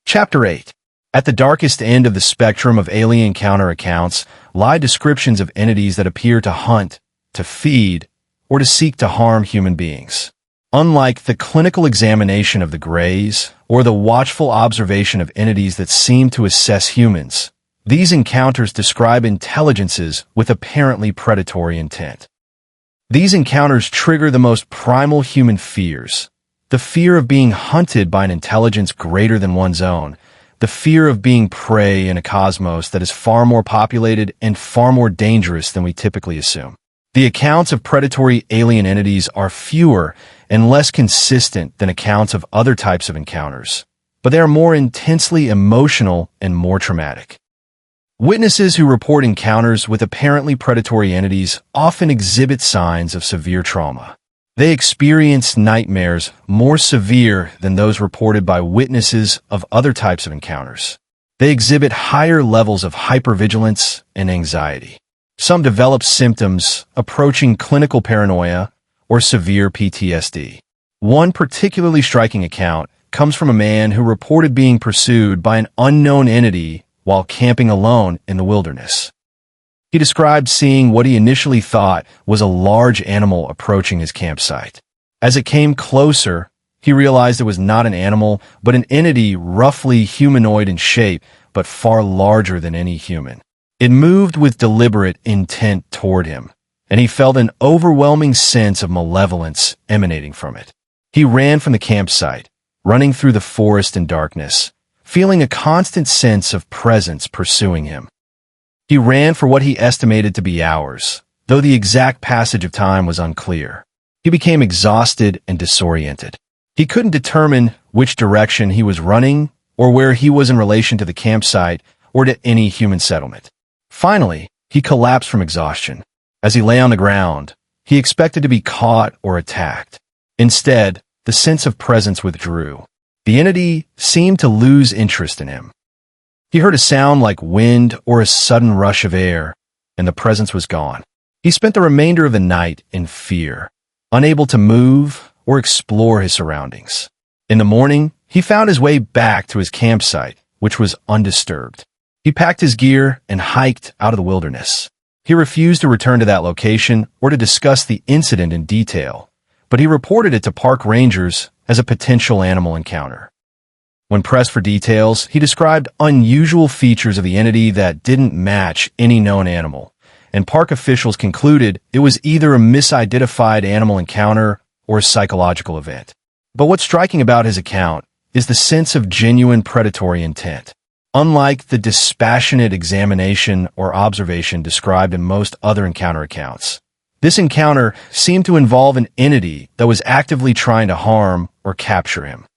Chapter 8. At the darkest end of the spectrum of alien encounter accounts lie descriptions of entities that appear to hunt, to feed, or to seek to harm human beings. Unlike the clinical examination of the Greys or the watchful observation of entities that seem to assess humans, these encounters describe intelligences with apparently predatory intent. These encounters trigger the most primal human fears: the fear of being hunted by an intelligence greater than one's own, the fear of being prey in a cosmos that is far more populated and far more dangerous than we typically assume. The accounts of predatory alien entities are fewer and less consistent than accounts of other types of encounters, but they are more intensely emotional and more traumatic. Witnesses who report encounters with apparently predatory entities often exhibit signs of severe trauma. They experience nightmares more severe than those reported by witnesses of other types of encounters. They exhibit higher levels of hypervigilance and anxiety. Some develop symptoms approaching clinical paranoia or severe PTSD. One particularly striking account comes from a man who reported being pursued by an unknown entity while camping alone in the wilderness. He described seeing what he initially thought was a large animal approaching his campsite. As it came closer, he realized it was not an animal, but an entity roughly humanoid in shape, but far larger than any human. It moved with deliberate intent toward him, and he felt an overwhelming sense of malevolence emanating from it. He ran from the campsite, running through the forest in darkness, feeling a constant sense of presence pursuing him. He ran for what he estimated to be hours, though the exact passage of time was unclear. He became exhausted and disoriented. He couldn't determine which direction he was running or where he was in relation to the campsite or to any human settlement. Finally, he collapsed from exhaustion. As he lay on the ground, he expected to be caught or attacked. Instead, the sense of presence withdrew. The entity seemed to lose interest in him. He heard a sound like wind or a sudden rush of air, and the presence was gone. He spent the remainder of the night in fear, unable to move or explore his surroundings. In the morning, he found his way back to his campsite, which was undisturbed. He packed his gear and hiked out of the wilderness. He refused to return to that location or to discuss the incident in detail, but he reported it to park rangers as a potential animal encounter. When pressed for details, he described unusual features of the entity that didn't match any known animal, and park officials concluded it was either a misidentified animal encounter or a psychological event. But what's striking about his account is the sense of genuine predatory intent. Unlike the dispassionate examination or observation described in most other encounter accounts, this encounter seemed to involve an entity that was actively trying to harm or capture him.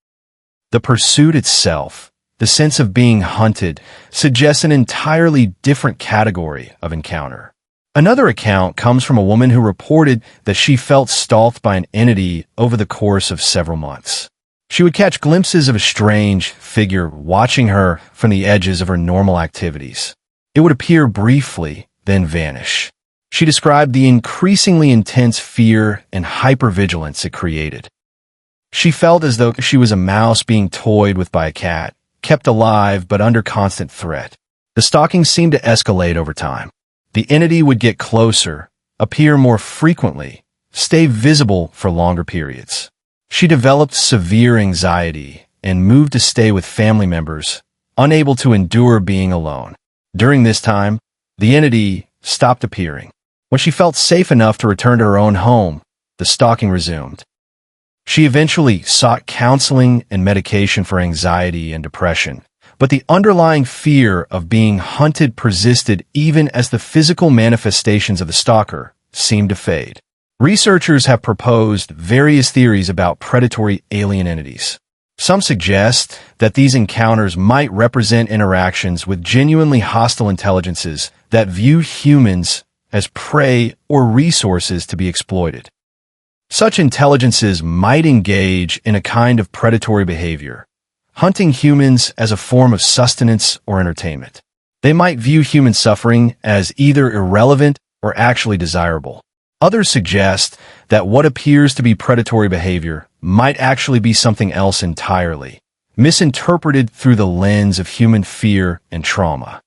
The pursuit itself, the sense of being hunted, suggests an entirely different category of encounter. Another account comes from a woman who reported that she felt stalked by an entity over the course of several months. She would catch glimpses of a strange figure watching her from the edges of her normal activities. It would appear briefly, then vanish. She described the increasingly intense fear and hypervigilance it created. She felt as though she was a mouse being toyed with by a cat, kept alive but under constant threat. The stalking seemed to escalate over time. The entity would get closer, appear more frequently, stay visible for longer periods. She developed severe anxiety and moved to stay with family members, unable to endure being alone. During this time, the entity stopped appearing. When she felt safe enough to return to her own home, the stalking resumed. She eventually sought counseling and medication for anxiety and depression, but the underlying fear of being hunted persisted even as the physical manifestations of the stalker seemed to fade. Researchers have proposed various theories about predatory alien entities. Some suggest that these encounters might represent interactions with genuinely hostile intelligences that view humans as prey or resources to be exploited. Such intelligences might engage in a kind of predatory behavior, hunting humans as a form of sustenance or entertainment. They might view human suffering as either irrelevant or actually desirable. Others suggest that what appears to be predatory behavior might actually be something else entirely, misinterpreted through the lens of human fear and trauma.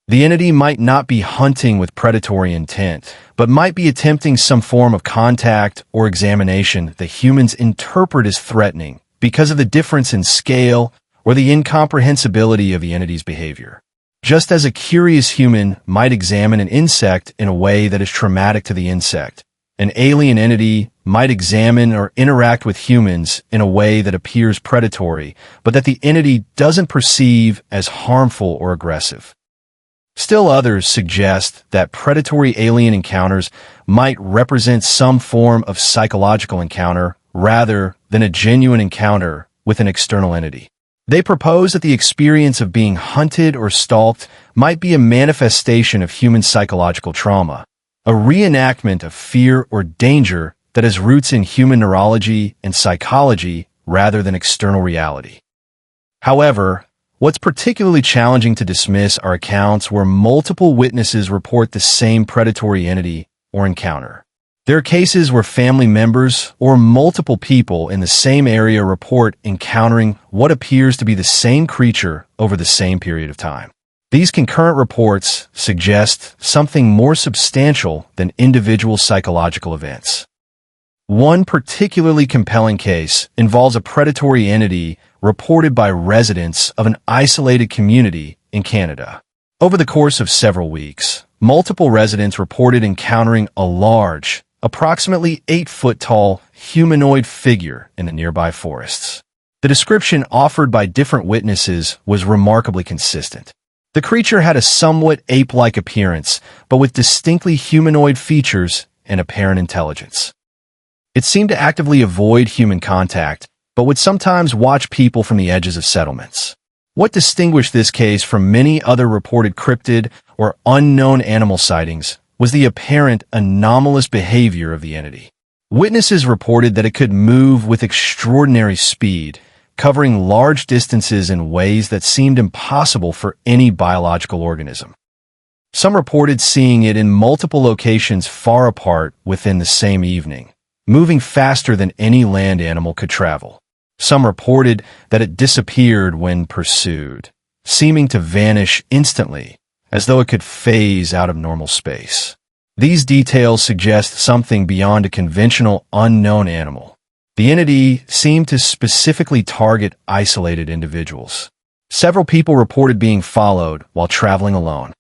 The entity might not be hunting with predatory intent, but might be attempting some form of contact or examination that humans interpret as threatening because of the difference in scale or the incomprehensibility of the entity's behavior. Just as a curious human might examine an insect in a way that is traumatic to the insect, an alien entity might examine or interact with humans in a way that appears predatory, but that the entity doesn't perceive as harmful or aggressive. Still others suggest that predatory alien encounters might represent some form of psychological encounter rather than a genuine encounter with an external entity. They propose that the experience of being hunted or stalked might be a manifestation of human psychological trauma, a reenactment of fear or danger that has roots in human neurology and psychology rather than external reality. However, what's particularly challenging to dismiss are accounts where multiple witnesses report the same predatory entity or encounter. There are cases where family members or multiple people in the same area report encountering what appears to be the same creature over the same period of time. These concurrent reports suggest something more substantial than individual psychological events. One particularly compelling case involves a predatory entity reported by residents of an isolated community in Canada. Over the course of several weeks, multiple residents reported encountering a large, approximately 8-foot-tall humanoid figure in the nearby forests. The description offered by different witnesses was remarkably consistent. The creature had a somewhat ape-like appearance, but with distinctly humanoid features and apparent intelligence. It seemed to actively avoid human contact, but would sometimes watch people from the edges of settlements. What distinguished this case from many other reported cryptid or unknown animal sightings was the apparent anomalous behavior of the entity. Witnesses reported that it could move with extraordinary speed, covering large distances in ways that seemed impossible for any biological organism. Some reported seeing it in multiple locations far apart within the same evening, moving faster than any land animal could travel. Some reported that it disappeared when pursued, seeming to vanish instantly, as though it could phase out of normal space. These details suggest something beyond a conventional unknown animal. The entity seemed to specifically target isolated individuals. Several people reported being followed while traveling alone.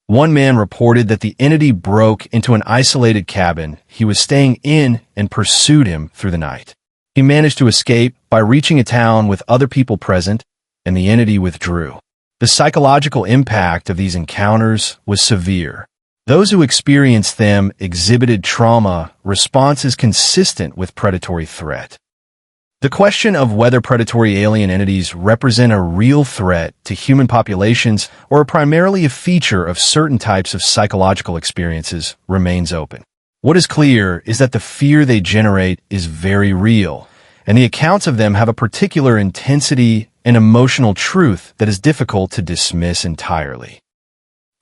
One man reported that the entity broke into an isolated cabin he was staying in and pursued him through the night. He managed to escape by reaching a town with other people present, and the entity withdrew. The psychological impact of these encounters was severe. Those who experienced them exhibited trauma responses consistent with predatory threat. The question of whether predatory alien entities represent a real threat to human populations or are primarily a feature of certain types of psychological experiences remains open. What is clear is that the fear they generate is very real, and the accounts of them have a particular intensity and emotional truth that is difficult to dismiss entirely.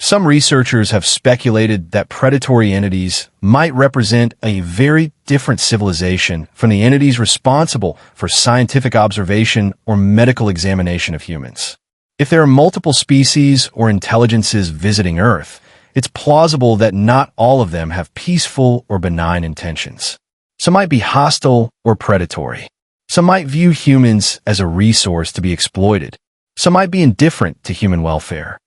Some researchers have speculated that predatory entities might represent a very different civilization from the entities responsible for scientific observation or medical examination of humans. If there are multiple species or intelligences visiting Earth, it's plausible that not all of them have peaceful or benign intentions. Some might be hostile or predatory. Some might view humans as a resource to be exploited. Some might be indifferent to human welfare.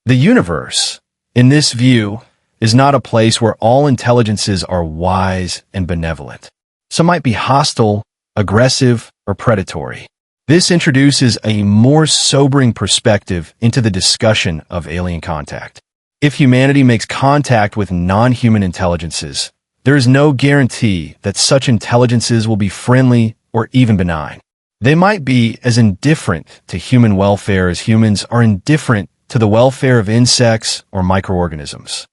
The universe, in this view, is not a place where all intelligences are wise and benevolent. Some might be hostile, aggressive, or predatory. This introduces a more sobering perspective into the discussion of alien contact. If humanity makes contact with non-human intelligences, there is no guarantee that such intelligences will be friendly or even benign. They might be as indifferent to human welfare as humans are indifferent to the welfare of insects or microorganisms.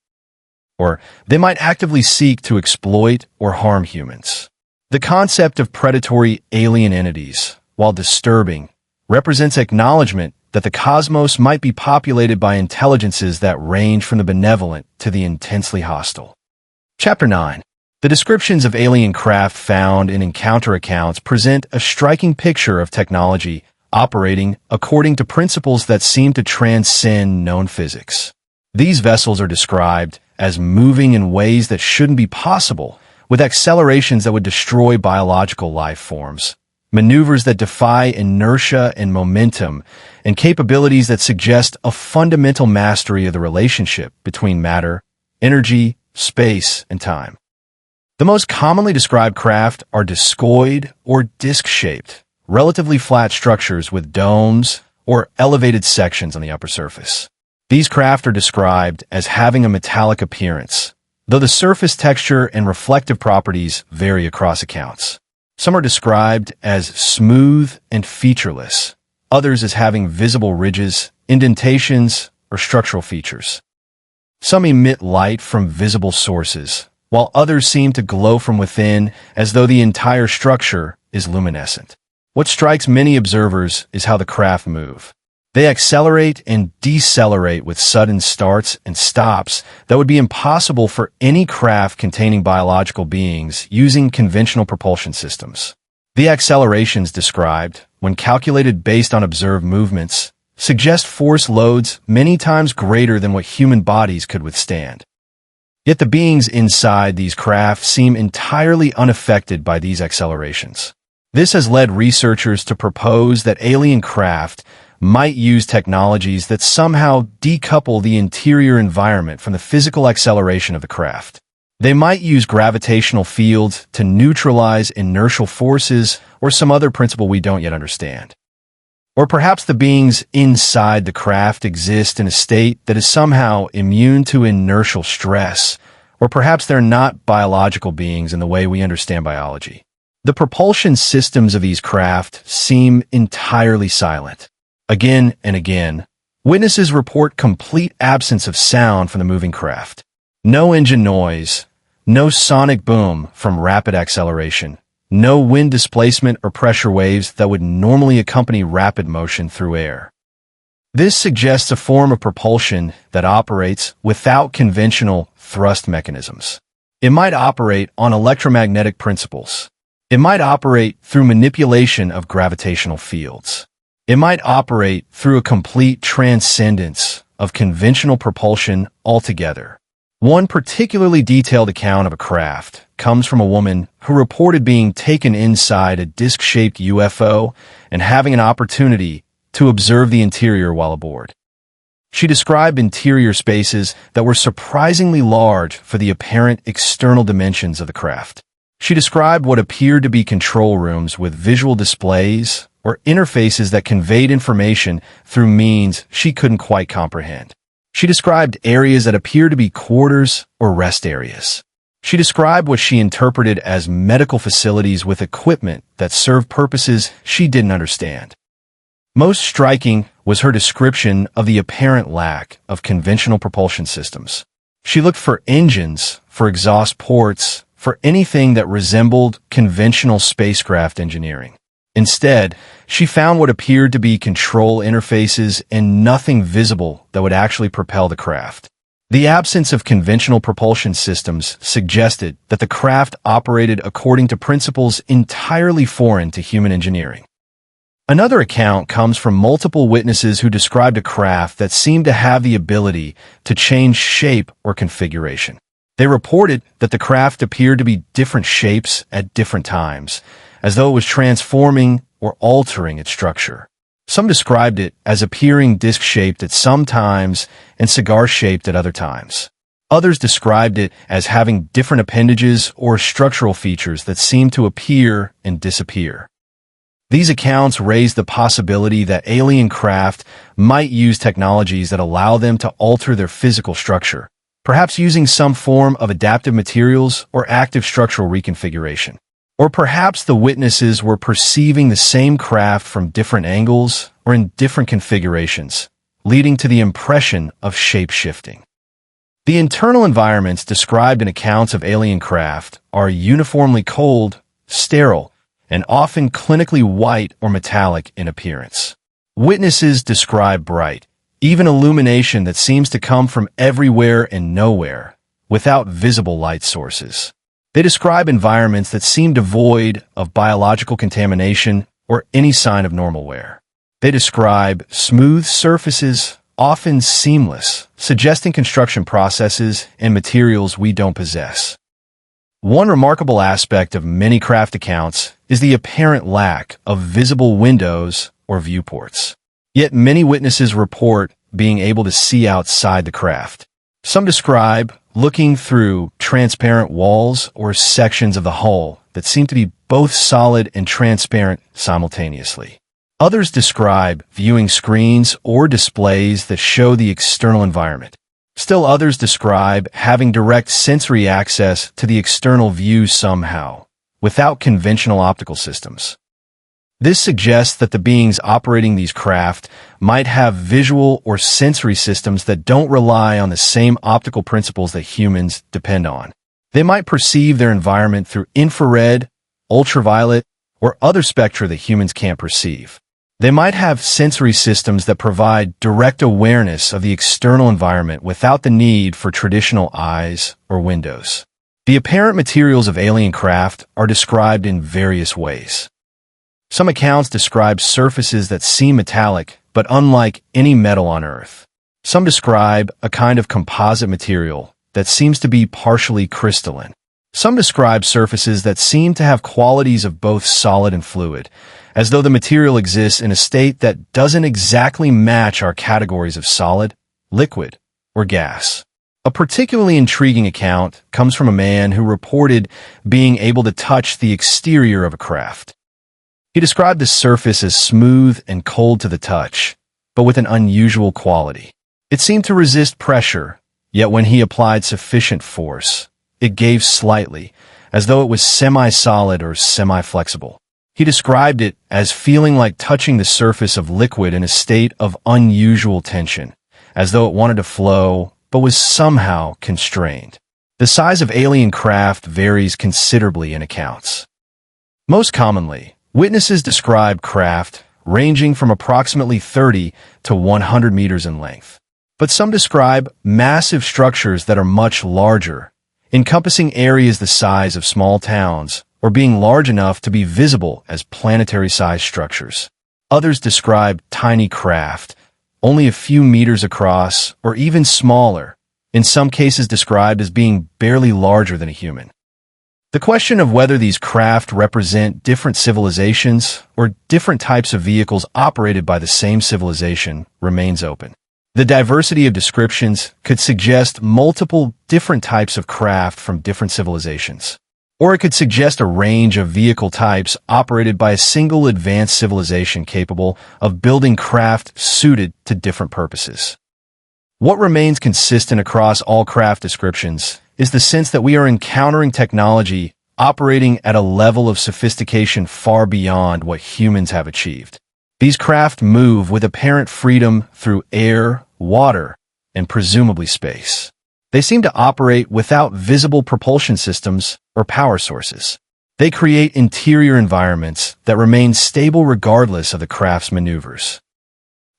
Or they might actively seek to exploit or harm humans. The concept of predatory alien entities, while disturbing, represents acknowledgement that the cosmos might be populated by intelligences that range from the benevolent to the intensely hostile. Chapter 9. The descriptions of alien craft found in encounter accounts present a striking picture of technology operating according to principles that seem to transcend known physics. These vessels are described as moving in ways that shouldn't be possible, with accelerations that would destroy biological life forms, maneuvers that defy inertia and momentum, and capabilities that suggest a fundamental mastery of the relationship between matter, energy, space, and time. The most commonly described craft are discoid or disc-shaped, relatively flat structures with domes or elevated sections on the upper surface. These craft are described as having a metallic appearance, though the surface texture and reflective properties vary across accounts. Some are described as smooth and featureless, others as having visible ridges, indentations, or structural features. Some emit light from visible sources, while others seem to glow from within as though the entire structure is luminescent. What strikes many observers is how the craft move. They accelerate and decelerate with sudden starts and stops that would be impossible for any craft containing biological beings using conventional propulsion systems. The accelerations described, when calculated based on observed movements, suggest force loads many times greater than what human bodies could withstand. Yet the beings inside these craft seem entirely unaffected by these accelerations. This has led researchers to propose that alien craft might use technologies that somehow decouple the interior environment from the physical acceleration of the craft. They might use gravitational fields to neutralize inertial forces or some other principle we don't yet understand. Or perhaps the beings inside the craft exist in a state that is somehow immune to inertial stress, or perhaps they're not biological beings in the way we understand biology. The propulsion systems of these craft seem entirely silent. Again and again, witnesses report complete absence of sound from the moving craft. No engine noise, no sonic boom from rapid acceleration, no wind displacement or pressure waves that would normally accompany rapid motion through air. This suggests a form of propulsion that operates without conventional thrust mechanisms. It might operate on electromagnetic principles. It might operate through manipulation of gravitational fields. It might operate through a complete transcendence of conventional propulsion altogether. One particularly detailed account of a craft comes from a woman who reported being taken inside a disc-shaped UFO and having an opportunity to observe the interior while aboard. She described interior spaces that were surprisingly large for the apparent external dimensions of the craft. She described what appeared to be control rooms with visual displays or interfaces that conveyed information through means she couldn't quite comprehend. She described areas that appeared to be quarters or rest areas. She described what she interpreted as medical facilities with equipment that served purposes she didn't understand. Most striking was her description of the apparent lack of conventional propulsion systems. She looked for engines, for exhaust ports, for anything that resembled conventional spacecraft engineering. Instead, she found what appeared to be control interfaces and nothing visible that would actually propel the craft. The absence of conventional propulsion systems suggested that the craft operated according to principles entirely foreign to human engineering. Another account comes from multiple witnesses who described a craft that seemed to have the ability to change shape or configuration. They reported that the craft appeared to be different shapes at different times, as though it was transforming or altering its structure. Some described it as appearing disc-shaped at some times and cigar-shaped at other times. Others described it as having different appendages or structural features that seemed to appear and disappear. These accounts raised the possibility that alien craft might use technologies that allow them to alter their physical structure, perhaps using some form of adaptive materials or active structural reconfiguration. Or perhaps the witnesses were perceiving the same craft from different angles or in different configurations, leading to the impression of shape-shifting. The internal environments described in accounts of alien craft are uniformly cold, sterile, and often clinically white or metallic in appearance. Witnesses describe bright, even illumination that seems to come from everywhere and nowhere, without visible light sources. They describe environments that seem devoid of biological contamination or any sign of normal wear. They describe smooth surfaces, often seamless, suggesting construction processes and materials we don't possess. One remarkable aspect of many craft accounts is the apparent lack of visible windows or viewports. Yet many witnesses report being able to see outside the craft. Some describe looking through transparent walls or sections of the hull that seem to be both solid and transparent simultaneously. Others describe viewing screens or displays that show the external environment. Still others describe having direct sensory access to the external view somehow, without conventional optical systems. This suggests that the beings operating these craft might have visual or sensory systems that don't rely on the same optical principles that humans depend on. They might perceive their environment through infrared, ultraviolet, or other spectra that humans can't perceive. They might have sensory systems that provide direct awareness of the external environment without the need for traditional eyes or windows. The apparent materials of alien craft are described in various ways. Some accounts describe surfaces that seem metallic, but unlike any metal on Earth. Some describe a kind of composite material that seems to be partially crystalline. Some describe surfaces that seem to have qualities of both solid and fluid, as though the material exists in a state that doesn't exactly match our categories of solid, liquid, or gas. A particularly intriguing account comes from a man who reported being able to touch the exterior of a craft. He described the surface as smooth and cold to the touch, but with an unusual quality. It seemed to resist pressure, yet when he applied sufficient force, it gave slightly, as though it was semi-solid or semi-flexible. He described it as feeling like touching the surface of liquid in a state of unusual tension, as though it wanted to flow, but was somehow constrained. The size of alien craft varies considerably in accounts. Most commonly, witnesses describe craft ranging from approximately 30 to 100 meters in length. But some describe massive structures that are much larger, encompassing areas the size of small towns, or being large enough to be visible as planetary-sized structures. Others describe tiny craft, only a few meters across, or even smaller, in some cases described as being barely larger than a human. The question of whether these craft represent different civilizations or different types of vehicles operated by the same civilization remains open. The diversity of descriptions could suggest multiple different types of craft from different civilizations. Or it could suggest a range of vehicle types operated by a single advanced civilization capable of building craft suited to different purposes. What remains consistent across all craft descriptions is the sense that we are encountering technology operating at a level of sophistication far beyond what humans have achieved. These craft move with apparent freedom through air, water, and presumably space. They seem to operate without visible propulsion systems or power sources. They create interior environments that remain stable regardless of the craft's maneuvers.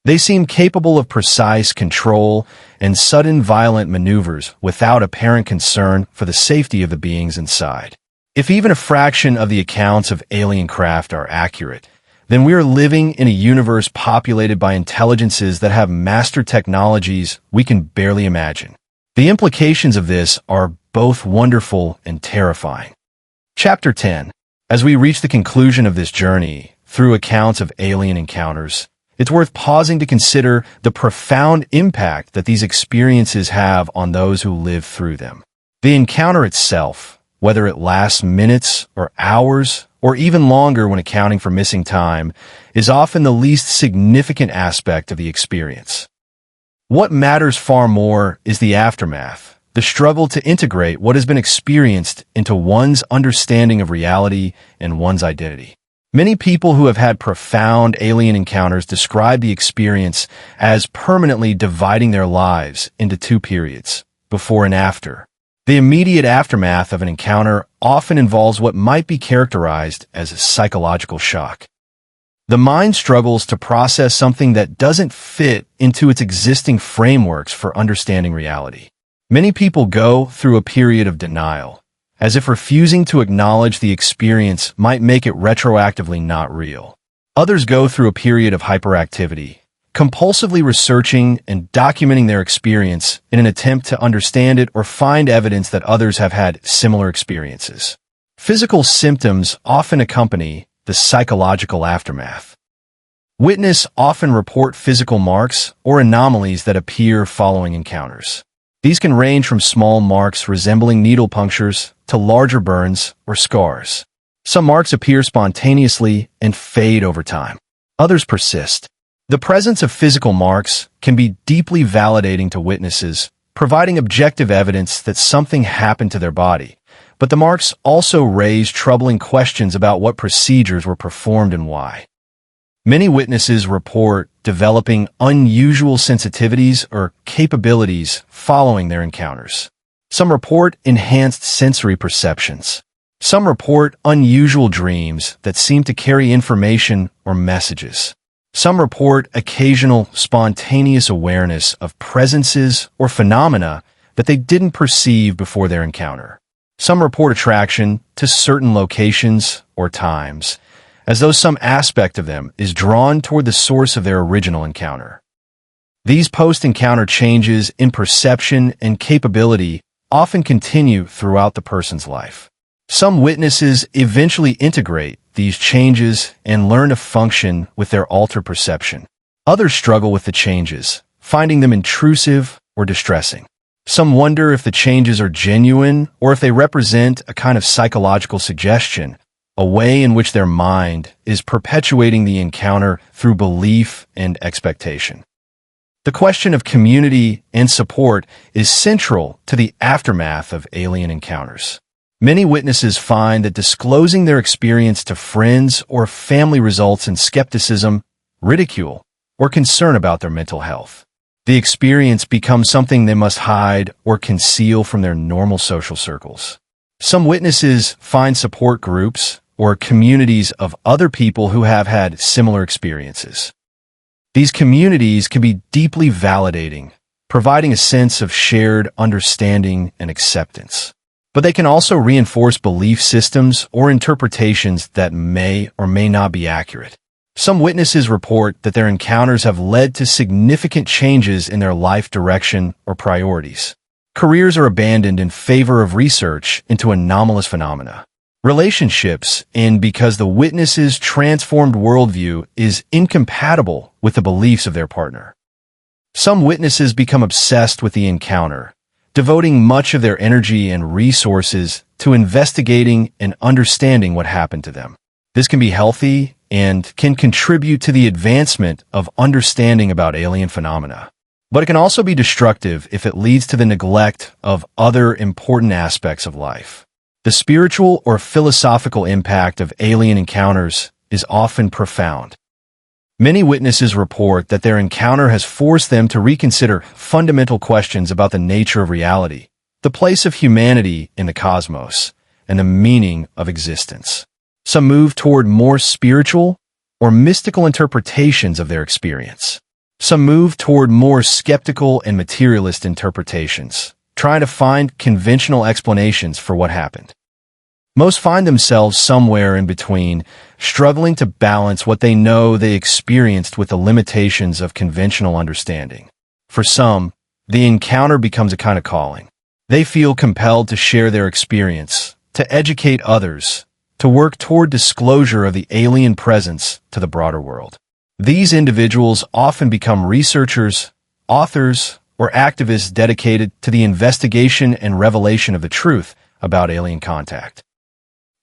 They seem capable of precise control and sudden violent maneuvers without apparent concern for the safety of the beings inside. If even a fraction of the accounts of alien craft are accurate, then we are living in a universe populated by intelligences that have mastered technologies we can barely imagine. The implications of this are both wonderful and terrifying. Chapter 10. As we reach the conclusion of this journey through accounts of alien encounters, it's worth pausing to consider the profound impact that these experiences have on those who live through them. The encounter itself, whether it lasts minutes or hours, or even longer when accounting for missing time, is often the least significant aspect of the experience. What matters far more is the aftermath, the struggle to integrate what has been experienced into one's understanding of reality and one's identity. Many people who have had profound alien encounters describe the experience as permanently dividing their lives into two periods, before and after. The immediate aftermath of an encounter often involves what might be characterized as a psychological shock. The mind struggles to process something that doesn't fit into its existing frameworks for understanding reality. Many people go through a period of denial, as if refusing to acknowledge the experience might make it retroactively not real. Others go through a period of hyperactivity, compulsively researching and documenting their experience in an attempt to understand it or find evidence that others have had similar experiences. Physical symptoms often accompany the psychological aftermath. Witnesses often report physical marks or anomalies that appear following encounters. These can range from small marks resembling needle punctures to larger burns or scars. Some marks appear spontaneously and fade over time. Others persist. The presence of physical marks can be deeply validating to witnesses, providing objective evidence that something happened to their body. But the marks also raise troubling questions about what procedures were performed and why. Many witnesses report developing unusual sensitivities or capabilities following their encounters. Some report enhanced sensory perceptions. Some report unusual dreams that seem to carry information or messages. Some report occasional spontaneous awareness of presences or phenomena that they didn't perceive before their encounter. Some report attraction to certain locations or times, as though some aspect of them is drawn toward the source of their original encounter. These post-encounter changes in perception and capability often continue throughout the person's life. Some witnesses eventually integrate these changes and learn to function with their altered perception. Others struggle with the changes, finding them intrusive or distressing. Some wonder if the changes are genuine or if they represent a kind of psychological suggestion, a way in which their mind is perpetuating the encounter through belief and expectation. The question of community and support is central to the aftermath of alien encounters. Many witnesses find that disclosing their experience to friends or family results in skepticism, ridicule, or concern about their mental health. The experience becomes something they must hide or conceal from their normal social circles. Some witnesses find support groups or communities of other people who have had similar experiences. These communities can be deeply validating, providing a sense of shared understanding and acceptance. But they can also reinforce belief systems or interpretations that may or may not be accurate. Some witnesses report that their encounters have led to significant changes in their life direction or priorities. Careers are abandoned in favor of research into anomalous phenomena. Relationships end because the witness's transformed worldview is incompatible with the beliefs of their partner. Some witnesses become obsessed with the encounter, devoting much of their energy and resources to investigating and understanding what happened to them. This can be healthy and can contribute to the advancement of understanding about alien phenomena. But it can also be destructive if it leads to the neglect of other important aspects of life. The spiritual or philosophical impact of alien encounters is often profound. Many witnesses report that their encounter has forced them to reconsider fundamental questions about the nature of reality, the place of humanity in the cosmos, and the meaning of existence. Some move toward more spiritual or mystical interpretations of their experience. Some move toward more skeptical and materialist interpretations, trying to find conventional explanations for what happened. Most find themselves somewhere in between, struggling to balance what they know they experienced with the limitations of conventional understanding. For some, the encounter becomes a kind of calling. They feel compelled to share their experience, to educate others, to work toward disclosure of the alien presence to the broader world. These individuals often become researchers, authors, or activists dedicated to the investigation and revelation of the truth about alien contact.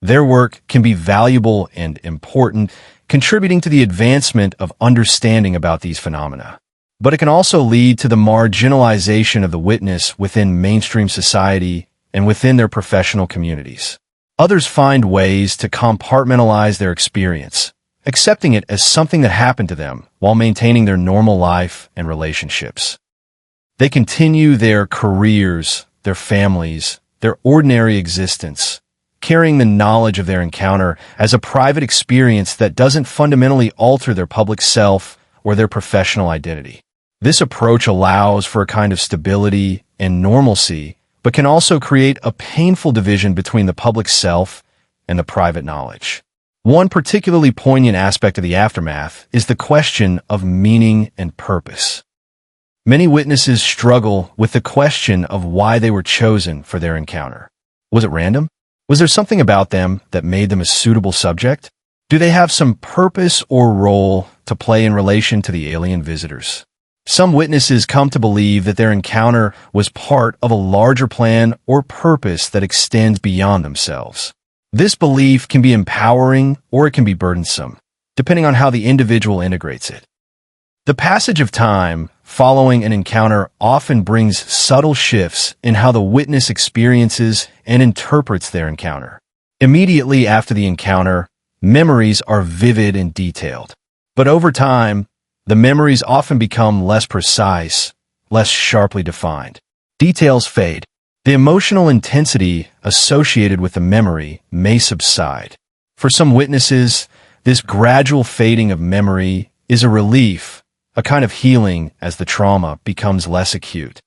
Their work can be valuable and important, contributing to the advancement of understanding about these phenomena. But it can also lead to the marginalization of the witness within mainstream society and within their professional communities. Others find ways to compartmentalize their experience, accepting it as something that happened to them while maintaining their normal life and relationships. They continue their careers, their families, their ordinary existence, carrying the knowledge of their encounter as a private experience that doesn't fundamentally alter their public self or their professional identity. This approach allows for a kind of stability and normalcy, but can also create a painful division between the public self and the private knowledge. One particularly poignant aspect of the aftermath is the question of meaning and purpose. Many witnesses struggle with the question of why they were chosen for their encounter. Was it random? Was there something about them that made them a suitable subject? Do they have some purpose or role to play in relation to the alien visitors? Some witnesses come to believe that their encounter was part of a larger plan or purpose that extends beyond themselves. This belief can be empowering or it can be burdensome, depending on how the individual integrates it. The passage of time following an encounter often brings subtle shifts in how the witness experiences and interprets their encounter. Immediately after the encounter, memories are vivid and detailed. But over time, the memories often become less precise, less sharply defined. Details fade. The emotional intensity associated with the memory may subside. For some witnesses, this gradual fading of memory is a relief, a kind of healing as the trauma becomes less acute.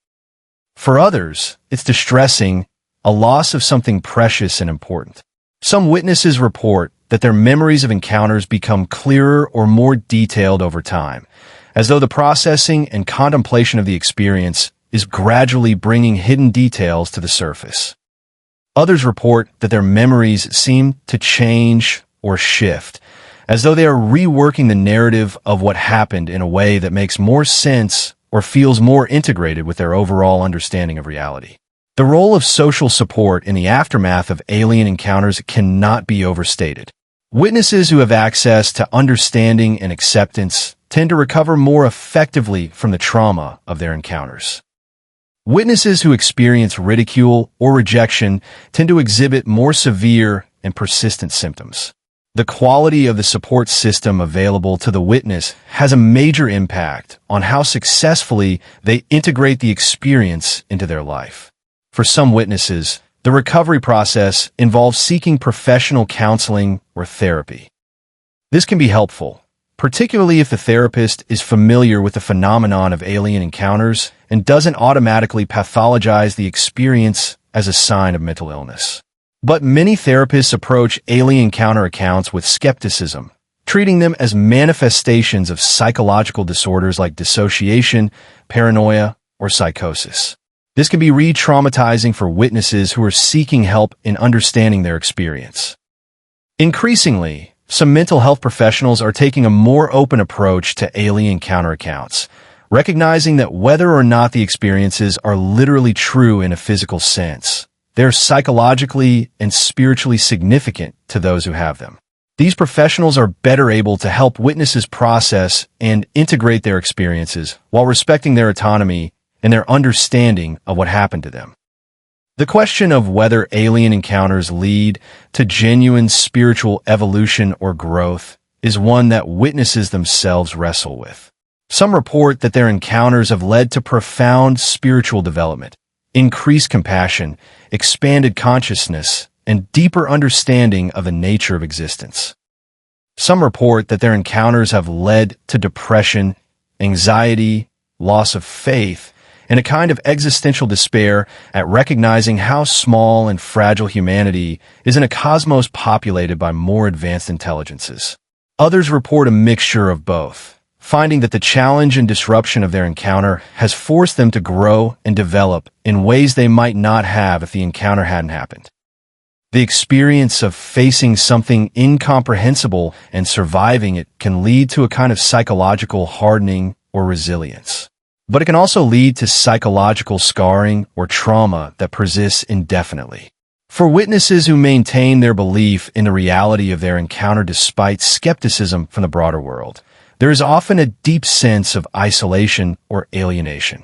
For others, it's distressing, a loss of something precious and important. Some witnesses report that their memories of encounters become clearer or more detailed over time, as though the processing and contemplation of the experience is gradually bringing hidden details to the surface. Others report that their memories seem to change or shift, as though they are reworking the narrative of what happened in a way that makes more sense or feels more integrated with their overall understanding of reality. The role of social support in the aftermath of alien encounters cannot be overstated. Witnesses who have access to understanding and acceptance tend to recover more effectively from the trauma of their encounters. Witnesses who experience ridicule or rejection tend to exhibit more severe and persistent symptoms. The quality of the support system available to the witness has a major impact on how successfully they integrate the experience into their life. For some witnesses, the recovery process involves seeking professional counseling or therapy. This can be helpful, particularly if the therapist is familiar with the phenomenon of alien encounters and doesn't automatically pathologize the experience as a sign of mental illness. But many therapists approach alien encounter accounts with skepticism, treating them as manifestations of psychological disorders like dissociation, paranoia, or psychosis. This can be re-traumatizing for witnesses who are seeking help in understanding their experience. Increasingly, some mental health professionals are taking a more open approach to alien encounter accounts, recognizing that whether or not the experiences are literally true in a physical sense, they're psychologically and spiritually significant to those who have them. These professionals are better able to help witnesses process and integrate their experiences while respecting their autonomy and their understanding of what happened to them. The question of whether alien encounters lead to genuine spiritual evolution or growth is one that witnesses themselves wrestle with. Some report that their encounters have led to profound spiritual development, increased compassion, expanded consciousness, and deeper understanding of the nature of existence. Some report that their encounters have led to depression, anxiety, loss of faith, and a kind of existential despair at recognizing how small and fragile humanity is in a cosmos populated by more advanced intelligences. Others report a mixture of both, finding that the challenge and disruption of their encounter has forced them to grow and develop in ways they might not have if the encounter hadn't happened. The experience of facing something incomprehensible and surviving it can lead to a kind of psychological hardening or resilience. But it can also lead to psychological scarring or trauma that persists indefinitely. For witnesses who maintain their belief in the reality of their encounter despite skepticism from the broader world, there is often a deep sense of isolation or alienation.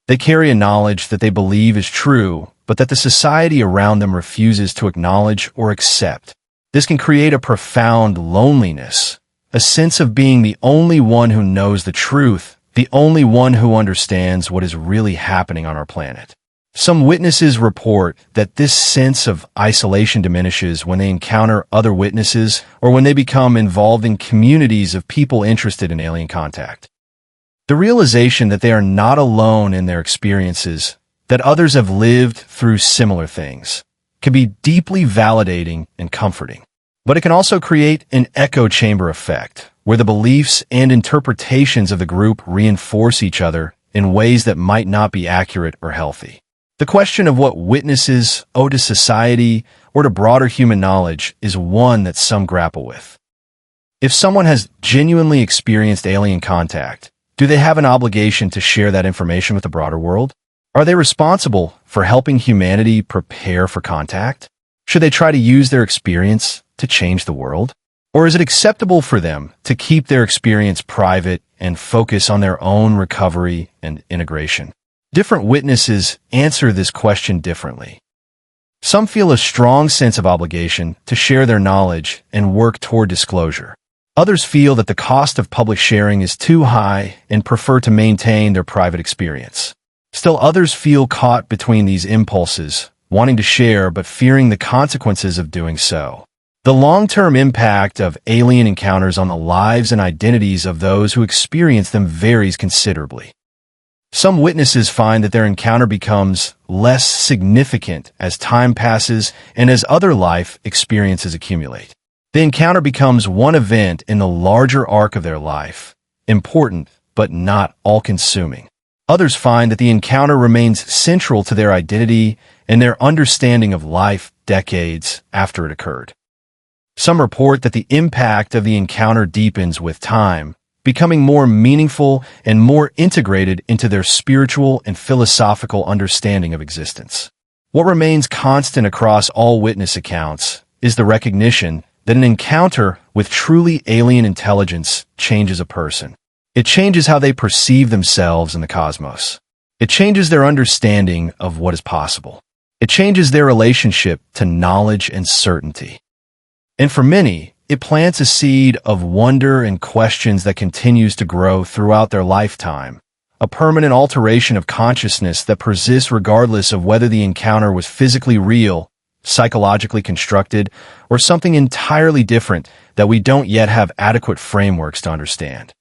They carry a knowledge that they believe is true, but that the society around them refuses to acknowledge or accept. This can create a profound loneliness, a sense of being the only one who knows the truth, the only one who understands what is really happening on our planet. Some witnesses report that this sense of isolation diminishes when they encounter other witnesses or when they become involved in communities of people interested in alien contact. The realization that they are not alone in their experiences, that others have lived through similar things, can be deeply validating and comforting. But it can also create an echo chamber effect, where the beliefs and interpretations of the group reinforce each other in ways that might not be accurate or healthy. The question of what witnesses owe to society or to broader human knowledge is one that some grapple with. If someone has genuinely experienced alien contact, do they have an obligation to share that information with the broader world? Are they responsible for helping humanity prepare for contact? Should they try to use their experience to change the world? Or is it acceptable for them to keep their experience private and focus on their own recovery and integration? Different witnesses answer this question differently. Some feel a strong sense of obligation to share their knowledge and work toward disclosure. Others feel that the cost of public sharing is too high and prefer to maintain their private experience. Still, others feel caught between these impulses, wanting to share but fearing the consequences of doing so. The long-term impact of alien encounters on the lives and identities of those who experience them varies considerably. Some witnesses find that their encounter becomes less significant as time passes and as other life experiences accumulate. The encounter becomes one event in the larger arc of their life, important but not all-consuming. Others find that the encounter remains central to their identity and their understanding of life decades after it occurred. Some report that the impact of the encounter deepens with time, becoming more meaningful and more integrated into their spiritual and philosophical understanding of existence. What remains constant across all witness accounts is the recognition that an encounter with truly alien intelligence changes a person. It changes how they perceive themselves and the cosmos. It changes their understanding of what is possible. It changes their relationship to knowledge and certainty. And for many, it plants a seed of wonder and questions that continues to grow throughout their lifetime, a permanent alteration of consciousness that persists regardless of whether the encounter was physically real, psychologically constructed, or something entirely different that we don't yet have adequate frameworks to understand.